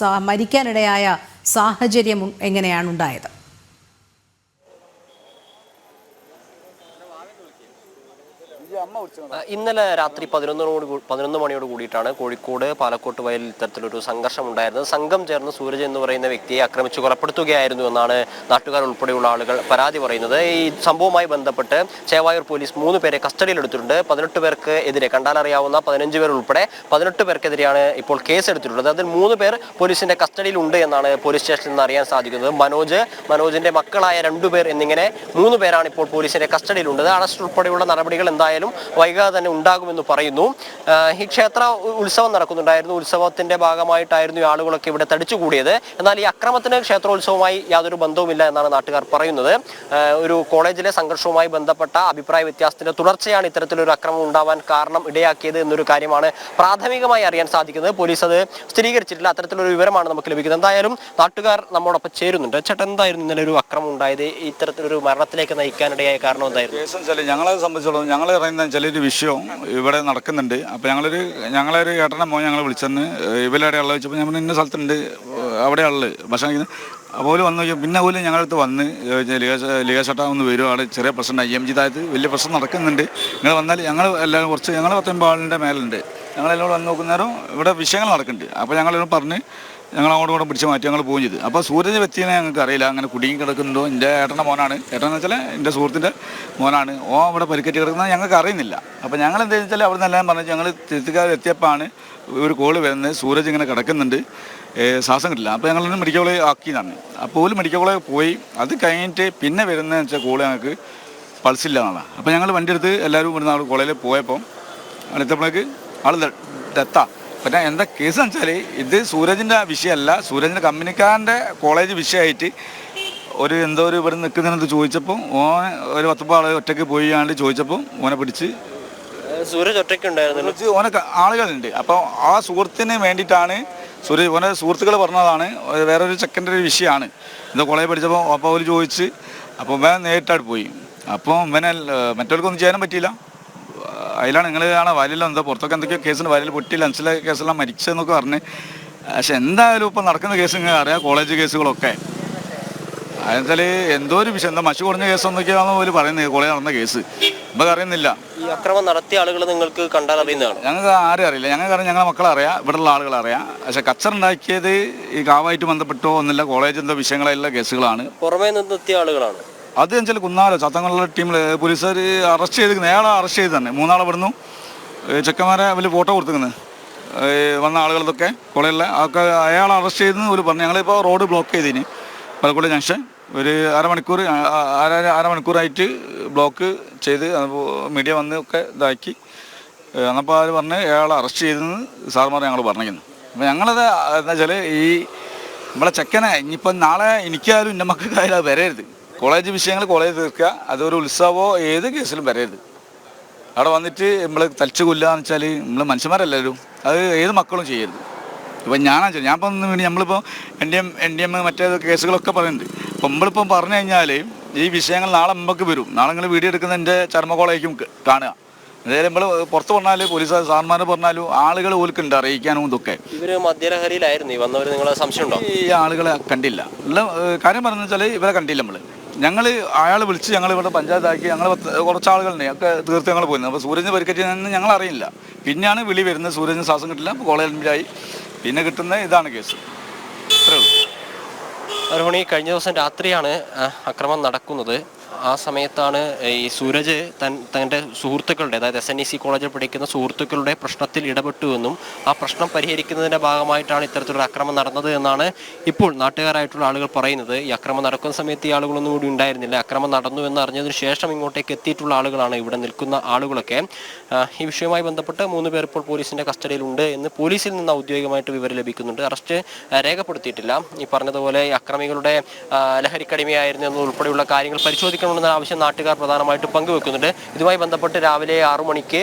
മരിക്കാനിടയായ സാഹചര്യം എങ്ങനെയാണ് ഉണ്ടായത്? ഇന്നലെ രാത്രി 11 മണിയോട് കൂടിയിട്ടാണ് കോഴിക്കോട് പാലക്കോട്ട് വയലിൽ ഇത്തരത്തിലൊരു സംഘർഷം ഉണ്ടായിരുന്നത്. സംഘം ചേർന്ന് സൂരജ് എന്ന് പറയുന്ന വ്യക്തിയെ ആക്രമിച്ച് കൊലപ്പെടുത്തുകയായിരുന്നു എന്നാണ് നാട്ടുകാർ ഉൾപ്പെടെയുള്ള ആളുകൾ പരാതി പറയുന്നത്. ഈ സംഭവവുമായി ബന്ധപ്പെട്ട് ചേവായൂർ പോലീസ് 3 പേരെ കസ്റ്റഡിയിലെടുത്തിട്ടുണ്ട്. 18 പേർക്ക് എതിരെ, കണ്ടാലറിയാവുന്ന 15 പേർ ഉൾപ്പെടെ 18 പേർക്കെതിരെയാണ് ഇപ്പോൾ കേസെടുത്തിട്ടുള്ളത്. അതിൽ 3 പേർ പോലീസിന്റെ കസ്റ്റഡിയിലുണ്ട് എന്നാണ് പോലീസ് സ്റ്റേഷനിൽ നിന്ന് അറിയാൻ സാധിക്കുന്നത്. മനോജിന്റെ മക്കളായ 2 പേർ എന്നിങ്ങനെ 3 പേരാണ് ഇപ്പോൾ പോലീസിന്റെ കസ്റ്റഡിയിലുള്ളത്. അറസ്റ്റ് ഉൾപ്പെടെയുള്ള നടപടികൾ എന്തായാലും വൈകാതെ തന്നെ ഉണ്ടാകുമെന്ന് പറയുന്നു. ഈ ക്ഷേത്ര ഉത്സവം നടക്കുന്നുണ്ടായിരുന്നു. ഉത്സവത്തിന്റെ ഭാഗമായിട്ടായിരുന്നു ഈ ആളുകളൊക്കെ ഇവിടെ തടിച്ചുകൂടിയത്. എന്നാൽ ഈ അക്രമത്തിന് ക്ഷേത്രോത്സവവുമായി യാതൊരു ബന്ധവുമില്ല എന്നാണ് നാട്ടുകാർ പറയുന്നത്. ഒരു കോളേജിലെ സംഘർഷവുമായി ബന്ധപ്പെട്ട അഭിപ്രായ വ്യത്യാസത്തിന്റെ തുടർച്ചയാണ് ഇത്തരത്തിലൊരു അക്രമം ഉണ്ടാവാൻ കാരണം ഇടയാക്കിയത് എന്നൊരു കാര്യമാണ് പ്രാഥമികമായി അറിയാൻ സാധിക്കുന്നത്. പോലീസ് അത് സ്ഥിരീകരിച്ചിട്ടില്ല. അത്തരത്തിലൊരു വിവരമാണ് നമുക്ക് ലഭിക്കുന്നത്. എന്തായാലും നാട്ടുകാർ നമ്മോടൊപ്പം ചേരുന്നുണ്ട്. ചേട്ടൻ, എന്തായിരുന്നു ഇന്നലെ ഒരു അക്രമം ഉണ്ടായത്? ഇത്തരത്തിലൊരു മരണത്തിലേക്ക് നയിക്കാനിടയായ കാരണം എന്തായിരുന്നു? ഞങ്ങളെ സംബന്ധിച്ചോളം ഞങ്ങൾ പറയുന്ന ചിലൊരു വിഷയം ഇവിടെ നടക്കുന്നുണ്ട്. അപ്പോൾ ഞങ്ങളൊരു ഏട്ടനെ മോൻ ഞങ്ങൾ വിളിച്ചെന്ന് ഇവരുടെ ഉള്ളത് വെച്ചപ്പോൾ ഞങ്ങൾ ഇന്ന സ്ഥലത്തുണ്ട് അവിടെ ഉള്ളത് ഭക്ഷണം കഴിക്കുന്നത്. അപ്പോൾ വന്നു പിന്നെ അതുപോലെ ഞങ്ങളടുത്ത് വന്ന് ലിഗേഷട്ട ഒന്ന് വരും, അവിടെ ചെറിയ പ്രശ്നം IMG താഴത്ത് വലിയ പ്രശ്നം നടക്കുന്നുണ്ട്, നിങ്ങൾ വന്നാൽ ഞങ്ങൾ എല്ലാവരും ഞങ്ങൾ 19 ആളിൻ്റെ മേലുണ്ട്, ഞങ്ങളെല്ലാം വന്ന് നോക്കുന്നേരം ഇവിടെ വിഷയങ്ങൾ നടക്കുന്നുണ്ട്. അപ്പോൾ ഞങ്ങളെല്ലാം പറഞ്ഞ് ഞങ്ങൾ അങ്ങോട്ടും പിടിച്ച് മാറ്റി ഞങ്ങൾ പോവുകയും ചെയ്തു. അപ്പോൾ സൂരജ് വ്യക്തിനെ ഞങ്ങൾക്ക് അറിയില്ല, അങ്ങനെ കുടുങ്ങി കിടക്കുന്നുണ്ടോ. എൻ്റെ ഏട്ടൻ്റെ മോനാണ്, ഏട്ടനെന്ന് വെച്ചാൽ എൻ്റെ സുഹൃത്തിൻ്റെ മോനാണ്. അവിടെ പരിക്കേറ്റ് കിടക്കുന്നത് ഞങ്ങൾക്ക് അറിയുന്നില്ല. അപ്പോൾ ഞങ്ങൾ എന്താണെന്ന് വെച്ചാൽ അവിടെ നിന്നെല്ലാം പറഞ്ഞാൽ ഞങ്ങൾ തിരുത്തുകാരെത്തിയപ്പോഴാണ് ഒരു കോള് വരുന്നത്, സൂരജ് ഇങ്ങനെ കിടക്കുന്നുണ്ട്, ശ്വാസം കിട്ടില്ല. അപ്പോൾ ഞങ്ങളൊന്ന് മെഡിക്കൽ കോളേജ് ആക്കിയതാണ്. അപ്പോൾ ഒരു മെഡിക്കൽ കോളേജ് പോയി. അത് കഴിഞ്ഞിട്ട് പിന്നെ വരുന്നതെന്ന് വെച്ചാൽ കോള് ഞങ്ങൾക്ക് പൾസില്ല എന്നുള്ളതാണ്. അപ്പോൾ ഞങ്ങൾ വണ്ടി എടുത്ത് എല്ലാവരും ഇവിടുന്ന് കോളേജിൽ പോയപ്പോൾ അടുത്തപ്പോഴേക്ക് ആൾ ഡെത്താ. പിന്നെ എന്താ കേസ് എന്ന് വെച്ചാൽ ഇത് സൂരജിൻ്റെ വിഷയമല്ല, സൂരജിൻ്റെ കമ്പനിക്കാരൻ്റെ കോളേജ് വിഷയമായിട്ട് എന്തോ ഒരു ഇവിടെ നിൽക്കുന്നതിനകത്ത് ചോദിച്ചപ്പോൾ ഓനെ ഒരു 10 ആൾ ഒറ്റയ്ക്ക് പോയാണ്ട് ചോദിച്ചപ്പോൾ ഓനെ പിടിച്ച്. സൂരജ് ഒറ്റയ്ക്ക് ഉണ്ടായിരുന്നു, ഓനെ ആളുകളുണ്ട്. അപ്പോൾ ആ സുഹൃത്തിന് വേണ്ടിയിട്ടാണ് സൂരജ് ഓനെ സുഹൃത്തുക്കൾ പറഞ്ഞതാണ്, വേറൊരു ചെക്കൻ്റെ ഒരു വിഷയമാണ് എന്തോ കോളേജ് പഠിച്ചപ്പോൾ. അപ്പോൾ അവർ ചോദിച്ച് അപ്പോൾ ഇവൻ നേരിട്ടായിട്ട് പോയി. അപ്പോൾ ഇവനെ മറ്റവർക്കൊന്നും ചെയ്യാനും പറ്റിയില്ല. അതിലാണ് നിങ്ങൾ കാണാൻ വയലിലോ എന്താ പുറത്തൊക്കെ എന്തൊക്കെയോ കേസുണ്ട്, വയലിൽ പൊട്ടിയില്ല മനസ്സിലെ കേസെല്ലാം മരിച്ചതെന്നൊക്കെ പറഞ്ഞ്. പക്ഷെ എന്തായാലും ഇപ്പം നടക്കുന്ന കേസ് ഇങ്ങനെ അറിയാം, കോളേജ് കേസുകളൊക്കെ. അതെന്നുവെച്ചാൽ എന്തോ ഒരു വിഷയം, എന്താ മഷി കുറഞ്ഞ കേസൊന്നൊക്കെയാണെന്ന് പോലും പറയുന്നത് കോളേജ് നടന്ന കേസ്. ഇപ്പം അറിയുന്നില്ല. ഈ അക്രമം നടത്തിയ ആളുകൾ നിങ്ങൾക്ക് കണ്ടാൽ അറിയുന്നതാണ്? ഞങ്ങൾക്ക് ആരും അറിയില്ല, ഞങ്ങൾക്കറിയാം, ഞങ്ങളെ മക്കളെ അറിയാം, ഇവിടെയുള്ള ആളുകളെ അറിയാം. പക്ഷെ കച്ചറുണ്ടാക്കിയത് ഈ കാവായിട്ട് ബന്ധപ്പെട്ടോ ഒന്നുമില്ല, കോളേജ് എന്തോ വിഷയങ്ങളെല്ലാം കേസുകളാണ്. പുറമേ നിന്നെത്തിയ ആളുകളാണ് അത് വെച്ചാൽ കുന്നാലോ ചത്തങ്ങളുള്ള ടീമിൽ പോലീസുകാർ അറസ്റ്റ് ചെയ്തിരിക്കുന്നത്. അയാളെ അറസ്റ്റ് ചെയ്ത് തന്നെ 3 ആളെ വിടുന്നു. ചെക്കന്മാരെ വലിയ ഫോട്ടോ കൊടുത്തിരിക്കുന്നത് വന്ന ആളുകളതൊക്കെ കോളേജിലെ ഒക്കെ അയാളെ അറസ്റ്റ് ചെയ്തെന്ന് ഒരു പറഞ്ഞു. ഞങ്ങളിപ്പോൾ റോഡ് ബ്ലോക്ക് ചെയ്തിന് പാലക്കോട് ജംഗ്ഷൻ ഒരു അരമണിക്കൂറായിട്ട് ബ്ലോക്ക് ചെയ്ത് മീഡിയ വന്ന് ഒക്കെ ഇതാക്കി. എന്നപ്പോൾ അവർ പറഞ്ഞ് അയാളെ അറസ്റ്റ് ചെയ്തെന്ന് സാർമാർ ഞങ്ങൾ പറഞ്ഞിരിക്കുന്നു. അപ്പോൾ ഞങ്ങളത് എന്താ വെച്ചാൽ ഈ നമ്മളെ ചെക്കനെ ഇനിയിപ്പം നാളെ എനിക്കായാലും എൻ്റെ മക്കൾക്കായാലും അത് വരരുത്. കോളേജ് വിഷയങ്ങൾ കോളേജ് തീർക്കുക, അതൊരു ഉത്സവമോ ഏത് കേസിലും വരരുത്. അവിടെ വന്നിട്ട് നമ്മൾ തലിച്ചു കൊല്ലുകയെന്ന് വെച്ചാൽ നമ്മൾ മനുഷ്യന്മാരല്ലല്ലോ, അത് ഏത് മക്കളും ചെയ്യരുത്. ഇപ്പം ഞാനിപ്പം നമ്മളിപ്പോൾ NDM മറ്റേ കേസുകളൊക്കെ പറയുന്നുണ്ട്. അപ്പം നമ്മളിപ്പം പറഞ്ഞു കഴിഞ്ഞാൽ ഈ വിഷയങ്ങൾ നാളെ നമുക്ക് വരും. നാളെ നിങ്ങൾ വീഡിയോ എടുക്കുന്ന എൻ്റെ ചർമ്മകോളേക്കും കാണുക. അതായത് നമ്മൾ പുറത്ത് പറഞ്ഞാൽ പോലീസ് സാർമാർ പറഞ്ഞാലും ആളുകൾ ഓൽക്കുണ്ട് അറിയിക്കാനും ഇതൊക്കെ. ഇവർ മദ്യലഹരിയിലായിരുന്നു ഈ വന്നവർ, നിങ്ങളെ സംശയമുണ്ടോ? ഈ ആളുകളെ കണ്ടില്ല. ഉള്ള കാര്യം പറഞ്ഞു വെച്ചാൽ ഇവരെ കണ്ടില്ല. ഞങ്ങൾ അയാൾ വിളിച്ച് ഞങ്ങൾ ഇവിടെ പഞ്ചായത്താക്കി, ഞങ്ങൾ കുറച്ച് ആളുകളുണ്ട് ഒക്കെ തീർത്ത് ഞങ്ങൾ പോയിരുന്നു. അപ്പോൾ സൂരജിന് പരിക്കേറ്റെന്ന് ഞങ്ങൾ അറിയില്ല. പിന്നെയാണ് വിളി വരുന്നത്, സൂരജിന് ശ്വാസം കിട്ടില്ല, അപ്പോൾ കോളേജിലായി. പിന്നെ കിട്ടുന്ന ഇതാണ് കേസ്. അത്രേ ഉള്ളൂ. രോഹിണി, കഴിഞ്ഞ ദിവസം രാത്രിയാണ് അക്രമം നടക്കുന്നത്. ആ സമയത്താണ് ഈ സൂരജ് തൻ്റെ സുഹൃത്തുക്കളുടെ, അതായത് SNEC കോളേജിൽ പഠിക്കുന്ന സുഹൃത്തുക്കളുടെ പ്രശ്നത്തിൽ ഇടപെട്ടുവെന്നും ആ പ്രശ്നം പരിഹരിക്കുന്നതിൻ്റെ ഭാഗമായിട്ടാണ് ഇത്തരത്തിലൊരു അക്രമം നടന്നത് എന്നാണ് ഇപ്പോൾ നാട്ടുകാരായിട്ടുള്ള ആളുകൾ പറയുന്നത്. ഈ അക്രമം നടക്കുന്ന സമയത്ത് ഈ ആളുകളൊന്നും കൂടി ഉണ്ടായിരുന്നില്ല. അക്രമം നടന്നു എന്ന് അറിഞ്ഞതിന് ശേഷം ഇങ്ങോട്ടേക്ക് എത്തിയിട്ടുള്ള ആളുകളാണ് ഇവിടെ നിൽക്കുന്ന ആളുകളൊക്കെ. ഈ വിഷയവുമായി ബന്ധപ്പെട്ട് 3 പേർ ഇപ്പോൾ പോലീസിൻ്റെ കസ്റ്റഡിയിലുണ്ട് എന്ന് പോലീസിൽ നിന്ന് ഔദ്യോഗികമായിട്ട് വിവരം ലഭിക്കുന്നുണ്ട്. അറസ്റ്റ് രേഖപ്പെടുത്തിയിട്ടില്ല. ഈ പറഞ്ഞതുപോലെ ഈ അക്രമികളുടെ ലഹരിക്കടിമയായിരുന്നു എന്നുൾപ്പെടെയുള്ള കാര്യങ്ങൾ പരിശോധിക്കണം ആവശ്യം നാട്ടുകാർ പ്രധാനമായിട്ട് പങ്കുവെക്കുന്നുണ്ട്. ഇതുമായി ബന്ധപ്പെട്ട് രാവിലെ 6 മണിക്ക്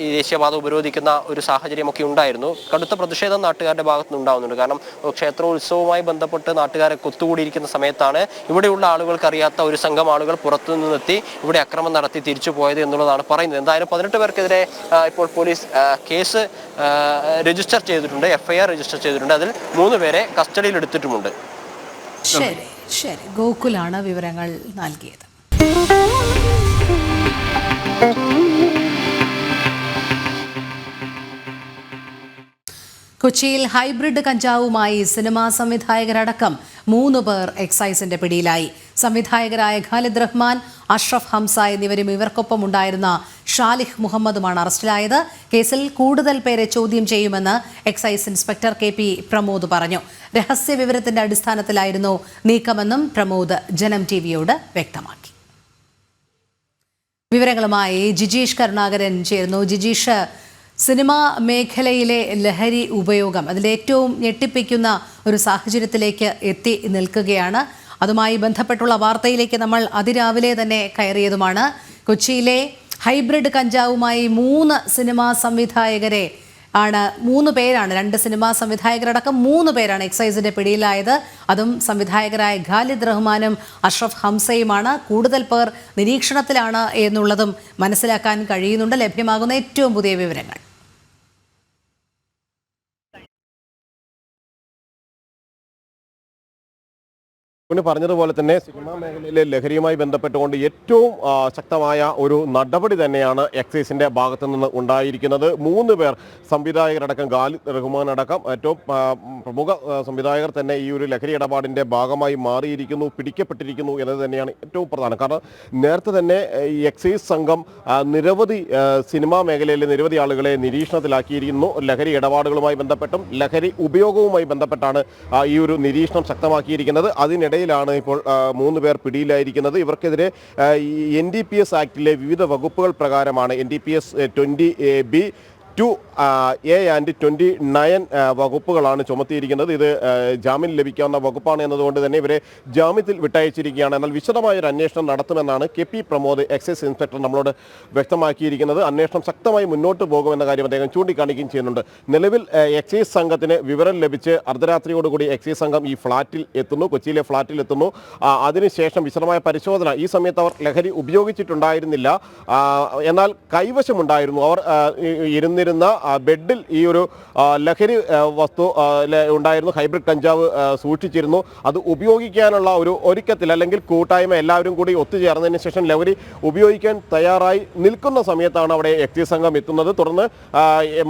ഈ ദേശീയപാത ഉപരോധിക്കുന്ന ഒരു സാഹചര്യമൊക്കെ ഉണ്ടായിരുന്നു. കടുത്ത പ്രതിഷേധം നാട്ടുകാരുടെ ഭാഗത്തു നിന്നുണ്ടാവുന്നുണ്ട്. കാരണം ക്ഷേത്രോത്സവവുമായി ബന്ധപ്പെട്ട് നാട്ടുകാരെ കൊത്തുകൂടിയിരിക്കുന്ന സമയത്താണ് ഇവിടെയുള്ള ആളുകൾക്ക് അറിയാത്ത ഒരു സംഘം ആളുകൾ പുറത്തു നിന്നെത്തി ഇവിടെ അക്രമം നടത്തി തിരിച്ചു പോയത് എന്നുള്ളതാണ് പറയുന്നത്. എന്തായാലും 18 പേർക്കെതിരെ ഇപ്പോൾ പോലീസ് കേസ് രജിസ്റ്റർ ചെയ്തിട്ടുണ്ട്, FIR രജിസ്റ്റർ ചെയ്തിട്ടുണ്ട്. അതിൽ 3 പേരെ കസ്റ്റഡിയിൽ എടുത്തിട്ടുമുണ്ട്. ശരി, ഗോകുലാണ് വിവരങ്ങൾ നൽകിയത്. കൊച്ചിയിൽ ഹൈബ്രിഡ് കഞ്ചാവുമായി സിനിമാ സംവിധായകരടക്കം 3 പേർ എക്സൈസിന്റെ പിടിയിലായി. സംവിധായകരായ ഖാലിദ് റഹ്മാൻ, അഷ്റഫ് ഹംസ എന്നിവരും ഇവർക്കൊപ്പം ഉണ്ടായിരുന്ന ഷാലിഹ് മുഹമ്മദുമാണ് അറസ്റ്റിലായത്. കേസിൽ കൂടുതൽ പേരെ ചോദ്യം ചെയ്യുമെന്ന് എക്സൈസ് ഇൻസ്പെക്ടർ KP പ്രമോദ് പറഞ്ഞു. രഹസ്യ വിവരത്തിന്റെ അടിസ്ഥാനത്തിലായിരുന്നു നീക്കമെന്നും പ്രമോദ് ജനം TVയോട് വ്യക്തമാക്കി. വിവരങ്ങളുമായി ജിജീഷ് കരുണാകരൻ ചേർന്നു. ജിജീഷ്, സിനിമാ മേഖലയിലെ ലഹരി ഉപയോഗം അതിൻ്റെ ഏറ്റവും ഞെട്ടിപ്പിക്കുന്ന ഒരു സാഹചര്യത്തിലേക്ക് എത്തി നിൽക്കുകയാണ്. അതുമായി ബന്ധപ്പെട്ടുള്ള വാർത്തയിലേക്ക് നമ്മൾ അതിരാവിലെ തന്നെ കയറിയതുമാണ്. കൊച്ചിയിലെ ഹൈബ്രിഡ് കഞ്ചാവുമായി 3 സിനിമാ സംവിധായകരെ ആണ് 3 പേരാണ് 2 സിനിമാ സംവിധായകരടക്കം 3 പേരാണ് എക്സൈസിന്റെ പിടിയിലായത്. അതും സംവിധായകരായ ഖാലിദ് റഹ്മാനും അഷ്റഫ് ഹംസയുമാണ്. കൂടുതൽ പേർ നിരീക്ഷണത്തിലാണ് എന്നുള്ളതും മനസ്സിലാക്കാൻ കഴിയുന്നുണ്ട്. ലഭ്യമാകുന്ന ഏറ്റവും പുതിയ വിവരങ്ങൾ. പിന്നെ പറഞ്ഞതുപോലെ തന്നെ സിനിമാ മേഖലയിലെ ലഹരിയുമായി ബന്ധപ്പെട്ടുകൊണ്ട് ഏറ്റവും ശക്തമായ ഒരു നടപടി തന്നെയാണ് എക്സൈസിന്റെ ഭാഗത്തു നിന്ന് ഉണ്ടായിരിക്കുന്നത്. 3 പേർ സംവിധായകരടക്കം ഖാലിദ് റഹ്മാൻ അടക്കം ഏറ്റവും പ്രമുഖ സംവിധായകർ തന്നെ ഈ ഒരു ലഹരി ഇടപാടിന്റെ ഭാഗമായി മാറിയിരിക്കുന്നു, പിടിക്കപ്പെട്ടിരിക്കുന്നു എന്നത് തന്നെയാണ് ഏറ്റവും പ്രധാനം. കാരണം നേരത്തെ തന്നെ ഈ എക്സൈസ് സംഘം നിരവധി സിനിമാ മേഖലയിലെ നിരവധി ആളുകളെ നിരീക്ഷണത്തിലാക്കിയിരിക്കുന്നു. ലഹരി ഇടപാടുകളുമായി ബന്ധപ്പെട്ടും ലഹരി ഉപയോഗവുമായി ബന്ധപ്പെട്ടാണ് ഈ ഒരു നിരീക്ഷണം ശക്തമാക്കിയിരിക്കുന്നത്. അതിനിടെ ാണ് ഇപ്പോൾ 3 പേർ പിടിയിലായിരിക്കുന്നത്. ഇവർക്കെതിരെ NDPS ആക്ടിലെ വിവിധ വകുപ്പുകൾ പ്രകാരമാണ് NDPS 20B 2A and 29 വകുപ്പുകളാണ് ചുമത്തിയിരിക്കുന്നത്. ഇത് ജാമ്യം ലഭിക്കാവുന്ന വകുപ്പാണ് എന്നതുകൊണ്ട് തന്നെ ഇവരെ ജാമ്യത്തിൽ വിട്ടയച്ചിരിക്കുകയാണ്. എന്നാൽ വിശദമായൊരു അന്വേഷണം നടത്തുമെന്നാണ് KP പ്രമോദ് എക്സൈസ് ഇൻസ്പെക്ടർ നമ്മളോട് വ്യക്തമാക്കിയിരിക്കുന്നത്. അന്വേഷണം ശക്തമായി മുന്നോട്ട് പോകുമെന്ന കാര്യം അദ്ദേഹം ചൂണ്ടിക്കാണിക്കുകയും ചെയ്യുന്നുണ്ട്. നിലവിൽ എക്സൈസ് സംഘത്തിന് വിവരം ലഭിച്ച് അർദ്ധരാത്രിയോടുകൂടി എക്സൈസ് സംഘം ഈ ഫ്ളാറ്റിൽ എത്തുന്നു, കൊച്ചിയിലെ ഫ്ളാറ്റിൽ എത്തുന്നു. അതിനുശേഷം വിശദമായ പരിശോധന. ഈ സമയത്ത് അവർ ലഹരി ഉപയോഗിച്ചിട്ടുണ്ടായിരുന്നില്ല, എന്നാൽ കൈവശമുണ്ടായിരുന്നു. അവർ ഇരുന്നിരുന്ന ബെഡിൽ ഈ ഒരു ലഹരി വസ്തു ഉണ്ടായിരുന്നു, ഹൈബ്രിഡ് കഞ്ചാവ് സൂക്ഷിച്ചിരുന്നു. അത് ഉപയോഗിക്കാനുള്ള ഒരു ഒരുക്കത്തിൽ അല്ലെങ്കിൽ കൂട്ടായ്മ എല്ലാവരും കൂടി ഒത്തുചേർന്നതിന് ശേഷം ലഹരി ഉപയോഗിക്കാൻ തയ്യാറായി നിൽക്കുന്ന സമയത്താണ് അവിടെ എക്സൈസ് സംഘം എത്തുന്നത്. തുടർന്ന്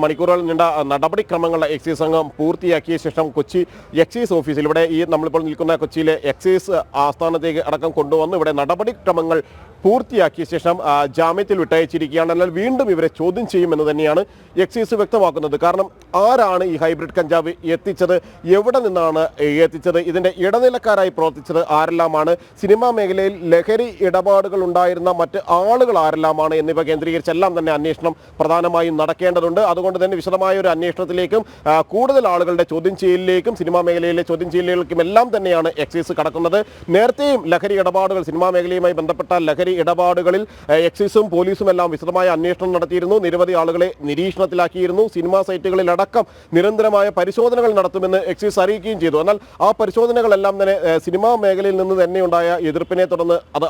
മണിക്കൂറുകൾ നീണ്ട നടപടിക്രമങ്ങളുടെ എക്സൈസ് സംഘം പൂർത്തിയാക്കിയ ശേഷം കൊച്ചി എക്സൈസ് ഓഫീസിൽ, ഇവിടെ ഈ നമ്മളിപ്പോൾ നിൽക്കുന്ന കൊച്ചിയിലെ എക്സൈസ് ആസ്ഥാനത്തേക്ക് അടക്കം കൊണ്ടുവന്ന് ഇവിടെ നടപടിക്രമങ്ങൾ പൂർത്തിയാക്കിയ ശേഷം ജാമ്യത്തിൽ വിട്ടയച്ചിരിക്കുകയാണ്. എന്നാൽ വീണ്ടും ഇവരെ ചോദ്യം ചെയ്യുമെന്ന് തന്നെയാണ് എക്സൈസ് വ്യക്തമാക്കുന്നത്. കാരണം ആരാണ് ഈ ഹൈബ്രിഡ് കഞ്ചാവ് എത്തിച്ചത്, എവിടെ നിന്നാണ് എത്തിച്ചത്, ഇതിൻ്റെ ഇടനിലക്കാരായി പ്രവർത്തിച്ചത് ആരെല്ലാമാണ്, സിനിമാ മേഖലയിൽ ലഹരി ഇടപാടുകൾ ഉണ്ടായിരുന്ന മറ്റ് ആളുകൾ ആരെല്ലാമാണ് എന്നിവ കേന്ദ്രീകരിച്ചെല്ലാം തന്നെ അന്വേഷണം പ്രധാനമായും നടക്കേണ്ടതുണ്ട്. അതുകൊണ്ട് തന്നെ വിശദമായ ഒരു അന്വേഷണത്തിലേക്കും കൂടുതൽ ആളുകളുടെ ചോദ്യം ചെയ്യലിലേക്കും സിനിമാ മേഖലയിലെ ചോദ്യം ചെയ്യലുകൾക്കും എല്ലാം തന്നെയാണ് എക്സൈസ് കടക്കുന്നത്. നേരത്തെയും ലഹരി ഇടപാടുകൾ, സിനിമാ മേഖലയുമായി ബന്ധപ്പെട്ട ലഹരി ഇടപാടുകളിൽ എക്സൈസും പോലീസും എല്ലാം വിശദമായ അന്വേഷണം നടത്തിയിരുന്നു. നിരവധി ആളുകളെ നിരീക്ഷണത്തിലാക്കിയിരുന്നു. സിനിമാ സൈറ്റുകളിലടക്കം നിരന്തരമായ പരിശോധനകൾ നടത്തുമെന്ന് എക്സൈസ് അറിയിക്കുകയും ചെയ്തു. എന്നാൽ ആ പരിശോധനകളെല്ലാം തന്നെ സിനിമാ മേഖലയിൽ നിന്ന് തന്നെയുണ്ടായ എതിർപ്പിനെ തുടർന്ന് അത്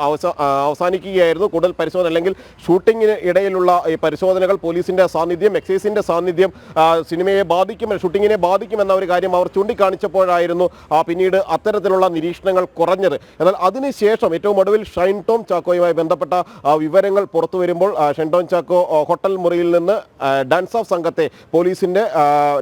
അവസാനിക്കുകയായിരുന്നു. കൂടുതൽ പരിശോധന അല്ലെങ്കിൽ ഷൂട്ടിങ്ങിന് ഇടയിലുള്ള ഈ പരിശോധനകൾ, പോലീസിന്റെ സാന്നിധ്യം, എക്സൈസിന്റെ സാന്നിധ്യം സിനിമയെ ബാധിക്കും, ഷൂട്ടിങ്ങിനെ ബാധിക്കുമെന്ന ഒരു കാര്യം അവർ ചൂണ്ടിക്കാണിച്ചപ്പോഴായിരുന്നു പിന്നീട് അത്തരത്തിലുള്ള നിരീക്ഷണങ്ങൾ കുറഞ്ഞത്. എന്നാൽ അതിനുശേഷം ഏറ്റവും ഒടുവിൽ ഷൈൻ ടോം ചാക്കോയുമായി ബന്ധപ്പെട്ട വിവരങ്ങൾ പുറത്തു വരുമ്പോൾ ഷൈൻ ടോം ചാക്കോ ഹോട്ടൽ മുറിയിൽ നിന്ന് ഡാൻസ് ഓഫ് സംഘത്തെ പോലീസിന്റെ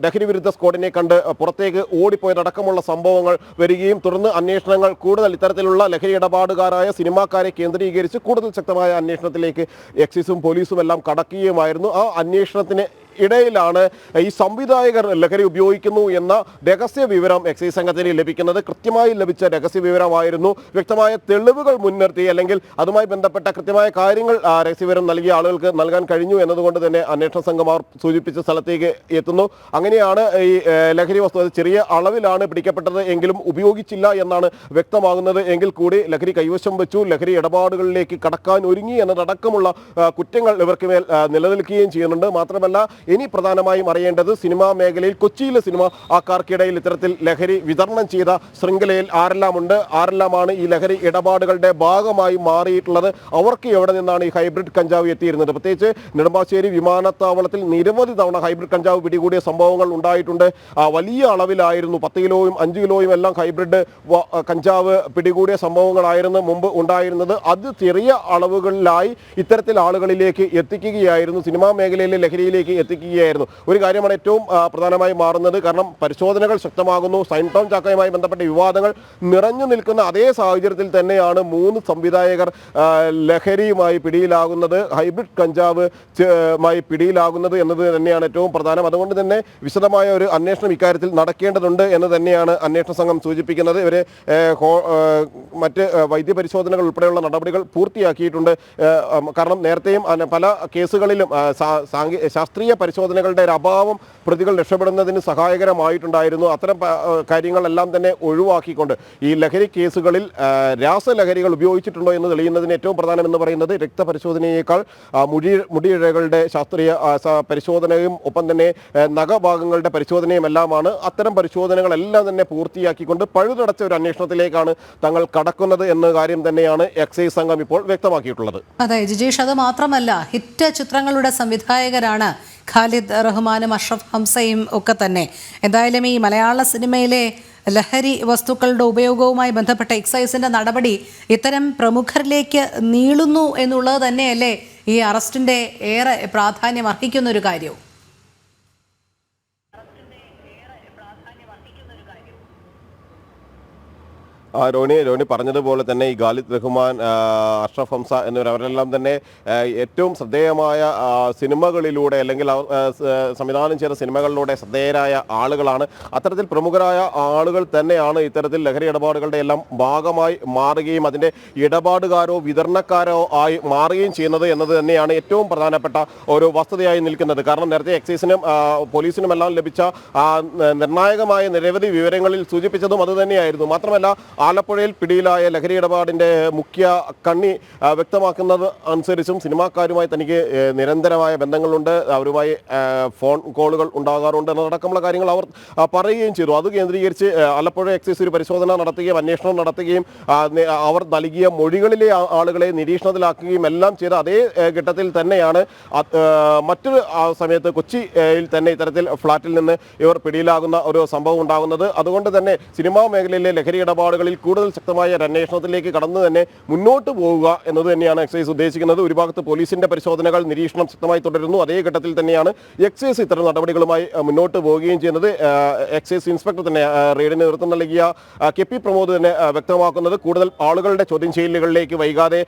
ലഹരി വിരുദ്ധ സ്ക്വാഡിനെ കണ്ട് പുറത്തേക്ക് ഓടിപ്പോയതടക്കമുള്ള സംഭവങ്ങൾ വരികയും തുടർന്ന് അന്വേഷണങ്ങൾ കൂടുതൽ ഇത്തരത്തിലുള്ള ലഹരി ഇടപാടുകാരായ സിനിമാക്കാരെ കേന്ദ്രീകരിച്ച് കൂടുതൽ ശക്തമായ അന്വേഷണത്തിലേക്ക് എക്സൈസും പോലീസും എല്ലാം കടക്കുകയുമായിരുന്നു. ആ അന്വേഷണത്തിന് ഇടയിലാണ് ഈ സംവിധായകർ ലഹരി ഉപയോഗിക്കുന്നു എന്ന രഹസ്യ വിവരം എക്സൈസ് സംഘത്തിന് ലഭിക്കുന്നത്. കൃത്യമായി ലഭിച്ച രഹസ്യ വിവരമായിരുന്നു. വ്യക്തമായ തെളിവുകൾ മുൻനിർത്തി അല്ലെങ്കിൽ അതുമായി ബന്ധപ്പെട്ട കൃത്യമായ കാര്യങ്ങൾ രഹസ്യ വിവരം നൽകിയ ആളുകൾക്ക് നൽകാൻ കഴിഞ്ഞു എന്നതുകൊണ്ട് തന്നെ അന്വേഷണ സംഘം അവർ സൂചിപ്പിച്ച സ്ഥലത്തേക്ക് എത്തുന്നു. അങ്ങനെയാണ് ഈ ലഹരി വസ്തു ചെറിയ അളവിലാണ് പിടിക്കപ്പെട്ടത് എങ്കിലും ഉപയോഗിച്ചില്ല എന്നാണ് വ്യക്തമാകുന്നത്. എങ്കിൽ കൂടി ലഹരി കൈവശം വെച്ചു, ലഹരി ഇടപാടുകളിലേക്ക് കടക്കാൻ ഒരുങ്ങി എന്നതടക്കമുള്ള കുറ്റങ്ങൾ ഇവർക്ക് മേൽ നിലനിൽക്കുകയും ചെയ്യുന്നുണ്ട്. മാത്രമല്ല ഇനി പ്രധാനമായും അറിയേണ്ടത് സിനിമാ മേഖലയിൽ കൊച്ചിയിലെ സിനിമാ ആൾക്കാർക്കിടയിൽ ഇത്തരത്തിൽ ലഹരി വിതരണം ചെയ്ത ശൃംഖലയിൽ ആരെല്ലാമുണ്ട്, ആരെല്ലാമാണ് ഈ ലഹരി ഇടപാടുകളുടെ ഭാഗമായി മാറിയിട്ടുള്ളത്, അവർക്ക് എവിടെ നിന്നാണ് ഈ ഹൈബ്രിഡ് കഞ്ചാവ് എത്തിയിരുന്നത്. പ്രത്യേകിച്ച് നെടുമ്പാശ്ശേരി വിമാനത്താവളത്തിൽ നിരവധി തവണ ഹൈബ്രിഡ് കഞ്ചാവ് പിടികൂടിയ സംഭവങ്ങൾ ഉണ്ടായിട്ടുണ്ട്. വലിയ അളവിലായിരുന്നു, 10 കിലോയും 5 കിലോയും എല്ലാം ഹൈബ്രിഡ് കഞ്ചാവ് പിടികൂടിയ സംഭവങ്ങളായിരുന്നു മുമ്പ് ഉണ്ടായിരുന്നത്. അത് ചെറിയ അളവുകളിലായി ഇത്തരത്തിൽ ആളുകളിലേക്ക് എത്തിക്കുകയായിരുന്നു, സിനിമാ മേഖലയിലെ ലഹരിയിലേക്ക് എത്തിക്കുകയായിരുന്നു. ഒരു കാര്യമാണ് ഏറ്റവും പ്രധാനമായി മാറുന്നത്. കാരണം പരിശോധനകൾ ശക്തമാകുന്നു. ഷൈൻ ടോം ചാക്കോയുമായി ബന്ധപ്പെട്ട വിവാദങ്ങൾ നിറഞ്ഞു നിൽക്കുന്ന അതേ സാഹചര്യത്തിൽ തന്നെയാണ് 3 സംവിധായകർ ലഹരിയുമായി പിടിയിലാകുന്നത്, ഹൈബ്രിഡ് കഞ്ചാവ് മായി പിടിയിലാകുന്നത് എന്നത് തന്നെയാണ് ഏറ്റവും പ്രധാനം. അതുകൊണ്ട് തന്നെ വിശദമായ ഒരു അന്വേഷണം ഇക്കാര്യത്തിൽ നടക്കേണ്ടതുണ്ട് എന്ന് തന്നെയാണ് അന്വേഷണ സംഘം സൂചിപ്പിക്കുന്നത്. ഇവരെ മറ്റ് വൈദ്യപരിശോധനകൾ ഉൾപ്പെടെയുള്ള നടപടികൾ പൂർത്തിയാക്കിയിട്ടുണ്ട്. കാരണം നേരത്തെയും പല കേസുകളിലും ശാസ്ത്രീയ പരിശോധനകളുടെ ഒരു അഭാവം പ്രതികൾ രക്ഷപ്പെടുന്നതിന് സഹായകരമായിട്ടുണ്ടായിരുന്നു. അത്തരം കാര്യങ്ങളെല്ലാം തന്നെ ഒഴിവാക്കിക്കൊണ്ട് ഈ ലഹരി കേസുകളിൽ രാസലഹരികൾ ഉപയോഗിച്ചിട്ടുണ്ടോ എന്ന് തെളിയുന്നതിന് ഏറ്റവും പ്രധാനമെന്ന് പറയുന്നത് രക്തപരിശോധനയേക്കാൾ മുടിയിഴകളുടെ ശാസ്ത്രീയ പരിശോധനയും ഒപ്പം തന്നെ നഖഭാഗങ്ങളുടെ പരിശോധനയും എല്ലാമാണ്. അത്തരം പരിശോധനകളെല്ലാം തന്നെ പൂർത്തിയാക്കിക്കൊണ്ട് പഴുതടച്ച ഒരു അന്വേഷണത്തിലേക്കാണ് തങ്ങൾ കടക്കുന്നത് എന്ന കാര്യം തന്നെയാണ് എക്സൈസ് സംഘം ഇപ്പോൾ വ്യക്തമാക്കിയിട്ടുള്ളത്. അതെ ജിജേഷ്, അത് മാത്രമല്ല ഹിറ്റ് ചിത്രങ്ങളുടെ സംവിധായകരാണ് ഖാലിദ് റഹ്മാനും അഷ്റഫ് ഹംസയും ഒക്കെ തന്നെ. എന്തായാലും ഈ മലയാള സിനിമയിലെ ലഹരി വസ്തുക്കളുടെ ഉപയോഗവുമായി ബന്ധപ്പെട്ട എക്സൈസിന്റെ നടപടി ഇത്തരം പ്രമുഖരിലേക്ക് നീളുന്നു എന്നുള്ളത് തന്നെയല്ലേ ഈ അറസ്റ്റിന്റെ ഏറെ പ്രാധാന്യം അർഹിക്കുന്ന ഒരു കാര്യവും. രോഹിണി പറഞ്ഞതുപോലെ തന്നെ ഈ ഖാലിദ് റഹ്മാൻ, അഷ്റഫ് ഹംസ എന്നിവരെല്ലാം തന്നെ ഏറ്റവും ശ്രദ്ധേയമായ സിനിമകളിലൂടെ അല്ലെങ്കിൽ സംവിധാനം ചെയ്ത സിനിമകളിലൂടെ ശ്രദ്ധേയരായ ആളുകളാണ്. അത്തരത്തിൽ പ്രമുഖരായ ആളുകൾ തന്നെയാണ് ഇത്തരത്തിൽ ലഹരി ഇടപാടുകളുടെ എല്ലാം ഭാഗമായി മാറുകയും അതിൻ്റെ ഇടപാടുകാരോ വിതരണക്കാരോ ആയി മാറുകയും ചെയ്യുന്നത് എന്നത് തന്നെയാണ് ഏറ്റവും പ്രധാനപ്പെട്ട ഒരു വസ്തുതയായി നിൽക്കുന്നത്. കാരണം നേരത്തെ എക്സൈസിനും പോലീസിനുമെല്ലാം ലഭിച്ച നിർണായകമായ നിരവധി വിവരങ്ങളിൽ സൂചിപ്പിച്ചതും അതുതന്നെയായിരുന്നു. മാത്രമല്ല ആലപ്പുഴയിൽ പിടിയിലായ ലഹരി ഇടപാടിൻ്റെ മുഖ്യ കണ്ണി വ്യക്തമാക്കുന്നത് അനുസരിച്ചും സിനിമാക്കാരുമായി തനിക്ക് നിരന്തരമായ ബന്ധങ്ങളുണ്ട്, അവരുമായി ഫോൺ കോളുകൾ ഉണ്ടാകാറുണ്ട് എന്നതടക്കമുള്ള കാര്യങ്ങൾ അവർ പറയുകയും ചെയ്തു. അത് കേന്ദ്രീകരിച്ച് ആലപ്പുഴ എക്സൈസ് ഒരു പരിശോധന നടത്തുകയും അന്വേഷണം നടത്തുകയും അവർ നൽകിയ മൊഴികളിലെ ആളുകളെ നിരീക്ഷണത്തിലാക്കുകയും എല്ലാം ചെയ്ത അതേ ഘട്ടത്തിൽ തന്നെയാണ് മറ്റൊരു സമയത്ത് കൊച്ചിയിൽ തന്നെ ഇത്തരത്തിൽ ഫ്ളാറ്റിൽ നിന്ന് ഇവർ പിടിയിലാകുന്ന ഒരു സംഭവം ഉണ്ടാകുന്നത്. അതുകൊണ്ട് തന്നെ സിനിമാ മേഖലയിലെ ലഹരി ഇടപാടുകളിൽ കൂടുതൽ ശക്തമായ ഒരു അന്വേഷണത്തിലേക്ക് കടന്നു തന്നെ മുന്നോട്ട് പോവുക എന്നത് തന്നെയാണ് എക്സൈസ് ഉദ്ദേശിക്കുന്നത്. ഒരു ഭാഗത്ത് പോലീസിന്റെ പരിശോധനകൾ നിരീക്ഷണം ശക്തമായി തുടരുന്നു, അതേ ഘട്ടത്തിൽ തന്നെയാണ് എക്സൈസ് ഇത്തരം നടപടികളുമായി മുന്നോട്ട് പോവുകയും ചെയ്യുന്നത്. എക്സൈസ് ഇൻസ്പെക്ടർ തന്നെ റെയ്ഡിന് നേതൃത്വം നൽകിയ കെ പി പ്രമോദ് തന്നെ വ്യക്തമാക്കുന്നത് കൂടുതൽ ആളുകളുടെ ചോദ്യം ചെയ്യലുകളിലേക്ക് വൈകാതെ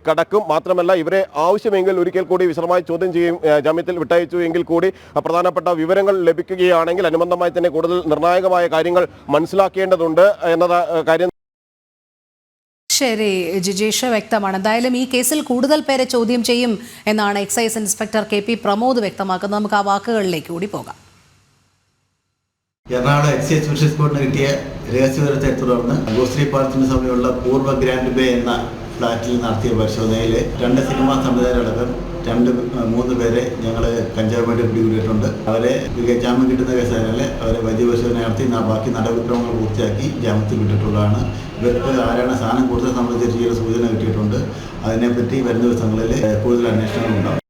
കടക്കും. മാത്രമല്ല ഇവരെ ആവശ്യമെങ്കിൽ ഒരിക്കൽ കൂടി വിശദമായി ചോദ്യം ചെയ്യും. ജാമ്യത്തിൽ വിട്ടയച്ചു എങ്കിൽ കൂടി പ്രധാനപ്പെട്ട വിവരങ്ങൾ ലഭിക്കുകയാണെങ്കിൽ അനുബന്ധമായി തന്നെ കൂടുതൽ നിർണായകമായ കാര്യങ്ങൾ മനസ്സിലാക്കേണ്ടതുണ്ട് എന്നത് കാര്യം. ശരി ജിജേഷ്, വ്യക്തമാണ്. എന്തായാലും ഈ കേസിൽ കൂടുതൽ പേരെ ചോദ്യം ചെയ്യും എന്നാണ് excise inspector K P Pramod വ്യക്തമാക്കുന്നത്. നമുക്ക് ആ വാക്കുകളിലേക്ക് കൂടി പോകാം. എറണാകുളം എക്സൈസ് സ്പെഷ്യൽ സ്ക്വാഡിന് കിട്ടിയ രഹസ്യവിവരത്തെ തുടർന്ന് ഗോശ്രീ പാലത്തിന് സമീപമുള്ള പൂർവ്വ ഗ്രാൻഡ് ബേ എന്ന ഫ്ളാറ്റിൽ നടത്തിയ പരിശോധനയിൽ 2 സിനിമാ സംവിധായകരടക്കം 2-3 പേരെ ഞങ്ങൾ കഞ്ചാവുമായിട്ട് പിടികൂടിയിട്ടുണ്ട്. അവരെ ജാമ്യം കിട്ടുന്ന കേസായാലും അവരെ വൈദ്യപരിശോധന നടത്തി ബാക്കി നടപടിക്രമങ്ങൾ പൂർത്തിയാക്കി ജാമ്യത്തിൽ വിട്ടിട്ടുള്ളതാണ്. ഇവർക്ക് ആരാണ് സാധനം കൊടുത്തത് സംബന്ധിച്ച് ചില സൂചന കിട്ടിയിട്ടുണ്ട്. അതിനെപ്പറ്റി വരും ദിവസങ്ങളിൽ കൂടുതൽ അന്വേഷണങ്ങൾ ഉണ്ടാകും.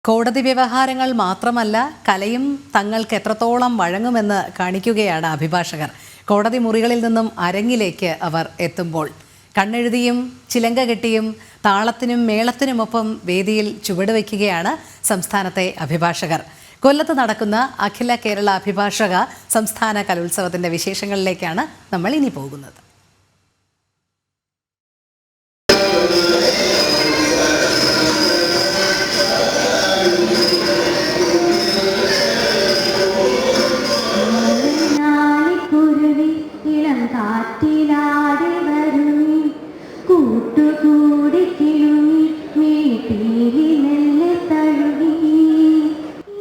കോടതി വ്യവഹാരങ്ങൾ മാത്രമല്ല, കലയും തങ്ങൾക്ക് എത്രത്തോളം വഴങ്ങുമെന്ന് കാണിക്കുകയാണ് അഭിഭാഷകർ. കോടതി മുറികളിൽ നിന്നും അരങ്ങിലേക്ക് അവർ എത്തുമ്പോൾ കണ്ണെഴുതിയും ചിലങ്ക കെട്ടിയും താളത്തിനും മേളത്തിനുമൊപ്പം വേദിയിൽ ചുവടുവയ്ക്കുകയാണ് സംസ്ഥാനത്തെ അഭിഭാഷകർ. കൊല്ലത്ത് നടക്കുന്ന അഖില കേരള അഭിഭാഷക സംസ്ഥാന കലോത്സവത്തിൻ്റെ വിശേഷങ്ങളിലേക്കാണ് നമ്മൾ ഇനി പോകുന്നത്.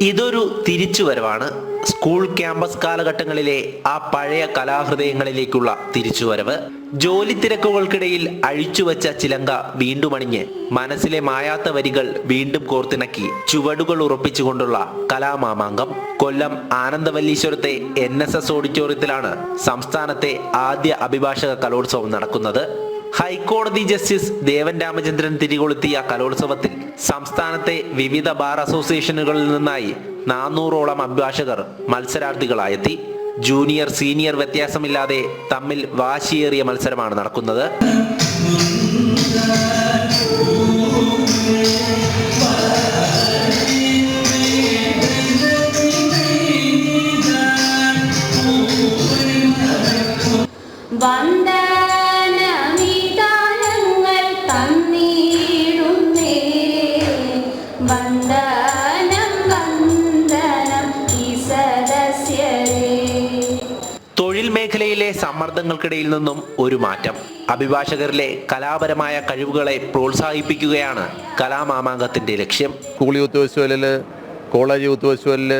ഇതൊരു തിരിച്ചുവരവാണ്. സ്കൂൾ ക്യാമ്പസ് കാലഘട്ടങ്ങളിലെ ആ പഴയ കലാഹൃദയങ്ങളിലേക്കുള്ള തിരിച്ചുവരവ്. ജോലി തിരക്കുകൾക്കിടയിൽ അഴിച്ചുവെച്ച ചിലങ്ക വീണ്ടും അണിഞ്ഞ് മനസ്സിലെ മായാത്ത വരികൾ വീണ്ടും കോർത്തിണക്കി ചുവടുകൾ ഉറപ്പിച്ചുകൊണ്ടുള്ള കലാമാമാങ്കം. കൊല്ലം ആനന്ദവല്ലീശ്വരത്തെ NSS ഓഡിറ്റോറിയത്തിലാണ് സംസ്ഥാനത്തെ ആദ്യ അഭിഭാഷക കലോത്സവം നടക്കുന്നത്. ഹൈക്കോടതി ജസ്റ്റിസ് ദേവൻ രാമചന്ദ്രൻ തിരികൊളുത്തിയ കലോത്സവത്തിൽ സംസ്ഥാനത്തെ വിവിധ ബാർ അസോസിയേഷനുകളിൽ നിന്നായി 400ഓളം അഭിഭാഷകർ മത്സരാർത്ഥികളായെത്തി. ജൂനിയർ സീനിയർ വ്യത്യാസമില്ലാതെ തമ്മിൽ വാശിയേറിയ മത്സരമാണ് നടക്കുന്നത്. തൊഴിൽ മേഖലയിലെ സമ്മർദ്ദങ്ങൾക്കിടയിൽ നിന്നും ഒരു മാറ്റം. അഭിഭാഷകരിലെ കലാപരമായ കഴിവുകളെ പ്രോത്സാഹിപ്പിക്കുകയാണ് കലാമാമാങ്കത്തിന്റെ ലക്ഷ്യം. സ്കൂൾ യൂത്ത് ഫെസ്റ്റിവലിൽ, കോളേജ് യൂത്ത് ഫെസ്റ്റിവലിൽ,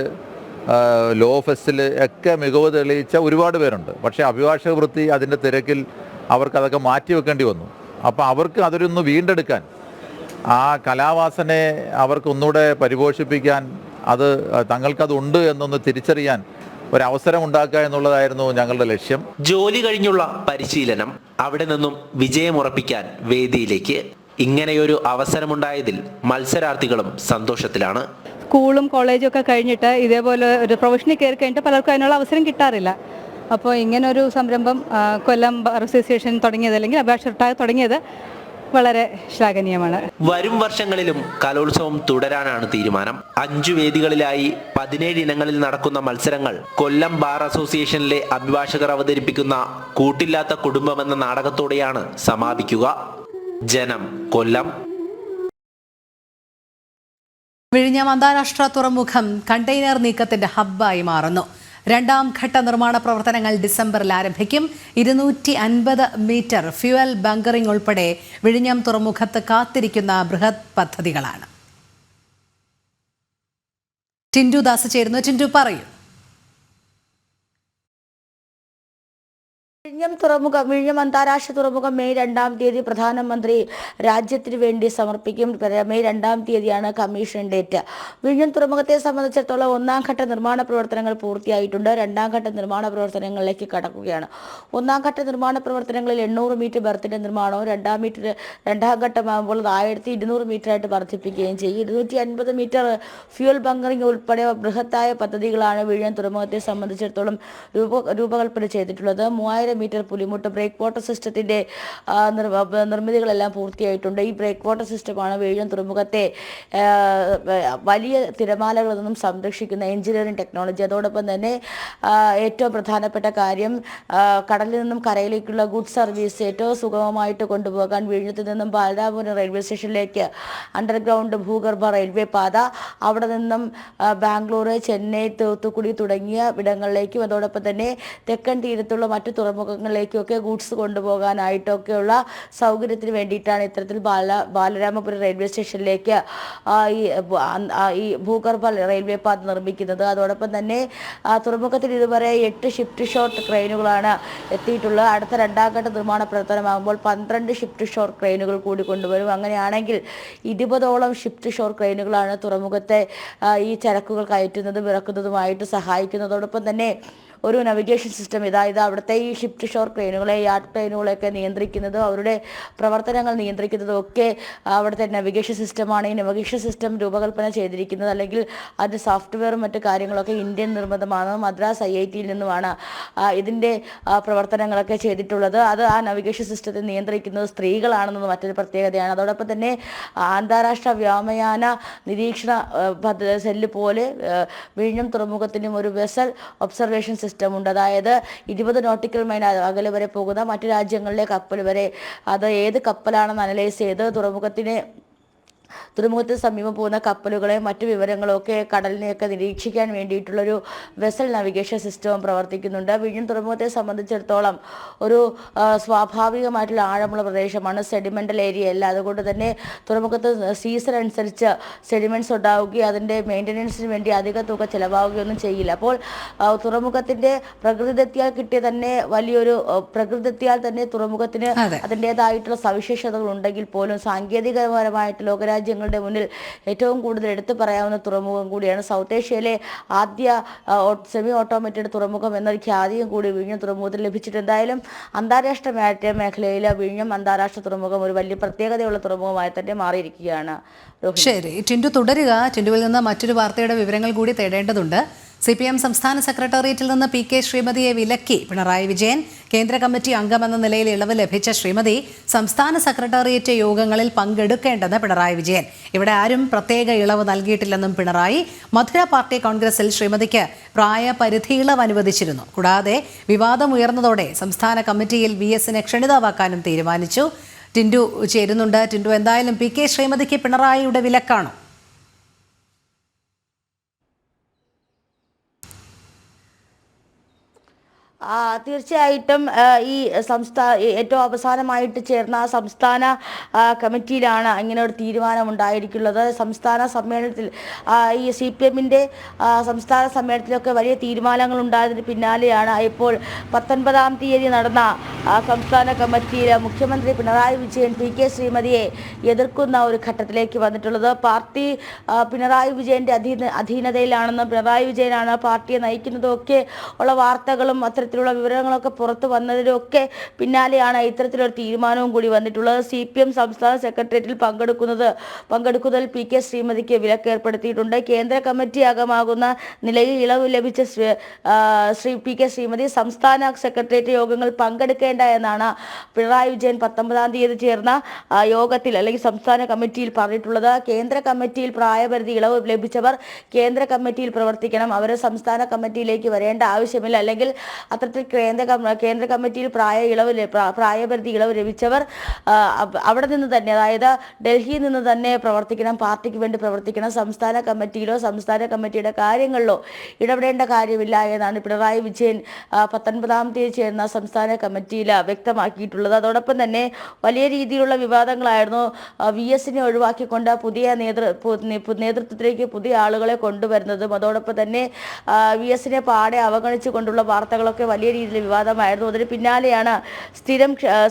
ലോ ഫെസ്റ്റിൽ ഒക്കെ മികവ് തെളിയിച്ച ഒരുപാട് പേരുണ്ട്. പക്ഷേ അഭിഭാഷക വൃത്തി അതിൻ്റെ തിരക്കിൽ അവർക്കതൊക്കെ മാറ്റിവെക്കേണ്ടി വന്നു. അപ്പോൾ അവർക്ക് അതൊരൊന്ന് വീണ്ടെടുക്കാൻ, ആ കലാവാസനയെ അവർക്കൊന്നുകൂടെ പരിപോഷിപ്പിക്കാൻ, അത് തങ്ങൾക്കതുണ്ട് എന്നൊന്ന് തിരിച്ചറിയാൻ ഒരവസരം ഉണ്ടാക്കുക എന്നുള്ളതായിരുന്നു ഞങ്ങളുടെ ലക്ഷ്യം. ജോലി കഴിഞ്ഞുള്ള പരിശീലനം, അവിടെ നിന്നും വിജയമുറപ്പിക്കാൻ വേദിയിലേക്ക്. ഇങ്ങനെയൊരു അവസരമുണ്ടായതിൽ മത്സരാർത്ഥികളും സന്തോഷത്തിലാണ്. സ്കൂളും കോളേജും ഒക്കെ കഴിഞ്ഞിട്ട് ഇതേപോലെ ഒരു പ്രൊഫഷനിൽ കയറി കഴിഞ്ഞിട്ട് പലർക്കും അതിനുള്ള അവസരം കിട്ടാറില്ല. അപ്പോൾ ഇങ്ങനൊരു സംരംഭം കൊല്ലം ബാർ അസോസിയേഷൻ തുടങ്ങിയത്, അല്ലെങ്കിൽ അഭിഭാഷകർട്ടായ തുടങ്ങിയത് വളരെ ശ്ലാഘനീയമാണ്. വരും വർഷങ്ങളിലും കലോത്സവം തുടരാനാണ് തീരുമാനം. 5 വേദികളിലായി 17 ഇനങ്ങളിൽ നടക്കുന്ന മത്സരങ്ങൾ കൊല്ലം ബാർ അസോസിയേഷനിലെ അഭിഭാഷകർ അവതരിപ്പിക്കുന്ന കൂട്ടില്ലാത്ത കുടുംബം എന്ന നാടകത്തോടെയാണ് സമാപിക്കുക. ജനം, കൊല്ലം. വിഴിഞ്ഞം അന്താരാഷ്ട്ര തുറമുഖം കണ്ടെയ്നർ നീക്കത്തിന്റെ ഹബ്ബായി മാറുന്നു. 2ാം ഘട്ട നിർമ്മാണ പ്രവർത്തനങ്ങൾ ഡിസംബറിൽ ആരംഭിക്കും. 250 മീറ്റർ ഫ്യുവൽ ബങ്കറിംഗ് ഉൾപ്പെടെ വിഴിഞ്ഞം തുറമുഖത്ത് കാത്തിരിക്കുന്ന ബൃഹത് പദ്ധതികളാണ്. ടിൻഡു ദാസ് ചേരുന്നു. ടിൻഡു പറയൂ. വിഴിഞ്ഞം അന്താരാഷ്ട്ര തുറമുഖം മെയ് 2-ാം തീയതി പ്രധാനമന്ത്രി രാജ്യത്തിന് വേണ്ടി സമർപ്പിക്കും. മെയ് 2-ാം തീയതിയാണ് കമ്മീഷൻ ഡേറ്റ്. വിഴിഞ്ഞം തുറമുഖത്തെ സംബന്ധിച്ചിടത്തോളം 1-ാം ഘട്ട നിർമ്മാണ പ്രവർത്തനങ്ങൾ പൂർത്തിയായിട്ടുണ്ട്. 2-ാം ഘട്ട നിർമ്മാണ പ്രവർത്തനങ്ങളിലേക്ക് കടക്കുകയാണ്. 1-ാം ഘട്ട നിർമ്മാണ പ്രവർത്തനങ്ങളിൽ 800 മീറ്റർ ബർത്തിന്റെ നിർമ്മാണവും 2-ാം ഘട്ടമാകുമ്പോൾ 1200 മീറ്ററായിട്ട് വർദ്ധിപ്പിക്കുകയും ചെയ്യും. 250 മീറ്റർ ഫ്യൂൽ ബങ്കറിംഗ് ഉൾപ്പെടെ ബൃഹത്തായ പദ്ധതികളാണ് വിഴിഞ്ഞം തുറമുഖത്തെ സംബന്ധിച്ചിടത്തോളം രൂപകൽപ്പന ചെയ്തിട്ടുള്ളത്. 3000 മീറ്റർ പുലിമുട്ട് ബ്രേക്ക് വാട്ടർ സിസ്റ്റത്തിന്റെ നിർമ്മിതികളെല്ലാം പൂർത്തിയായിട്ടുണ്ട്. ഈ ബ്രേക്ക് വാട്ടർ സിസ്റ്റമാണ് വിഴിഞ്ഞം തുറമുഖത്തെ വലിയ തിരമാലകളിൽ നിന്നും സംരക്ഷിക്കുന്ന എഞ്ചിനീയറിംഗ് ടെക്നോളജി. അതോടൊപ്പം തന്നെ ഏറ്റവും പ്രധാനപ്പെട്ട കാര്യം കടലിൽ നിന്നും കരയിലേക്കുള്ള ഗുഡ് സർവീസ് ഏറ്റവും സുഗമമായിട്ട് കൊണ്ടുപോകാൻ വിഴിഞ്ഞത്തിൽ നിന്നും ബാലരാമപുരം റെയിൽവേ സ്റ്റേഷനിലേക്ക് അണ്ടർഗ്രൗണ്ട് ഭൂഗർഭ റെയിൽവേ പാത, അവിടെ നിന്നും ബാംഗ്ലൂർ, ചെന്നൈ, തൂത്തുക്കുടി തുടങ്ങിയ ഇടങ്ങളിലേക്കും അതോടൊപ്പം തന്നെ തെക്കൻ തീരത്തുള്ള മറ്റു തുറമുഖങ്ങളിലേക്കൊക്കെ ഗൂഡ്സ് കൊണ്ടുപോകാനായിട്ടൊക്കെയുള്ള സൗകര്യത്തിന് വേണ്ടിയിട്ടാണ് ഇത്തരത്തിൽ ബാലരാമപുരം റെയിൽവേ സ്റ്റേഷനിലേക്ക് ഈ ഭൂഗർഭ റെയിൽവേ പാത നിർമ്മിക്കുന്നത്. അതോടൊപ്പം തന്നെ തുറമുഖത്തിൽ ഇതുവരെ 8 ഷിഫ്റ്റ് ഷോർട്ട് ക്രെയിനുകളാണ് എത്തിയിട്ടുള്ളത്. അടുത്ത 2-ാം ഘട്ട നിർമ്മാണ പ്രവർത്തനമാകുമ്പോൾ 12 ഷിഫ്റ്റ് ഷോർട്ട് ക്രെയിനുകൾ കൂടി കൊണ്ടുവരും. അങ്ങനെയാണെങ്കിൽ 20ഓളം ഷിഫ്റ്റ് ഷോർട്ട് ക്രെയിനുകളാണ് തുറമുഖത്തെ ഈ ചരക്കുകൾ കയറ്റുന്നതും ഇറക്കുന്നതുമായിട്ട് സഹായിക്കുന്നതോടൊപ്പം തന്നെ ഒരു നവിഗേഷൻ സിസ്റ്റം ഇത് അവിടുത്തെ ഈ ഷിഫ്റ്റ് ഷോർ ക്രെയിനുകളെ, യാർഡ് ക്രെയിനുകളെയൊക്കെ നിയന്ത്രിക്കുന്നതും അവരുടെ പ്രവർത്തനങ്ങൾ നിയന്ത്രിക്കുന്നതും ഒക്കെ അവിടുത്തെ നവിഗേഷൻ സിസ്റ്റമാണ്. ഈ നവിഗേഷൻ സിസ്റ്റം രൂപകൽപ്പന ചെയ്തിരിക്കുന്നത് അല്ലെങ്കിൽ അതിൻ്റെ സോഫ്റ്റ്വെയറും മറ്റു കാര്യങ്ങളൊക്കെ ഇന്ത്യൻ നിർമ്മിതമാണ്. മദ്രാസ് IIT-യിൽ നിന്നുമാണ് ഇതിൻ്റെ പ്രവർത്തനങ്ങളൊക്കെ ചെയ്തിട്ടുള്ളത്. അത് ആ നവിഗേഷൻ സിസ്റ്റത്തെ നിയന്ത്രിക്കുന്നത് സ്ത്രീകളാണെന്നത് മറ്റൊരു പ്രത്യേകതയാണ്. അതോടൊപ്പം തന്നെ അന്താരാഷ്ട്ര വ്യോമയാന നിരീക്ഷണ സെല്ല് പോലെ വിഴിഞ്ഞം തുറമുഖത്തിനും ഒരു വെസൽ ഒബ്സർവേഷൻ സിസ്റ്റം ഉണ്ട്. അതായത് 20 നോട്ടിക്കൽ മൈൽ അകലെ വരെ പോകുന്ന മറ്റു രാജ്യങ്ങളിലെ കപ്പൽ വരെ അത് ഏത് കപ്പലാണെന്ന് അനലൈസ് ചെയ്ത് തുറമുഖത്തിന് സമീപം പോകുന്ന കപ്പലുകളെ മറ്റു വിവരങ്ങളൊക്കെ കടലിനെയൊക്കെ നിരീക്ഷിക്കാൻ വേണ്ടിയിട്ടുള്ളൊരു വെസൽ നാവിഗേഷൻ സിസ്റ്റവും പ്രവർത്തിക്കുന്നുണ്ട്. വിഴിഞ്ഞം തുറമുഖത്തെ സംബന്ധിച്ചിടത്തോളം ഒരു സ്വാഭാവികമായിട്ടുള്ള ആഴമുള്ള പ്രദേശമാണ്, സെഡിമെൻ്റൽ ഏരിയ അല്ല. അതുകൊണ്ട് തന്നെ തുറമുഖത്ത് സീസൺ അനുസരിച്ച് സെഡിമെൻറ്റ്സ് ഉണ്ടാവുകയും അതിൻ്റെ മെയിൻ്റനൻസിന് വേണ്ടി അധിക തുക ചിലവാകുകയൊന്നും ചെയ്യില്ല. അപ്പോൾ തുറമുഖത്തിൻ്റെ പ്രകൃതിദത്താൽ കിട്ടിയ തന്നെ വലിയൊരു പ്രകൃതിദത്താൽ തന്നെ തുറമുഖത്തിന് അതിൻ്റേതായിട്ടുള്ള സവിശേഷതകൾ ഉണ്ടെങ്കിൽ പോലും സാങ്കേതികപരമായിട്ട് ലോകരാജ്യങ്ങളുടെ മുന്നിൽ ഏറ്റവും കൂടുതൽ എടുത്തു പറയാവുന്ന തുറമുഖം കൂടിയാണ്. സൗത്ത് ഏഷ്യയിലെ ആദ്യ സെമി ഓട്ടോമേറ്റഡ് തുറമുഖം എന്നൊരു ഖ്യാതിയും കൂടി വിഴിഞ്ഞം തുറമുഖത്തിന് ലഭിച്ചിട്ടുണ്ട്. എന്തായാലും അന്താരാഷ്ട്ര മാരിടൈം മേഖലയിൽ വിഴിഞ്ഞം അന്താരാഷ്ട്ര തുറമുഖം ഒരു വലിയ പ്രത്യേകതയുള്ള തുറമുഖമായി തന്നെ മാറിയിരിക്കുകയാണ്. ശരി, ടിൻഡു തുടരുക. ടിൻഡുവിൽ നിന്ന് മറ്റൊരു വാർത്തയുടെ വിവരങ്ങൾ കൂടി തേടേണ്ടതുണ്ട്. CPM സംസ്ഥാന സെക്രട്ടേറിയറ്റിൽ നിന്ന് PK ശ്രീമതിയെ വിലക്കി പിണറായി വിജയൻ. കേന്ദ്ര കമ്മിറ്റി അംഗമെന്ന നിലയിൽ ഇളവ് ലഭിച്ച ശ്രീമതി സംസ്ഥാന സെക്രട്ടേറിയറ്റ് യോഗങ്ങളിൽ പങ്കെടുക്കേണ്ടെന്ന് പിണറായി വിജയൻ. ഇവിടെ ആരും പ്രത്യേക ഇളവ് നൽകിയിട്ടില്ലെന്നും പിണറായി. മധുര പാർട്ടി കോൺഗ്രസിൽ ശ്രീമതിക്ക് പ്രായപരിധി ഇളവ് അനുവദിച്ചിരുന്നു. കൂടാതെ വിവാദം ഉയർന്നതോടെ സംസ്ഥാന കമ്മിറ്റിയിൽ VS-നെ ക്ഷണിതാവാക്കാനും തീരുമാനിച്ചു. ടിൻഡു ചേരുന്നുണ്ട്. ടിൻഡു, എന്തായാലും PK ശ്രീമതിക്ക് പിണറായിയുടെ വിലക്കാണോ? തീർച്ചയായിട്ടും ഈ ഏറ്റവും അവസാനമായിട്ട് ചേർന്ന സംസ്ഥാന കമ്മിറ്റിയിലാണ് ഇങ്ങനെ ഒരു തീരുമാനം ഉണ്ടായിരിക്കുന്നത്. സംസ്ഥാന സമ്മേളനത്തിൽ ഈ CPM-ന്റെ സംസ്ഥാന സമ്മേളനത്തിലൊക്കെ വലിയ തീരുമാനങ്ങൾ ഉണ്ടായതിന് പിന്നാലെയാണ് ഇപ്പോൾ 19-ാം തീയതി നടന്ന സംസ്ഥാന കമ്മിറ്റിയിൽ മുഖ്യമന്ത്രി പിണറായി വിജയൻ PK ശ്രീമതിയെ എതിർക്കുന്ന ഒരു ഘട്ടത്തിലേക്ക് വന്നിട്ടുള്ളത്. പാർട്ടി പിണറായി വിജയൻ്റെ അധീനതയിലാണെന്നും പിണറായി വിജയനാണ് പാർട്ടിയെ നയിക്കുന്നതൊക്കെ ഉള്ള വാർത്തകളും അത്തരത്തിൽ തരത്തിലുള്ള വിവരങ്ങളൊക്കെ പുറത്തു വന്നതിനൊക്കെ പിന്നാലെയാണ് ഇത്തരത്തിലൊരു തീരുമാനവും കൂടി വന്നിട്ടുള്ളത്. CPM സംസ്ഥാന സെക്രട്ടേറിയറ്റിൽ പങ്കെടുക്കുന്നതിൽ PK ശ്രീമതിക്ക് വിലക്ക് ഏർപ്പെടുത്തിയിട്ടുണ്ട്. കേന്ദ്ര കമ്മിറ്റി അംഗമാകുന്ന നിലയിൽ ഇളവ് ലഭിച്ച PK ശ്രീമതി സംസ്ഥാന സെക്രട്ടേറിയറ്റ് യോഗങ്ങൾ പങ്കെടുക്കേണ്ട എന്നാണ് പിണറായി വിജയൻ 19-ാം തീയതി ചേർന്ന യോഗത്തിൽ അല്ലെങ്കിൽ സംസ്ഥാന കമ്മിറ്റിയിൽ പറഞ്ഞിട്ടുള്ളത്. കേന്ദ്ര കമ്മിറ്റിയിൽ പ്രായപരിധി ഇളവ് ലഭിച്ചവർ കേന്ദ്ര കമ്മിറ്റിയിൽ പ്രവർത്തിക്കണം. അവർ സംസ്ഥാന കമ്മിറ്റിയിലേക്ക് വരേണ്ട ആവശ്യമില്ല. അല്ലെങ്കിൽ അത്തരത്തിൽ കേന്ദ്ര കമ്മിറ്റിയിൽ പ്രായപരിധി ഇളവ് ലഭിച്ചവർ അവിടെ നിന്ന് തന്നെ, അതായത് ഡൽഹിയിൽ നിന്ന് തന്നെ പ്രവർത്തിക്കണം, പാർട്ടിക്ക് വേണ്ടി പ്രവർത്തിക്കണം. സംസ്ഥാന കമ്മിറ്റിയിലോ സംസ്ഥാന കമ്മിറ്റിയുടെ കാര്യങ്ങളിലോ ഇടപെടേണ്ട കാര്യമില്ല എന്നാണ് പിണറായി വിജയൻ 19-ാം തീയതി ചേർന്ന സംസ്ഥാന കമ്മിറ്റിയിൽ വ്യക്തമാക്കിയിട്ടുള്ളത്. അതോടൊപ്പം തന്നെ വലിയ രീതിയിലുള്ള വിവാദങ്ങളായിരുന്നു VS-നെ ഒഴിവാക്കിക്കൊണ്ട് പുതിയ നേതൃത്വത്തിലേക്ക് പുതിയ ആളുകളെ കൊണ്ടുവരുന്നതും. അതോടൊപ്പം തന്നെ VS-നെ പാടെ അവഗണിച്ചുകൊണ്ടുള്ള വാർത്തകളൊക്കെ വലിയ രീതിയിൽ വിവാദമായിരുന്നു. അതിന് പിന്നാലെയാണ്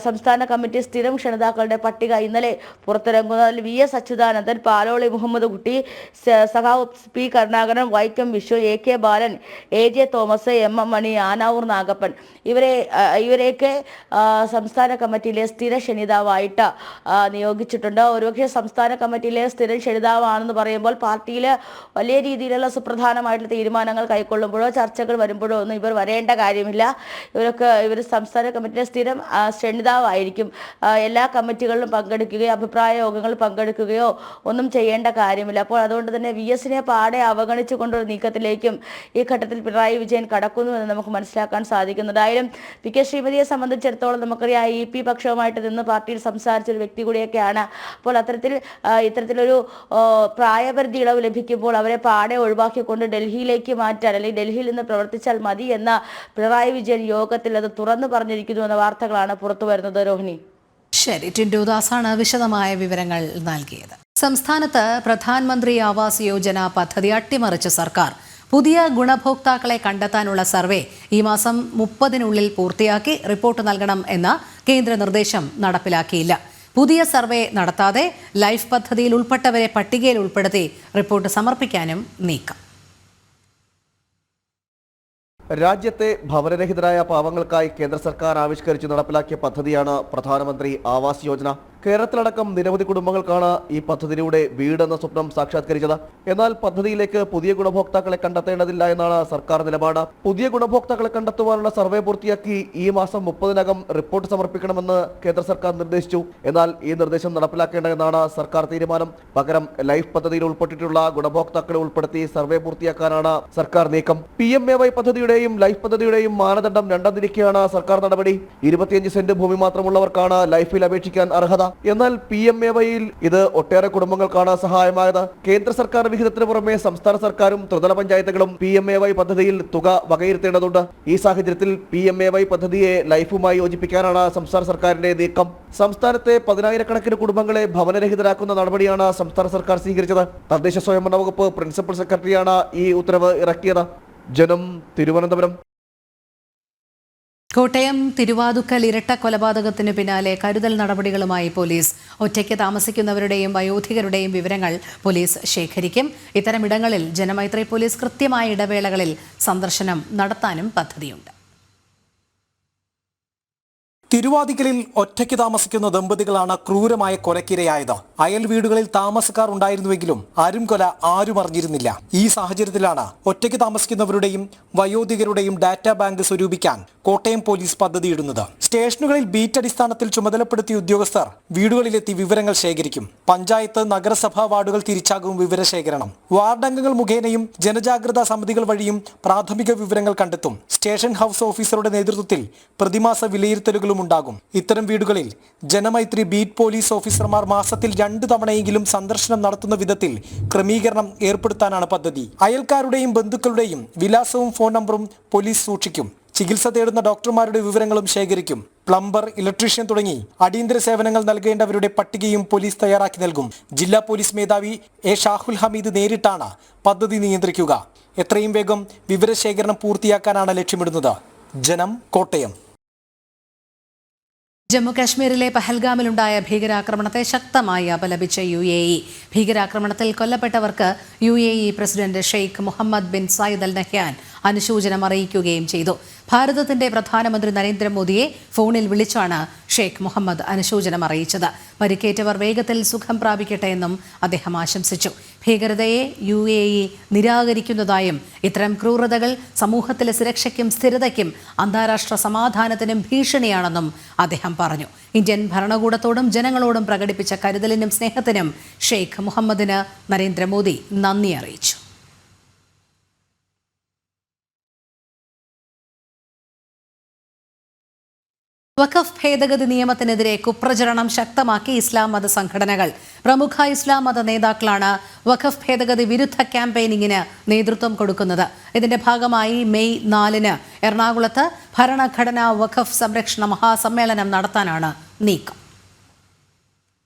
സംസ്ഥാന കമ്മിറ്റി സ്ഥിരം ക്ഷണിതാക്കളുടെ പട്ടിക ഇന്നലെ പുറത്തിറങ്ങുന്നത്. അതിൽ VS അച്യുതാനന്ദൻ, പാലോളി മുഹമ്മദ് കുട്ടി, സഖാവ് P കരുണാകരൻ, വൈക്കം വിശ്വ, AK ബാലൻ, AJ തോമസ്, MM മണി, ആനാവൂർ നാഗപ്പൻ ഇവരെയൊക്കെ സംസ്ഥാന കമ്മിറ്റിയിലെ സ്ഥിര ക്ഷണിതാവായിട്ട് നിയോഗിച്ചിട്ടുണ്ട്. ഒരുപക്ഷെ സംസ്ഥാന കമ്മിറ്റിയിലെ സ്ഥിരം ക്ഷണിതാവാണെന്ന് പറയുമ്പോൾ പാർട്ടിയിൽ വലിയ രീതിയിലുള്ള സുപ്രധാനമായിട്ടുള്ള തീരുമാനങ്ങൾ കൈക്കൊള്ളുമ്പോഴോ ചർച്ചകൾ വരുമ്പോഴോ ഒന്നും ഇവർ വരേണ്ട കാര്യമില്ല. ഇവർ സംസ്ഥാന കമ്മിറ്റിയിലെ സ്ഥിരം ക്ഷണിതാവായിരിക്കും. എല്ലാ കമ്മിറ്റികളിലും പങ്കെടുക്കുകയോ അഭിപ്രായ യോഗങ്ങളിൽ പങ്കെടുക്കുകയോ ഒന്നും ചെയ്യേണ്ട കാര്യമില്ല. അപ്പോൾ അതുകൊണ്ട് തന്നെ VS-നെ പാടെ അവഗണിച്ചുകൊണ്ടൊരു നീക്കത്തിലേക്കും ഈ ഘട്ടത്തിൽ പിണറായി വിജയൻ കടക്കുന്നു എന്ന് നമുക്ക് മനസ്സിലാക്കാൻ സാധിക്കുന്നുണ്ടായാലും PK ശ്രീമതിയെ സംബന്ധിച്ചിടത്തോളം നമുക്കറിയാം EP പക്ഷവുമായിട്ട് നിന്ന് പാർട്ടിയിൽ സംസാരിച്ച ഒരു വ്യക്തി കൂടിയൊക്കെയാണ്. അപ്പോൾ ഇത്തരത്തിലൊരു പ്രായപരിധി ഇളവ് ലഭിക്കുമ്പോൾ അവരെ പാടെ ഒഴിവാക്കിക്കൊണ്ട് ഡൽഹിയിലേക്ക് മാറ്റാൻ അല്ലെങ്കിൽ ഡൽഹിയിൽ നിന്ന് പ്രവർത്തിച്ചാൽ മതി എന്ന പിണറായി വിജയൻ യോഗത്തിൽ അത് തുറന്നു പറഞ്ഞിരിക്കുന്നു എന്ന വാർത്തകളാണ് പുറത്തു വരുന്നത്. രോഹിണി. ശരി, ടിൻഡു ദാസാണ് വിശദമായ വിവരങ്ങൾ നൽകിയത്. സംസ്ഥാനത്ത് പ്രധാനമന്ത്രി ആവാസ് യോജന പദ്ധതി അട്ടിമറിച്ച സർക്കാർ പുതിയ ഗുണഭോക്താക്കളെ കണ്ടെത്താനുള്ള സർവേ ഈ മാസം 30-നുള്ളിൽ പൂർത്തിയാക്കി റിപ്പോർട്ട് നൽകണം എന്ന കേന്ദ്ര നിർദ്ദേശം നടപ്പിലാക്കിയില്ല. പുതിയ സർവേ നടത്താതെ ലൈഫ് പദ്ധതിയിൽ ഉൾപ്പെട്ടവരെ പട്ടികയിൽ ഉൾപ്പെടുത്തി റിപ്പോർട്ട് സമർപ്പിക്കാനും നീക്കം. രാജ്യത്തെ ഭവനരഹിതരായ പാവങ്ങൾക്കായി കേന്ദ്ര സർക്കാർ ആവിഷ്കരിച്ച് നടപ്പിലാക്കിയ പദ്ധതിയാണ് പ്രധാനമന്ത്രി ആവാസ് യോജന. കേരളത്തിലടക്കം നിരവധി കുടുംബങ്ങൾക്കാണ് ഈ പദ്ധതിയിലൂടെ വീടെന്ന സ്വപ്നം സാക്ഷാത്കരിച്ചത്. എന്നാൽ പദ്ധതിയിലേക്ക് പുതിയ ഗുണഭോക്താക്കളെ കണ്ടെത്തേണ്ടതില്ല എന്നാണ് സർക്കാർ നിലപാട്. പുതിയ ഗുണഭോക്താക്കളെ കണ്ടെത്തുവാനുള്ള സർവേ പൂർത്തിയാക്കി ഈ മാസം 30-നകം റിപ്പോർട്ട് സമർപ്പിക്കണമെന്ന് കേന്ദ്ര സർക്കാർ നിർദ്ദേശിച്ചു. എന്നാൽ ഈ നിർദ്ദേശം നടപ്പിലാക്കേണ്ടതെന്നാണ് സർക്കാർ തീരുമാനം. പകരം ലൈഫ് പദ്ധതിയിൽ ഉൾപ്പെട്ടിട്ടുള്ള ഗുണഭോക്താക്കളെ ഉൾപ്പെടുത്തി സർവേ പൂർത്തിയാക്കാനാണ് സർക്കാർ നീക്കം. PMAY പദ്ധതിയുടെയും ലൈഫ് പദ്ധതിയുടെയും മാനദണ്ഡം രണ്ടാതിരിക്കെയാണ് സർക്കാർ നടപടി. 25 സെന്റ് ഭൂമി മാത്രമുള്ളവർക്കാണ് ലൈഫിൽ അപേക്ഷിക്കാൻ അർഹത. എന്നാൽ PMAYയിൽ ഇത് ഒട്ടേറെ കുടുംബങ്ങൾക്കാണ് സഹായമായത്. കേന്ദ്ര സർക്കാർ വിഹിതത്തിന് പുറമെ സംസ്ഥാന സർക്കാരും ത്രിതല പഞ്ചായത്തുകളും PMAY പദ്ധതിയിൽ തുക വകയിരുത്തേണ്ടതുണ്ട്. ഈ സാഹചര്യത്തിൽ PMAY പദ്ധതിയെ ലൈഫുമായി യോജിപ്പിക്കാനാണ് സംസ്ഥാന സർക്കാരിന്റെ നീക്കം. സംസ്ഥാനത്തെ 10,000-കണക്കിന് കുടുംബങ്ങളെ ഭവനരഹിതരാക്കുന്ന നടപടിയാണ് സംസ്ഥാന സർക്കാർ സ്വീകരിച്ചത്. തദ്ദേശ സ്വയംഭരണ വകുപ്പ് പ്രിൻസിപ്പൽ സെക്രട്ടറിയാണ് ഈ ഉത്തരവ് ഇറക്കിയത്. ജനം, തിരുവനന്തപുരം. കോട്ടയം തിരുവാതുക്കൽ ഇരട്ട കൊലപാതകത്തിന് പിന്നാലെ കരുതൽ നടപടികളുമായി പോലീസ്. ഒറ്റയ്ക്ക് താമസിക്കുന്നവരുടെയും വയോധികരുടെയും വിവരങ്ങൾ പോലീസ് ശേഖരിക്കും. ഇത്തരമിടങ്ങളിൽ ജനമൈത്രി പോലീസ് കൃത്യമായ ഇടവേളകളിൽ സന്ദർശനം നടത്താനും പദ്ധതിയുണ്ട്. തിരുവാതിക്കലിൽ ഒറ്റയ്ക്ക് താമസിക്കുന്ന ദമ്പതികളാണ് ക്രൂരമായ കൊലക്കിരയായത്. അയൽ വീടുകളിൽ താമസക്കാർ ഉണ്ടായിരുന്നുവെങ്കിലും കൊല ആരും അറിഞ്ഞിരുന്നില്ല. ഈ സാഹചര്യത്തിലാണ് ഒറ്റയ്ക്ക് താമസിക്കുന്നവരുടെയും വയോധികരുടെയും ഡാറ്റാ ബാങ്ക് സ്വരൂപിക്കാൻ കോട്ടയം പോലീസ് പദ്ധതിയിടുന്നത്. സ്റ്റേഷനുകളിൽ ബീറ്റ് അടിസ്ഥാനത്തിൽ ചുമതലപ്പെടുത്തിയ ഉദ്യോഗസ്ഥർ വീടുകളിലെത്തി വിവരങ്ങൾ ശേഖരിക്കും. പഞ്ചായത്ത്, നഗരസഭാ വാർഡുകൾ തിരിച്ചാകും വിവരശേഖരണം. വാർഡംഗങ്ങൾ മുഖേനയും ജനജാഗ്രതാ സമിതികൾ വഴിയും പ്രാഥമിക വിവരങ്ങൾ കണ്ടെത്തും. സ്റ്റേഷൻ ഹൗസ് ഓഫീസറുടെ നേതൃത്വത്തിൽ പ്രതിമാസ വിലയിരുത്തലുകളും ഉണ്ടാകും. ഇത്തരം വീടുകളിൽ ജനമൈത്രി ബീറ്റ് പോലീസ് ഓഫീസർമാർ മാസത്തിൽ 2 തവണയെങ്കിലും സന്ദർശനം നടത്തുന്ന വിധത്തിൽ ക്രമീകരണം ഏർപ്പെടുത്താനാണ് പദ്ധതി. അയൽക്കാരുടെയും ബന്ധുക്കളുടെയും വിലാസവും ഫോൺ നമ്പറും പോലീസ് സൂക്ഷിക്കും. ചികിത്സ തേടുന്ന ഡോക്ടർമാരുടെ വിവരങ്ങളും ശേഖരിക്കും. പ്ലംബർ, ഇലക്ട്രീഷ്യൻ തുടങ്ങി അടിയന്തര സേവനങ്ങൾ നൽകേണ്ടവരുടെ പട്ടികയും പോലീസ് തയ്യാറാക്കി നൽകും. ജില്ലാ പോലീസ് മേധാവി A. ഷാഹുൽ ഹമീദ് നേരിട്ടാണ് പദ്ധതി നിയന്ത്രിക്കുക. എത്രയും വേഗം വിവരശേഖരണം പൂർത്തിയാക്കാനാണ് ലക്ഷ്യമിടുന്നത്. ജനം, കോട്ടയം. ജമ്മുകാശ്മീരിലെ പഹൽഗാമിലുണ്ടായ ഭീകരാക്രമണത്തെ ശക്തമായി അപലപിച്ച UAE. ഭീകരാക്രമണത്തിൽ കൊല്ലപ്പെട്ടവർക്ക് UAE president Sheikh Mohamed bin Zayed Al Nahyan അനുശോചനം അറിയിക്കുകയും ചെയ്തു. ഭാരതത്തിന്റെ പ്രധാനമന്ത്രി നരേന്ദ്രമോദിയെ ഫോണിൽ വിളിച്ചാണ് ഷെയ്ഖ് മുഹമ്മദ് അനുശോചനം അറിയിച്ചത്. പരിക്കേറ്റവർ വേഗത്തിൽ സുഖം പ്രാപിക്കട്ടെ എന്നും അദ്ദേഹം ആശംസിച്ചു. ഭീകരതയെ UAE നിരാകരിക്കുന്നതായും ഇത്തരം ക്രൂരതകൾ സമൂഹത്തിലെ സുരക്ഷയ്ക്കും സ്ഥിരതയ്ക്കും അന്താരാഷ്ട്ര സമാധാനത്തിനും ഭീഷണിയാണെന്നും അദ്ദേഹം പറഞ്ഞു. ഇന്ത്യൻ ഭരണകൂടത്തോടും ജനങ്ങളോടും പ്രകടിപ്പിച്ച കരുതലിനും സ്നേഹത്തിനും ഷെയ്ഖ് മുഹമ്മദിന് നരേന്ദ്രമോദി നന്ദി അറിയിച്ചു. വഖഫ് ഭേദഗതി നിയമത്തിനെതിരെ കുപ്രചരണം ശക്തമാക്കി ഇസ്ലാം മത സംഘടനകൾ. പ്രമുഖ ഇസ്ലാം മത നേതാക്കളാണ് വഖഫ് ഭേദഗതി വിരുദ്ധ ക്യാമ്പയിനിങ്ങിന് നേതൃത്വം കൊടുക്കുന്നത്. ഇതിന്റെ ഭാഗമായി മെയ് 4-ന് എറണാകുളത്ത് ഭരണഘടനാ വഖഫ് സംരക്ഷണ മഹാസമ്മേളനം നടത്താനാണ് നീക്കം.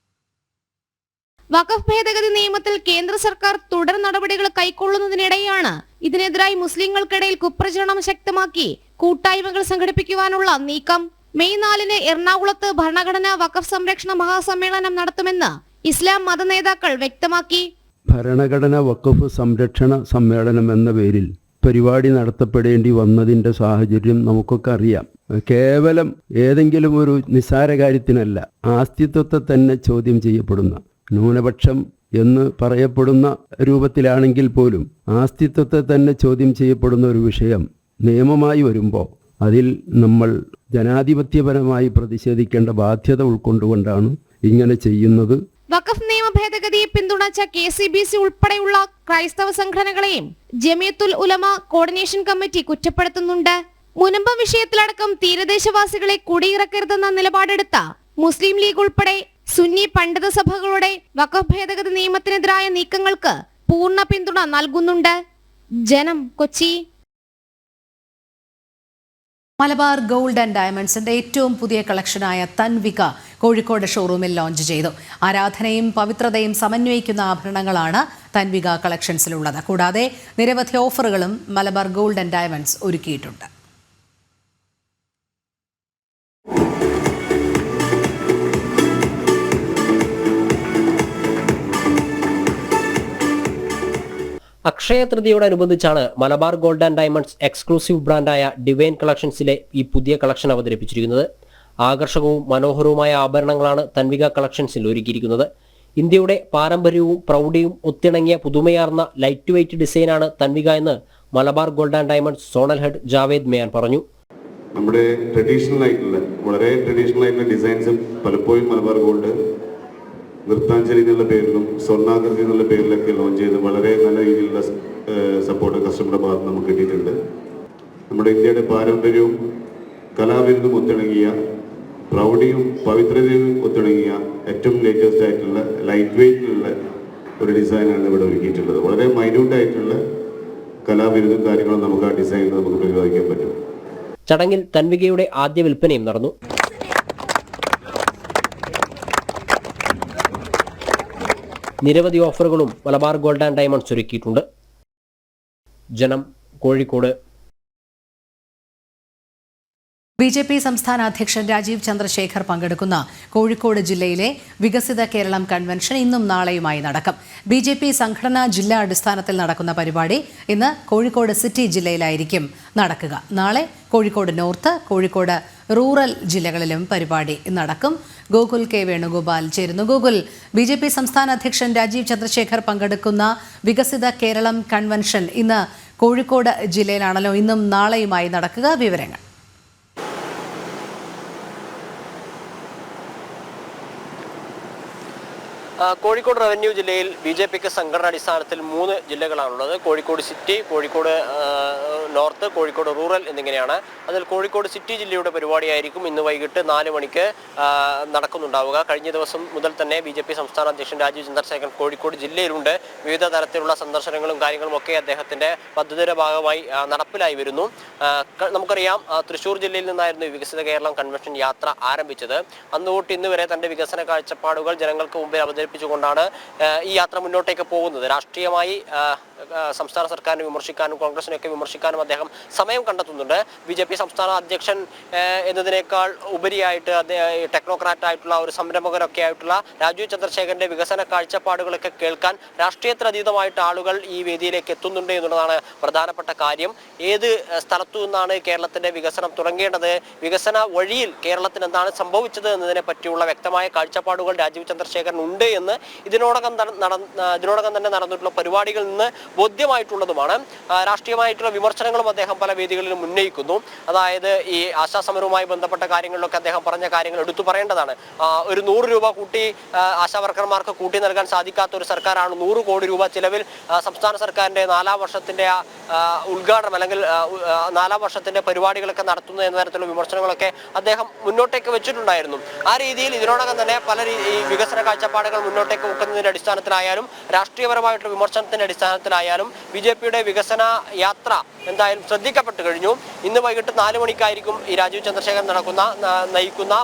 വഖഫ് ഭേദഗതി നിയമത്തിൽ കേന്ദ്ര സർക്കാർ തുടർ നടപടികൾ കൈക്കൊള്ളുന്നതിനിടെയാണ് ഇതിനെതിരായി മുസ്ലിങ്ങൾക്കിടയിൽ കുപ്രചരണം ശക്തമാക്കി കൂട്ടായ്മകൾ സംഘടിപ്പിക്കുവാനുള്ള നീക്കം. മെയ് 4-ന് എറണാകുളത്ത് ഭരണഘടനാ വഖഫ് സംരക്ഷണ മഹാസമ്മേളനം നടത്തുമെന്ന് ഇസ്ലാം മത നേതാക്കൾ വ്യക്തമാക്കി. ഭരണഘടനാ വഖഫ് സംരക്ഷണ സമ്മേളനം എന്ന പേരിൽ പരിപാടി നടത്തപ്പെടേണ്ടി വന്നതിൻ്റെ സാഹചര്യം നമുക്കൊക്കെ അറിയാം. കേവലം ഏതെങ്കിലും ഒരു നിസ്സാര കാര്യത്തിനല്ല, ആസ്തിത്വത്തെ തന്നെ ചോദ്യം ചെയ്യപ്പെടുന്ന, ന്യൂനപക്ഷം എന്ന് പറയപ്പെടുന്ന രൂപത്തിലാണെങ്കിൽ പോലും ആസ്തിത്വത്തെ തന്നെ ചോദ്യം ചെയ്യപ്പെടുന്ന ഒരു വിഷയം നിയമമായി വരുമ്പോൾ അതിൽ നമ്മൾ ജനാധിപത്യപരമായി പ്രതിഷേധിക്കേണ്ട ബാധ്യത ഉൾക്കൊണ്ടുകൊണ്ടാണ് ഇങ്ങനെ ചെയ്യുന്നത്. വഖഫ് നിയമ ഭേദഗതിയെ പിന്തുണച്ച KCBC ഉൾപ്പെടെയുള്ള ക്രൈസ്തവ സംഘടനകളെയും ജമിയത്തുൽ ഉലമ കോർഡിനേഷൻ കമ്മിറ്റി കുറ്റപ്പെടുത്തുന്നുണ്ട്. മുനമ്പം വിഷയത്തിലടക്കം തീരദേശവാസികളെ കുടിയിറക്കരുതെന്ന നിലപാടെടുത്ത മുസ്ലിം ലീഗ് ഉൾപ്പെടെ സുന്നി പണ്ഡിത സഭകളുടെ വഖഫ് ഭേദഗതി നിയമത്തിനെതിരായ നീക്കങ്ങൾക്ക് പൂർണ്ണ പിന്തുണ നൽകുന്നുണ്ട്. ജനം, കൊച്ചി. മലബാർ ഗോൾഡ് ആൻഡ് ഡയമണ്ട്സിന്റെ ഏറ്റവും പുതിയ കളക്ഷനായ തൻവിക കോഴിക്കോട് ഷോറൂമിൽ ലോഞ്ച് ചെയ്തു. ആരാധനയും പവിത്രതയും സമന്വയിക്കുന്ന ആഭരണങ്ങളാണ് തൻവിക കളക്ഷൻസിലുള്ളത്. കൂടാതെ നിരവധി ഓഫറുകളും മലബാർ ഗോൾഡ് ആൻഡ് ഡയമണ്ട്സ് ഒരുക്കിയിട്ടുണ്ട്. അക്ഷയ തൃതീയോടനുബന്ധിച്ചാണ് Malabar gold and diamonds exclusive ബ്രാൻഡായ ഡിവൈൻ കളക്ഷൻസിലെ ഈ പുതിയ കളക്ഷൻ അവതരിപ്പിച്ചിരിക്കുന്നത്. ആകർഷകവും മനോഹരവുമായ ആഭരണങ്ങളാണ് തൻവിക കളക്ഷൻസിൽ ഒരുക്കിയിരിക്കുന്നത്. ഇന്ത്യയുടെ പാരമ്പര്യവും പ്രൗഢിയും ഒത്തിണങ്ങിയ പുതുമയാർന്ന ലൈറ്റ് വെയ്റ്റ് ഡിസൈനാണ് തൻവിക എന്ന് Malabar gold and diamonds zonal head Javed Miyan പറഞ്ഞു. നമ്മുടെ ട്രഡീഷണൽ ആയിട്ടുള്ള വളരെ ട്രഡീഷണൽ ആയിട്ടുള്ള ഡിസൈൻസ് പലപ്പോഴും മലബാർ ഗോൾഡ് നൃത്താഞ്ജലി എന്നുള്ള പേരിലും സ്വർണ്ണാകൃതി എന്നുള്ള പേരിലൊക്കെ ലോഞ്ച് ചെയ്ത് വളരെ നല്ല രീതിയിലുള്ള സപ്പോർട്ട് കസ്റ്റമറുടെ ഭാഗത്ത് നമുക്ക് കിട്ടിയിട്ടുണ്ട്. നമ്മുടെ ഇന്ത്യയുടെ പാരമ്പര്യവും കലാവിരുന്നും ഒത്തിണങ്ങിയ പ്രൗഢിയും പവിത്രതയും ഒത്തിണങ്ങിയ ഏറ്റവും ലേറ്റസ്റ്റ് ആയിട്ടുള്ള ലൈറ്റ് വെയ്റ്റിലുള്ള ഒരു ഡിസൈനാണ് ഇവിടെ ഒരുക്കിയിട്ടുള്ളത്. വളരെ മൈന്യൂട്ട് ആയിട്ടുള്ള കലാവിരുന്നും കാര്യങ്ങളും നമുക്ക് ആ ഡിസൈനിൽ നമുക്ക് പ്രതിപാദിക്കാൻ പറ്റും. ചടങ്ങിൽ തൻവികയുടെ ആദ്യ വിൽപ്പനയും നടന്നു. നിരവധി ഓഫറുകളും മലബാർ ഗോൾഡ് ആൻഡ് ഡയമണ്ട്സ് ഒരുക്കിയിട്ടുണ്ട്. ജനം, കോഴിക്കോട്. BJP സംസ്ഥാന അധ്യക്ഷൻ രാജീവ് ചന്ദ്രശേഖർ പങ്കെടുക്കുന്ന കോഴിക്കോട് ജില്ലയിലെ വികസിത കേരളം കൺവെൻഷൻ ഇന്നും നാളെയുമായി നടക്കും. BJP സംഘടനാ ജില്ലാ അടിസ്ഥാനത്തിൽ നടക്കുന്ന പരിപാടി ഇന്ന് കോഴിക്കോട് സിറ്റി ജില്ലയിലായിരിക്കും നടക്കുക. നാളെ കോഴിക്കോട് നോർത്ത്, കോഴിക്കോട് റൂറൽ ജില്ലകളിലും പരിപാടി നടക്കും. ഗോകുൽ K. വേണുഗോപാൽ ചേരുന്നു. ഗോകുൽ, BJP സംസ്ഥാന അധ്യക്ഷൻ രാജീവ് ചന്ദ്രശേഖർ പങ്കെടുക്കുന്ന വികസിത കേരളം കൺവെൻഷൻ ഇന്ന് കോഴിക്കോട് ജില്ലയിലാണല്ലോ ഇന്നും നാളെയുമായി നടക്കുക. വിവരങ്ങൾ. കോഴിക്കോട് റവന്യൂ ജില്ലയിൽ BJPക്ക് സംഘടനാടിസ്ഥാനത്തിൽ 3 ജില്ലകളാണുള്ളത്. Kozhikode city, Kozhikode north, Kozhikode rural എന്നിങ്ങനെയാണ്. അതിൽ കോഴിക്കോട് സിറ്റി ജില്ലയുടെ പരിപാടിയായിരിക്കും ഇന്ന് വൈകിട്ട് 4 മണിക്ക് നടക്കുന്നുണ്ടാവുക. കഴിഞ്ഞ ദിവസം മുതൽ തന്നെ BJP സംസ്ഥാന അധ്യക്ഷൻ രാജീവ് ചന്ദ്രശേഖരൻ കോഴിക്കോട് ജില്ലയിലുണ്ട്. വിവിധ തരത്തിലുള്ള സന്ദർശനങ്ങളും കാര്യങ്ങളും ഒക്കെ അദ്ദേഹത്തിന്റെ പദ്ധതിയുടെ ഭാഗമായി നടപ്പിലായി വരുന്നു. നമുക്കറിയാം, തൃശ്ശൂർ ജില്ലയിൽ നിന്നായിരുന്നു വികസിത കേരളം കൺവെൻഷൻ യാത്ര ആരംഭിച്ചത്. അന്ന് തൊട്ട് ഇന്ന് വരെ തന്റെ വികസന കാഴ്ചപ്പാടുകൾ ജനങ്ങൾക്ക് മുമ്പിൽ അവതരിപ്പിച്ചുകൊണ്ടാണ് ഈ യാത്ര മുന്നോട്ടേക്ക് പോകുന്നത്. രാഷ്ട്രീയമായി സംസ്ഥാന സർക്കാരിനെ വിമർശിക്കാനും കോൺഗ്രസിനെയൊക്കെ വിമർശിക്കാനും അദ്ദേഹം സമയം കണ്ടെത്തുന്നുണ്ട്. BJP സംസ്ഥാന അധ്യക്ഷൻ എന്നതിനേക്കാൾ ഉപരിയായിട്ട് ടെക്നോക്രാറ്റ് ആയിട്ടുള്ള ഒരു സംരംഭകരൊക്കെ ആയിട്ടുള്ള രാജീവ് ചന്ദ്രശേഖരന്റെ വികസന കാഴ്ചപ്പാടുകളൊക്കെ കേൾക്കാൻ രാഷ്ട്രീയത്തിനതീതമായിട്ട് ആളുകൾ ഈ വേദിയിലേക്ക് എത്തുന്നുണ്ട് എന്നുള്ളതാണ് പ്രധാനപ്പെട്ട കാര്യം. ഏത് സ്ഥലത്തു നിന്നാണ് കേരളത്തിന്റെ വികസനം തുടങ്ങേണ്ടത്, വികസന വഴിയിൽ കേരളത്തിന് എന്താണ് സംഭവിച്ചത് എന്നതിനെ പറ്റിയുള്ള വ്യക്തമായ കാഴ്ചപ്പാടുകൾ രാജീവ് ചന്ദ്രശേഖരൻ ഉണ്ട് എന്ന് ഇതിനോടകം തന്നെ നടന്നിട്ടുള്ള പരിപാടികളിൽ നിന്ന് ബോധ്യമായിട്ടുള്ളതുമാണ്. രാഷ്ട്രീയമായിട്ടുള്ള വിമർശനങ്ങളും അദ്ദേഹം പല വേദികളിലും ഉന്നയിക്കുന്നു. അതായത് ഈ ആശാസമരവുമായി ബന്ധപ്പെട്ട കാര്യങ്ങളിലൊക്കെ അദ്ദേഹം പറഞ്ഞ കാര്യങ്ങൾ എടുത്തു പറയേണ്ടതാണ്. ഒരു 100 രൂപ കൂട്ടി ആശാവർക്കർമാർക്ക് കൂട്ടി നൽകാൻ സാധിക്കാത്ത ഒരു സർക്കാരാണ് 100 കോടി രൂപ ചിലവിൽ സംസ്ഥാന സർക്കാരിന്റെ 4 വർഷത്തിന്റെ ഉദ്ഘാടനം അല്ലെങ്കിൽ 4 വർഷത്തിന്റെ പരിപാടികളൊക്കെ നടത്തുന്നത് എന്ന തരത്തിലുള്ള വിമർശനങ്ങളൊക്കെ അദ്ദേഹം മുന്നോട്ടേക്ക് വെച്ചിട്ടുണ്ടായിരുന്നു. ആ രീതിയിൽ ഇതിനോടകം തന്നെ പല വികസന കാഴ്ചപ്പാടുകൾ മുന്നോട്ടേക്ക് വെക്കുന്നതിന്റെ അടിസ്ഥാനത്തിലായാലും രാഷ്ട്രീയപരമായിട്ടുള്ള വിമർശനത്തിന്റെ അടിസ്ഥാനത്തിലായാലും BJPയുടെ വികസന യാത്ര എന്തായാലും ശ്രദ്ധിക്കപ്പെട്ടു കഴിഞ്ഞു. ഇന്ന് വൈകിട്ട് 4 മണിക്കായിരിക്കും ഈ രാജീവ് ചന്ദ്രശേഖരൻ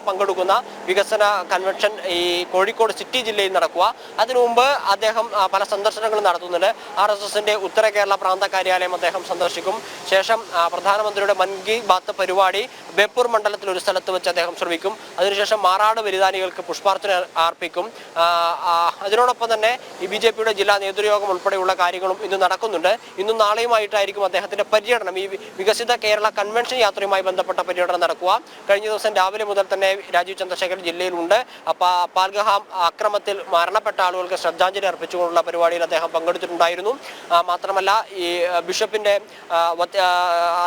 പങ്കെടുക്കുന്ന വികസന കൺവെൻഷൻ ഈ കോഴിക്കോട് സിറ്റി ജില്ലയിൽ നടക്കുക. അതിനു മുമ്പ് അദ്ദേഹം പല സന്ദർശനങ്ങളും നടത്തുന്നുണ്ട്. RSSന്റെ ഉത്തര കേരള പ്രാന്ത കാര്യാലയം അദ്ദേഹം സന്ദർശിക്കും. ശേഷം പ്രധാനമന്ത്രിയുടെ മൻ കി ബാത്ത് പരിപാടി ബേപ്പൂർ മണ്ഡലത്തിൽ ഒരു സ്ഥലത്ത് വെച്ച് അദ്ദേഹം ശ്രമിക്കും. അതിനുശേഷം മാറാട് ബലിദാനികൾക്ക് പുഷ്പാർച്ചന അർപ്പിക്കും. അതിനോടൊപ്പം തന്നെ ഈ BJPയുടെ ജില്ലാ നേതൃയോഗം ഉൾപ്പെടെയുള്ള കാര്യങ്ങളും ഇന്ന് നടക്കുന്നുണ്ട്. ഇന്നും നാളെയുമായിട്ടായിരിക്കും അദ്ദേഹത്തിന്റെ പര്യടനം, ഈ വികസിത കേരള കൺവെൻഷൻ യാത്രയുമായി ബന്ധപ്പെട്ട പര്യടനം നടക്കുക. കഴിഞ്ഞ ദിവസം രാവിലെ മുതൽ തന്നെ രാജീവ് ചന്ദ്രശേഖരൻ ജില്ലയിലുണ്ട്. പാൽഗഹാം ആക്രമണത്തിൽ മരണപ്പെട്ട ആളുകൾക്ക് ശ്രദ്ധാഞ്ജലി അർപ്പിച്ചുകൊണ്ടുള്ള പരിപാടിയിൽ അദ്ദേഹം പങ്കെടുത്തിട്ടുണ്ടായിരുന്നു. മാത്രമല്ല ഈ ബിഷപ്പിന്റെ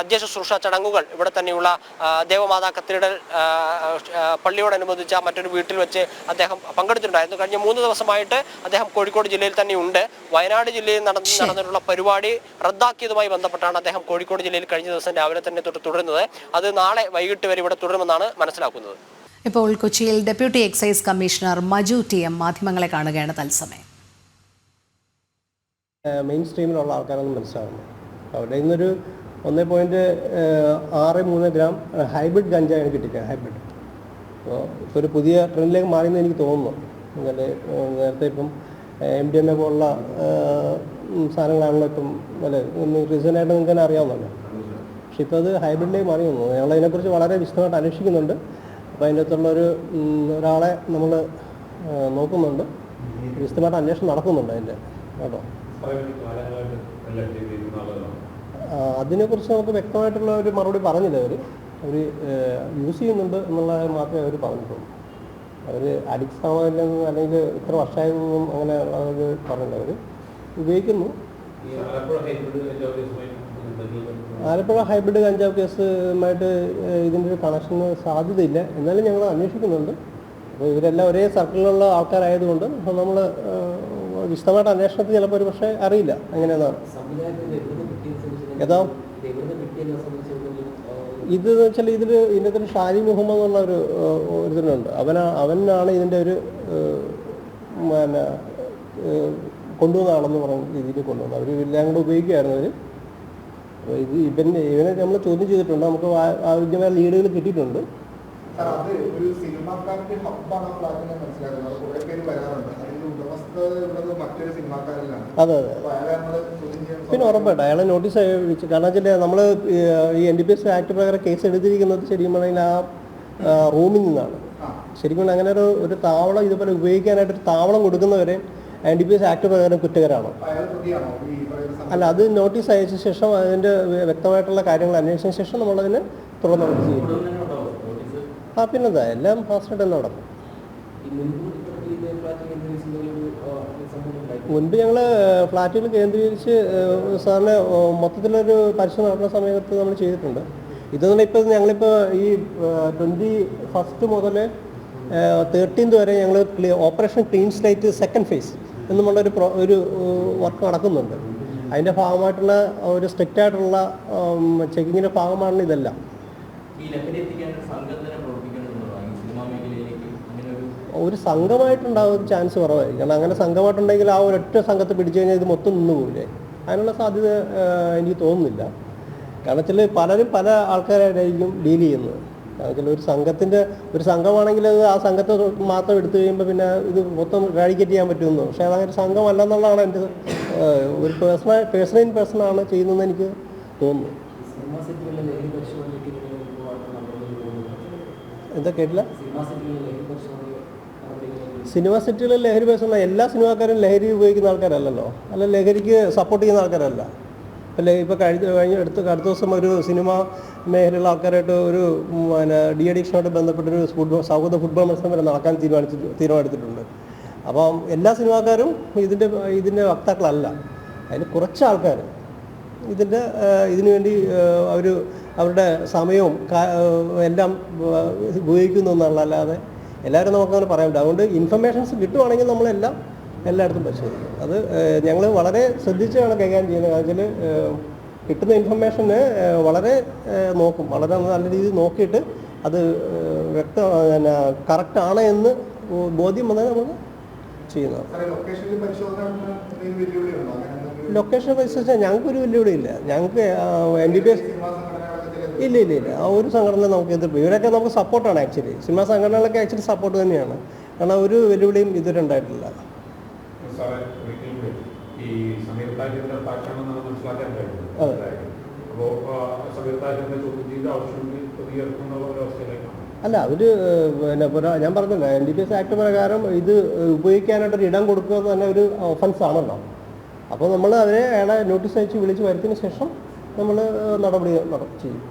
അന്ത്യശുശ്രൂഷ ചടങ്ങുകൾ ഇവിടെ തന്നെയുള്ള ദേവമാതാ കത്തീഡ്രൽ പള്ളിയോടനുബന്ധിച്ച മറ്റൊരു വീട്ടിൽ വെച്ച് അദ്ദേഹം പങ്കെടുത്തിട്ടുണ്ടായിരുന്നു. കഴിഞ്ഞ 3 ദിവസമായിട്ട് അദ്ദേഹം കോഴിക്കോട് ജില്ലയിൽ തന്നെയുണ്ട്. വയനാട് ജില്ലയിൽ നടന്നിട്ടുള്ള പരിപാടി റദ്ദാക്കിയതുമായി ബന്ധപ്പെട്ടാണ് അദ്ദേഹം കോഴിക്കോട് ജില്ലയിൽ കഴിഞ്ഞ ദിവസം രാവിലെ തന്നെ തുടരുന്നത്. അത് നാളെ വൈകിട്ട് വരെ ഇവിടെ തുടരുമെന്നാണ് മനസ്സിലാക്കുന്നത്. ഇപ്പോൾ കൊച്ചിയിൽ deputy excise commissioner Maju TM മാധ്യമങ്ങളെ കാണുകയാണ് തത്സമയം. മെയിൻ സ്ട്രീമിലുള്ള ആൾക്കാരൊന്നും മനസ്സിലാവുന്നു. അവിടെ നിന്നൊരു 1.63 ഗ്രാം ഹൈബ്രിഡ് ഗഞ്ചായാണ് കിട്ടിയത്. ഹൈബ്രിഡ് അപ്പോൾ ഇപ്പോൾ ഒരു പുതിയ ട്രെൻഡിലേക്ക് മാറിയെന്ന് എനിക്ക് തോന്നുന്നു. നേരത്തെ ഇപ്പം MDMA പോലുള്ള സാധനങ്ങളാണല്ലോ ഇപ്പം അല്ലേ റീസണായിട്ട് നിങ്ങൾക്ക് തന്നെ അറിയാവുന്നല്ലോ. പക്ഷെ ഇപ്പോൾ അത് ഹൈബ്രിഡിലേക്ക് മാറി വന്നു. ഞങ്ങളതിനെക്കുറിച്ച് വളരെ വിശദമായിട്ട് അന്വേഷിക്കുന്നുണ്ട്. അപ്പോൾ അതിൻ്റെ അകത്തുള്ളൊരു ഒരാളെ നമ്മൾ നോക്കുന്നുണ്ട്. വിശദമായിട്ട് അന്വേഷണം നടക്കുന്നുണ്ട് അതിൻ്റെ കേട്ടോ. അതിനെക്കുറിച്ച് നമുക്ക് വ്യക്തമായിട്ടുള്ള ഒരു മറുപടി പറഞ്ഞില്ല. അവർ യൂസ് ചെയ്യുന്നുണ്ട് എന്നുള്ളത് മാത്രമേ അവർ പറഞ്ഞിട്ടുള്ളൂ. അവർ അഡിക്ട്സ് ആവാനില്ലെന്നും അല്ലെങ്കിൽ ഇത്ര വർഷമായതൊന്നും അങ്ങനെ അവർ പറഞ്ഞില്ല. അവർ ഉപയോഗിക്കുന്നു. ആലപ്പുഴ ഹൈബ്രിഡ് കഞ്ചാവ് കേസുമായിട്ട് ഇതിൻ്റെ ഒരു കണക്ഷന് സാധ്യതയില്ല. എന്നാലും ഞങ്ങൾ അന്വേഷിക്കുന്നുണ്ട്. അപ്പോൾ ഇവരെല്ലാം ഒരേ സർക്കിളിലുള്ള ആൾക്കാരായതുകൊണ്ട് നമ്മൾ വിശദമായിട്ട് അന്വേഷണത്തിൽ ചിലപ്പോൾ ഒരു പക്ഷേ അറിയില്ല എങ്ങനെയാണെന്നാണ്. ഏതാ ഇത് എന്ന് വെച്ചാൽ ഇതിൻ്റെ ഒരു ഷാരി മുഹമ്മദ് എന്നുള്ള ഒരു ഇതിനുണ്ട്. അവനാണ് ഇതിൻ്റെ ഒരു പിന്നെ കൊണ്ടുവന്ന ആളെന്ന് പറഞ്ഞ രീതിയിൽ കൊണ്ടുവന്നത്. അവർ എല്ലാം കൂടെ ഉപയോഗിക്കുകയായിരുന്നു അവർ. ഇവനെ നമ്മൾ ചോദ്യം ചെയ്തിട്ടുണ്ട്. നമുക്ക് ആവശ്യമായ ലീഡുകൾ കിട്ടിയിട്ടുണ്ട്. അതെ അതെ പിന്നെ ഉറപ്പായിട്ട് അയാളെ നോട്ടീസ് അയച്ചു. കാരണം വെച്ചാൽ നമ്മൾ ഈ NDPS ആക്ട് പ്രകാരം കേസ് എടുത്തിരിക്കുന്നത് ശരിക്കും പറഞ്ഞാൽ ആ റൂമിൽ നിന്നാണ്. ശരിക്കും അങ്ങനെ ഒരു താവളം ഇതുപോലെ ഉപയോഗിക്കാനായിട്ടൊരു താവളം കൊടുക്കുന്നവരെ NDPS ആക്ട് പ്രകാരം കുറ്റകരമാണ്. അല്ല, അത് നോട്ടീസ് അയച്ച ശേഷം അതിൻ്റെ വ്യക്തമായിട്ടുള്ള കാര്യങ്ങൾ അന്വേഷിച്ച ശേഷം നമ്മളതിന് തുടർന്ന് നോട്ടീസ് ചെയ്യും. പിന്നെന്താ എല്ലാം ഫാസ്റ്റായിട്ട് തന്നെ നടക്കും. മുൻപ് ഞങ്ങൾ ഫ്ലാറ്റുകൾ കേന്ദ്രീകരിച്ച് സാറിന് മൊത്തത്തിലൊരു പരിശോധന നടത്തുന്ന സമയത്ത് നമ്മൾ ചെയ്തിട്ടുണ്ട്. ഇതെന്ന് ഇപ്പോൾ ഞങ്ങളിപ്പോൾ ഈ 21 മുതൽ 13 വരെ ഞങ്ങൾ operation clean slate second phase എന്നുമുള്ളൊരു ഒരു വർക്ക് നടക്കുന്നുണ്ട്. അതിൻ്റെ ഭാഗമായിട്ടുള്ള ഒരു സ്ട്രിക്റ്റ് ആയിട്ടുള്ള ചെക്കിങ്ങിൻ്റെ ഭാഗമാണ് ഇതെല്ലാം. ഒരു സംഘമായിട്ടുണ്ടാകുന്ന ചാൻസ് കുറവായിരിക്കും. കാരണം അങ്ങനെ സംഘമായിട്ടുണ്ടെങ്കിൽ ആ ഒരൊറ്റ സംഘത്തെ പിടിച്ചു കഴിഞ്ഞാൽ ഇത് മൊത്തം നിന്ന് പോകില്ലേ. അതിനുള്ള സാധ്യത എനിക്ക് തോന്നുന്നില്ല. കാരണം വെച്ചാൽ പലരും പല ആൾക്കാരായിട്ടായിരിക്കും ഡീൽ ചെയ്യുന്നത്. കാരണം വെച്ചാൽ ഒരു സംഘമാണെങ്കിൽ അത് ആ സംഘത്തെ മാത്രം എടുത്തു കഴിയുമ്പോൾ പിന്നെ ഇത് മൊത്തം റാഡിക്കേറ്റ് ചെയ്യാൻ പറ്റുമെന്ന്. പക്ഷേ അതങ്ങനെ സംഘമല്ല എന്നുള്ളതാണ് എൻ്റെ ഒരു പേഴ്സണാണ് ചെയ്യുന്നതെന്ന് എനിക്ക് തോന്നുന്നു. എന്താ കേട്ടില്ല? സിനിമ സെറ്റുകളിൽ ലഹരി പരിശോധന എല്ലാ സിനിമാക്കാരും ലഹരി ഉപയോഗിക്കുന്ന ആൾക്കാരല്ലല്ലോ, അല്ല ലഹരിക്ക് സപ്പോർട്ട് ചെയ്യുന്ന ആൾക്കാരല്ല. അല്ലെ ഇപ്പോൾ അടുത്ത ദിവസം ഒരു സിനിമ മേഖലയിലുള്ള ആൾക്കാരായിട്ട് ഒരു ഡി അഡിക്ഷനുമായിട്ട് ബന്ധപ്പെട്ടൊരു സൗഹൃദ ഫുട്ബോൾ മത്സരം വരെ നടക്കാൻ തീരുമാനിച്ചിട്ടുണ്ട്. അപ്പം എല്ലാ സിനിമാക്കാരും ഇതിൻ്റെ വക്താക്കളല്ല. അതിൽ കുറച്ച് ആൾക്കാർ ഇതിനു വേണ്ടി അവരുടെ സമയവും എല്ലാം ഉപയോഗിക്കുന്നു എന്നുള്ളതല്ലാതെ എല്ലാവരും നമുക്കങ്ങനെ പറയാൻ പറ്റും. അതുകൊണ്ട് ഇൻഫർമേഷൻസ് കിട്ടുവാണെങ്കിൽ നമ്മളെല്ലാം എല്ലായിടത്തും പരിശോധിക്കും. അത് ഞങ്ങൾ വളരെ ശ്രദ്ധിച്ചാണ് കൈകാര്യം ചെയ്യുന്നത്. കാരണം കിട്ടുന്ന ഇൻഫർമേഷന് വളരെ നോക്കും, വളരെ നല്ല രീതിയിൽ നോക്കിയിട്ട് അത് കറക്റ്റാണ് എന്ന് ബോധ്യം വന്നാൽ നമ്മൾ ചെയ്യുന്നത്. ലൊക്കേഷൻ പരിശോധിച്ചാൽ ഞങ്ങൾക്കൊരു വെല്ലുവിളിയില്ല. ഞങ്ങൾക്ക് NDPS ഇല്ല ആ ഒരു സംഘടന നമുക്ക് എതിർപ്പ്. ഇവരൊക്കെ നമുക്ക് സപ്പോർട്ടാണ്. ആക്ച്വലി സിനിമാ സംഘടനകളൊക്കെ ആക്ച്വലി സപ്പോർട്ട് തന്നെയാണ്. കാരണം ഒരു വെല്ലുവിളിയും ഇതുവരെ ഉണ്ടായിട്ടില്ല. അല്ല അവർ ഞാൻ പറഞ്ഞില്ല, NDPS ആക്ട് പ്രകാരം ഇത് ഉപയോഗിക്കാനായിട്ടൊരു ഇടം കൊടുക്കുക എന്ന് തന്നെ ഒരു ഒഫൻസ് ആണല്ലോ. അപ്പോൾ നമ്മൾ അയാളെ നോട്ടീസ് അയച്ച് വിളിച്ച് വരുത്തിയതിന് ശേഷം നമ്മൾ നടപടി ചെയ്യും.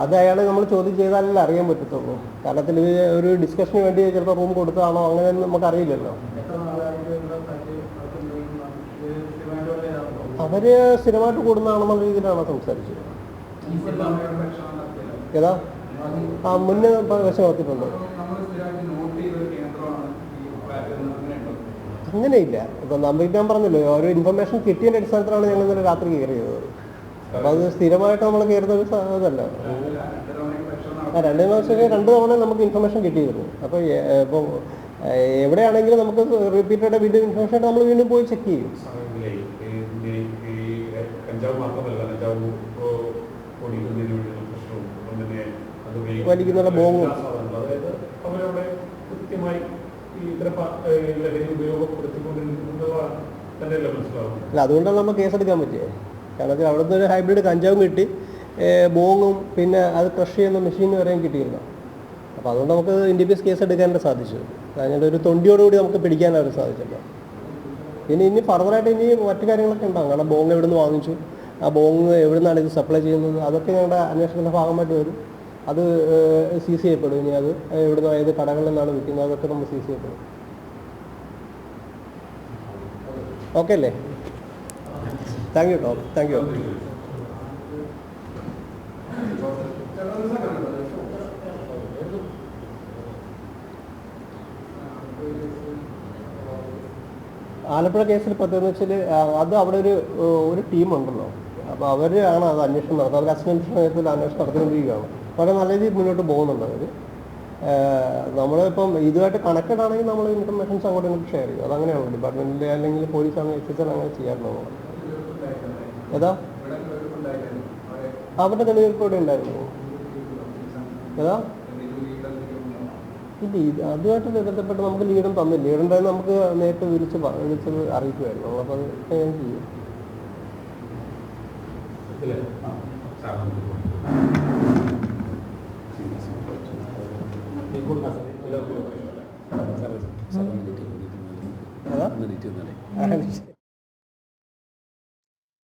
അത് അയാളെ നമ്മൾ ചോദ്യം ചെയ്താലല്ലേ അറിയാൻ പറ്റത്തുള്ളൂ. കാരണത്തിൽ ഒരു ഡിസ്കഷന് വേണ്ടി ചിലപ്പോൾ റൂം കൊടുത്തതാണോ അങ്ങനെ നമുക്കറിയില്ലല്ലോ. അവര് സ്ഥിരമായിട്ട് കൂടുന്നതാണെന്നുള്ള രീതിയിലാണ് സംസാരിച്ചത്. ഏതാ മുന്നേ വശം നടത്തിയിട്ടുണ്ട്. അങ്ങനെയില്ല. ഇപ്പം ഞാൻ പറഞ്ഞല്ലോ, ഓരോ ഇൻഫർമേഷൻ കിട്ടിയതിൻ്റെ അടിസ്ഥാനത്തിലാണ് ഞങ്ങൾ ഇന്നലെ രാത്രി കയറി ചെയ്തത്. അപ്പോൾ അത് സ്ഥിരമായിട്ട് നമ്മൾ കയറുന്ന ഒരു ഇതല്ല. 2 ദിവസം 2 തവണ നമുക്ക് ഇൻഫർമേഷൻ കിട്ടിയിരുന്നു. അപ്പോൾ ഇപ്പോൾ എവിടെയാണെങ്കിലും നമുക്ക് റിപ്പീറ്റഡ് വീണ്ടും ഇൻഫർമേഷൻ നമ്മൾ വീണ്ടും പോയി ചെക്ക് ചെയ്യും. വലിക്കുന്ന ബോങ്ങും അല്ല, അതുകൊണ്ടാണ് നമ്മൾ കേസെടുക്കാൻ പറ്റിയത്. കാരണം അവിടുന്ന് ഒരു ഹൈബ്രിഡ് കഞ്ചാവും കിട്ടി, ബോങ്ങും പിന്നെ അത് ക്രഷ് ചെയ്യുന്ന മെഷീൻ വരെയും കിട്ടിയിരുന്നു. അപ്പോൾ അതുകൊണ്ട് നമുക്ക് NDPS കേസ് എടുക്കാനായിട്ട് സാധിച്ചു. അതിൻ്റെ ഒരു തൊണ്ടിയോടുകൂടി നമുക്ക് പിടിക്കാനായിട്ട് സാധിച്ചില്ല. ഇനി ഫർദറായിട്ട് ഇനി മറ്റു കാര്യങ്ങളൊക്കെ ഉണ്ടാകും. കാരണം ബോങ് എവിടെ നിന്ന് വാങ്ങിച്ചു, ആ ബോങ് എവിടെ നിന്നാണ് ഇത് സപ്ലൈ ചെയ്യുന്നത്, അതൊക്കെ ഞങ്ങളുടെ അന്വേഷണത്തിൻ്റെ ഭാഗമായിട്ട് വരും. അത് സീസ് ചെയ്യപ്പെടും. ഇനി അത് എവിടെ നിന്ന് ഏത് കടകളിൽ നിന്നാണ് വിൽക്കുന്നത് അതൊക്കെ നമ്മൾ സീസ് ചെയ്യപ്പെടും. ഓക്കെ അല്ലേ? Thank you Tom. Thank you. Alappuzha കേസിൽ പ്രത്യേകത വെച്ചാൽ അത് അവിടെ ഒരു ടീമുണ്ടല്ലോ. അപ്പോൾ അവരാണ് അത് അന്വേഷണം നടത്തുന്നത്. അവർ അസിസ്റ്റന്റ് നേതൃത്വത്തിൽ അന്വേഷണം നടത്തിക്കൊണ്ടിരിക്കുകയാണ്. വളരെ നല്ല രീതിയിൽ മുന്നോട്ട് പോകുന്നുണ്ട് അവർ. നമ്മളിപ്പം ഇതുമായിട്ട് കണക്റ്റഡ് ആണെങ്കിൽ നമ്മൾ ഇൻഫർമേഷൻസ് അങ്ങോട്ടും ഇങ്ങോട്ട് ഷെയർ ചെയ്യും. അതങ്ങനെയാണ് ഡിപ്പാർട്ട്മെൻറ്റിൽ അല്ലെങ്കിൽ പോലീസാണെങ്കിൽ എക്സൈസ് അങ്ങനെ ചെയ്യാറുണ്ട്. നമ്മൾ ഏതാ അവരുടെ തെളിവെടുപ്പ് ഇവിടെ ഉണ്ടായിരുന്നു. ഏതാ ഇല്ല, അതുമായിട്ട് ബന്ധപ്പെട്ട് നമുക്ക് ലീഡും തന്നില്ല. ലീഡുണ്ടായിരുന്നു നമുക്ക് നേരിട്ട് വിളിച്ചത് അറിയിക്കുമായിരുന്നു. നമ്മളപ്പോൾ അത് ഞാൻ ചെയ്യും.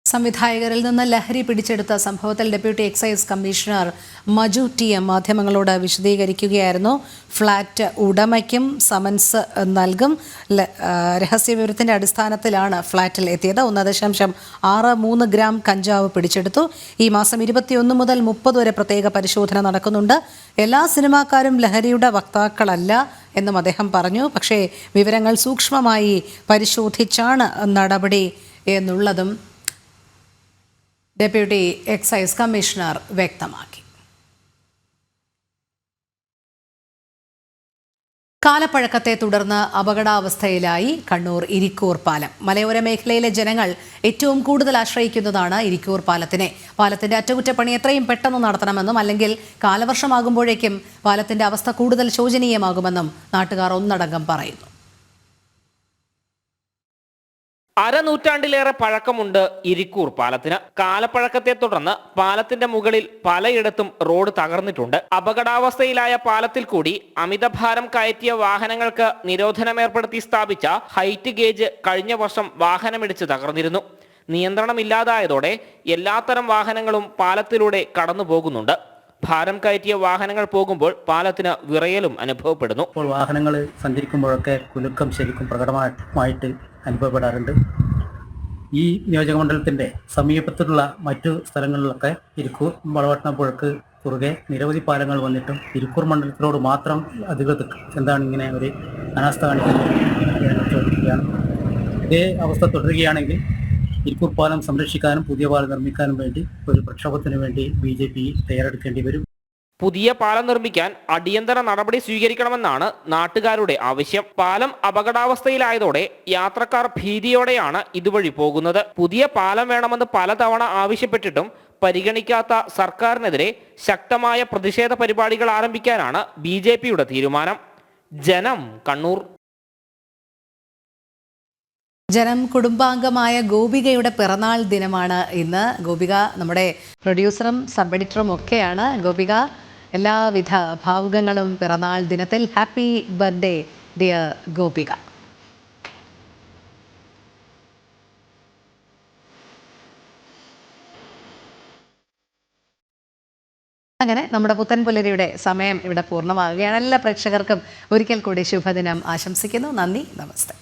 സംവിധായകരിൽ നിന്ന് ലഹരി പിടിച്ചെടുത്ത സംഭവത്തിൽ deputy excise commissioner Maju TM മാധ്യമങ്ങളോട് വിശദീകരിക്കുകയായിരുന്നു. ഫ്ളാറ്റ് ഉടമയ്ക്കും സമൻസ് നൽകും. രഹസ്യവിവരത്തിൻ്റെ അടിസ്ഥാനത്തിലാണ് ഫ്ളാറ്റിൽ എത്തിയത്. 1.63 ഗ്രാം കഞ്ചാവ് പിടിച്ചെടുത്തു. ഈ മാസം 21 മുതൽ 30 വരെ പ്രത്യേക പരിശോധന നടക്കുന്നുണ്ട്. എല്ലാ സിനിമാക്കാരും ലഹരിയുടെ വക്താക്കളല്ല എന്നും അദ്ദേഹം പറഞ്ഞു. പക്ഷേ വിവരങ്ങൾ സൂക്ഷ്മമായി പരിശോധിച്ചാണ് നടപടി എന്നുള്ളതും ഡെപ്യൂട്ടി എക്സൈസ് കമ്മീഷണർ വ്യക്തമാക്കി. കാലപ്പഴക്കത്തെ തുടർന്ന് അപകടാവസ്ഥയിലായി കണ്ണൂർ ഇരിക്കൂർ പാലം. മലയോര മേഖലയിലെ ജനങ്ങൾ ഏറ്റവും കൂടുതൽ ആശ്രയിക്കുന്നതാണ് ഇരിക്കൂർ പാലത്തിനെ. പാലത്തിന്റെ അറ്റകുറ്റപ്പണി എത്രയും പെട്ടെന്ന് നടത്തണമെന്നും അല്ലെങ്കിൽ കാലവർഷമാകുമ്പോഴേക്കും പാലത്തിന്റെ അവസ്ഥ കൂടുതൽ ശോചനീയമാകുമെന്നും നാട്ടുകാർ ഒന്നടങ്കം പറയുന്നു. അരനൂറ്റാണ്ടിലേറെ പഴക്കമുണ്ട് ഇരിക്കൂർ പാലത്തിന്. കാലപ്പഴക്കത്തെ തുടർന്ന് പാലത്തിന്റെ മുകളിൽ പലയിടത്തും റോഡ് തകർന്നിട്ടുണ്ട്. അപകടാവസ്ഥയിലായ പാലത്തിൽ കൂടി അമിതഭാരം കയറ്റിയ വാഹനങ്ങൾക്ക് നിരോധനമേർപ്പെടുത്തി സ്ഥാപിച്ച ഹൈറ്റ് ഗേജ് കഴിഞ്ഞ വർഷം വാഹനമിടിച്ച് തകർന്നിരുന്നു. നിയന്ത്രണമില്ലാതായതോടെ എല്ലാത്തരം വാഹനങ്ങളും പാലത്തിലൂടെ കടന്നു പോകുന്നുണ്ട്. ഭാരം കയറ്റിയ വാഹനങ്ങൾ പോകുമ്പോൾ പാലത്തിന് വിറയലും അനുഭവപ്പെടുന്നു. ഇപ്പോൾ വാഹനങ്ങൾ സഞ്ചരിക്കുമ്പോഴൊക്കെ കുലുക്കം ശരിക്കും പ്രകടമായിട്ട് അനുഭവപ്പെടാറുണ്ട്. ഈ നിയോജകമണ്ഡലത്തിൻ്റെ സമീപത്തുള്ള മറ്റു സ്ഥലങ്ങളിലൊക്കെ ഇരിക്കൂർ വളവട്ടണം പുഴക്ക് കുറുകെ നിരവധി പാലങ്ങൾ വന്നിട്ടും ഇരിക്കൂർ മണ്ഡലത്തിനോട് മാത്രം അധികൃതർക്ക് എന്താണ് ഇങ്ങനെ ഒരു അനാസ്ഥ കാണിക്കുന്നത് ചോദിക്കുകയാണ്. ഇതേ അവസ്ഥ തുടരുകയാണെങ്കിൽ ഇരിക്കൂർ പാലം സംരക്ഷിക്കാനും പുതിയ പാലം നിർമ്മിക്കാനും വേണ്ടി ഒരു പ്രക്ഷോഭത്തിന് വേണ്ടി BJP തയ്യാറെടുക്കേണ്ടി വരും. പുതിയ പാലം നിർമ്മിക്കാൻ അടിയന്തര നടപടി സ്വീകരിക്കണമെന്നാണ് നാട്ടുകാരുടെ ആവശ്യം. പാലം അപകടാവസ്ഥയിലായതോടെ യാത്രക്കാർ ഭീതിയോടെയാണ് ഇതുവഴി പോകുന്നത്. പുതിയ പാലം വേണമെന്ന് പലതവണ ആവശ്യപ്പെട്ടിട്ടും പരിഗണിക്കാത്ത സർക്കാരിനെതിരെ ശക്തമായ പ്രതിഷേധ പരിപാടികൾ ആരംഭിക്കാനാണ് BJPയുടെ തീരുമാനം. ജനം, കണ്ണൂർ. ജനം കുടുംബാംഗമായ ഗോപികയുടെ പിറന്നാൾ ദിനമാണ് ഇന്ന്. ഗോപിക നമ്മുടെ പ്രൊഡ്യൂസറും സബ് എഡിറ്ററും ഒക്കെയാണ്. ഗോപിക, എല്ലാവിധ ഭാവുകങ്ങളും പിറന്നാൾ ദിനത്തിൽ. Happy birthday dear Gopika. അങ്ങനെ നമ്മുടെ പുത്തൻ പുലരിയുടെ സമയം ഇവിടെ പൂർണ്ണമാവുകയാണ്. എല്ലാ പ്രേക്ഷകർക്കും ഒരിക്കൽ കൂടി ശുഭദിനം ആശംസിക്കുന്നു. നന്ദി, നമസ്തേ.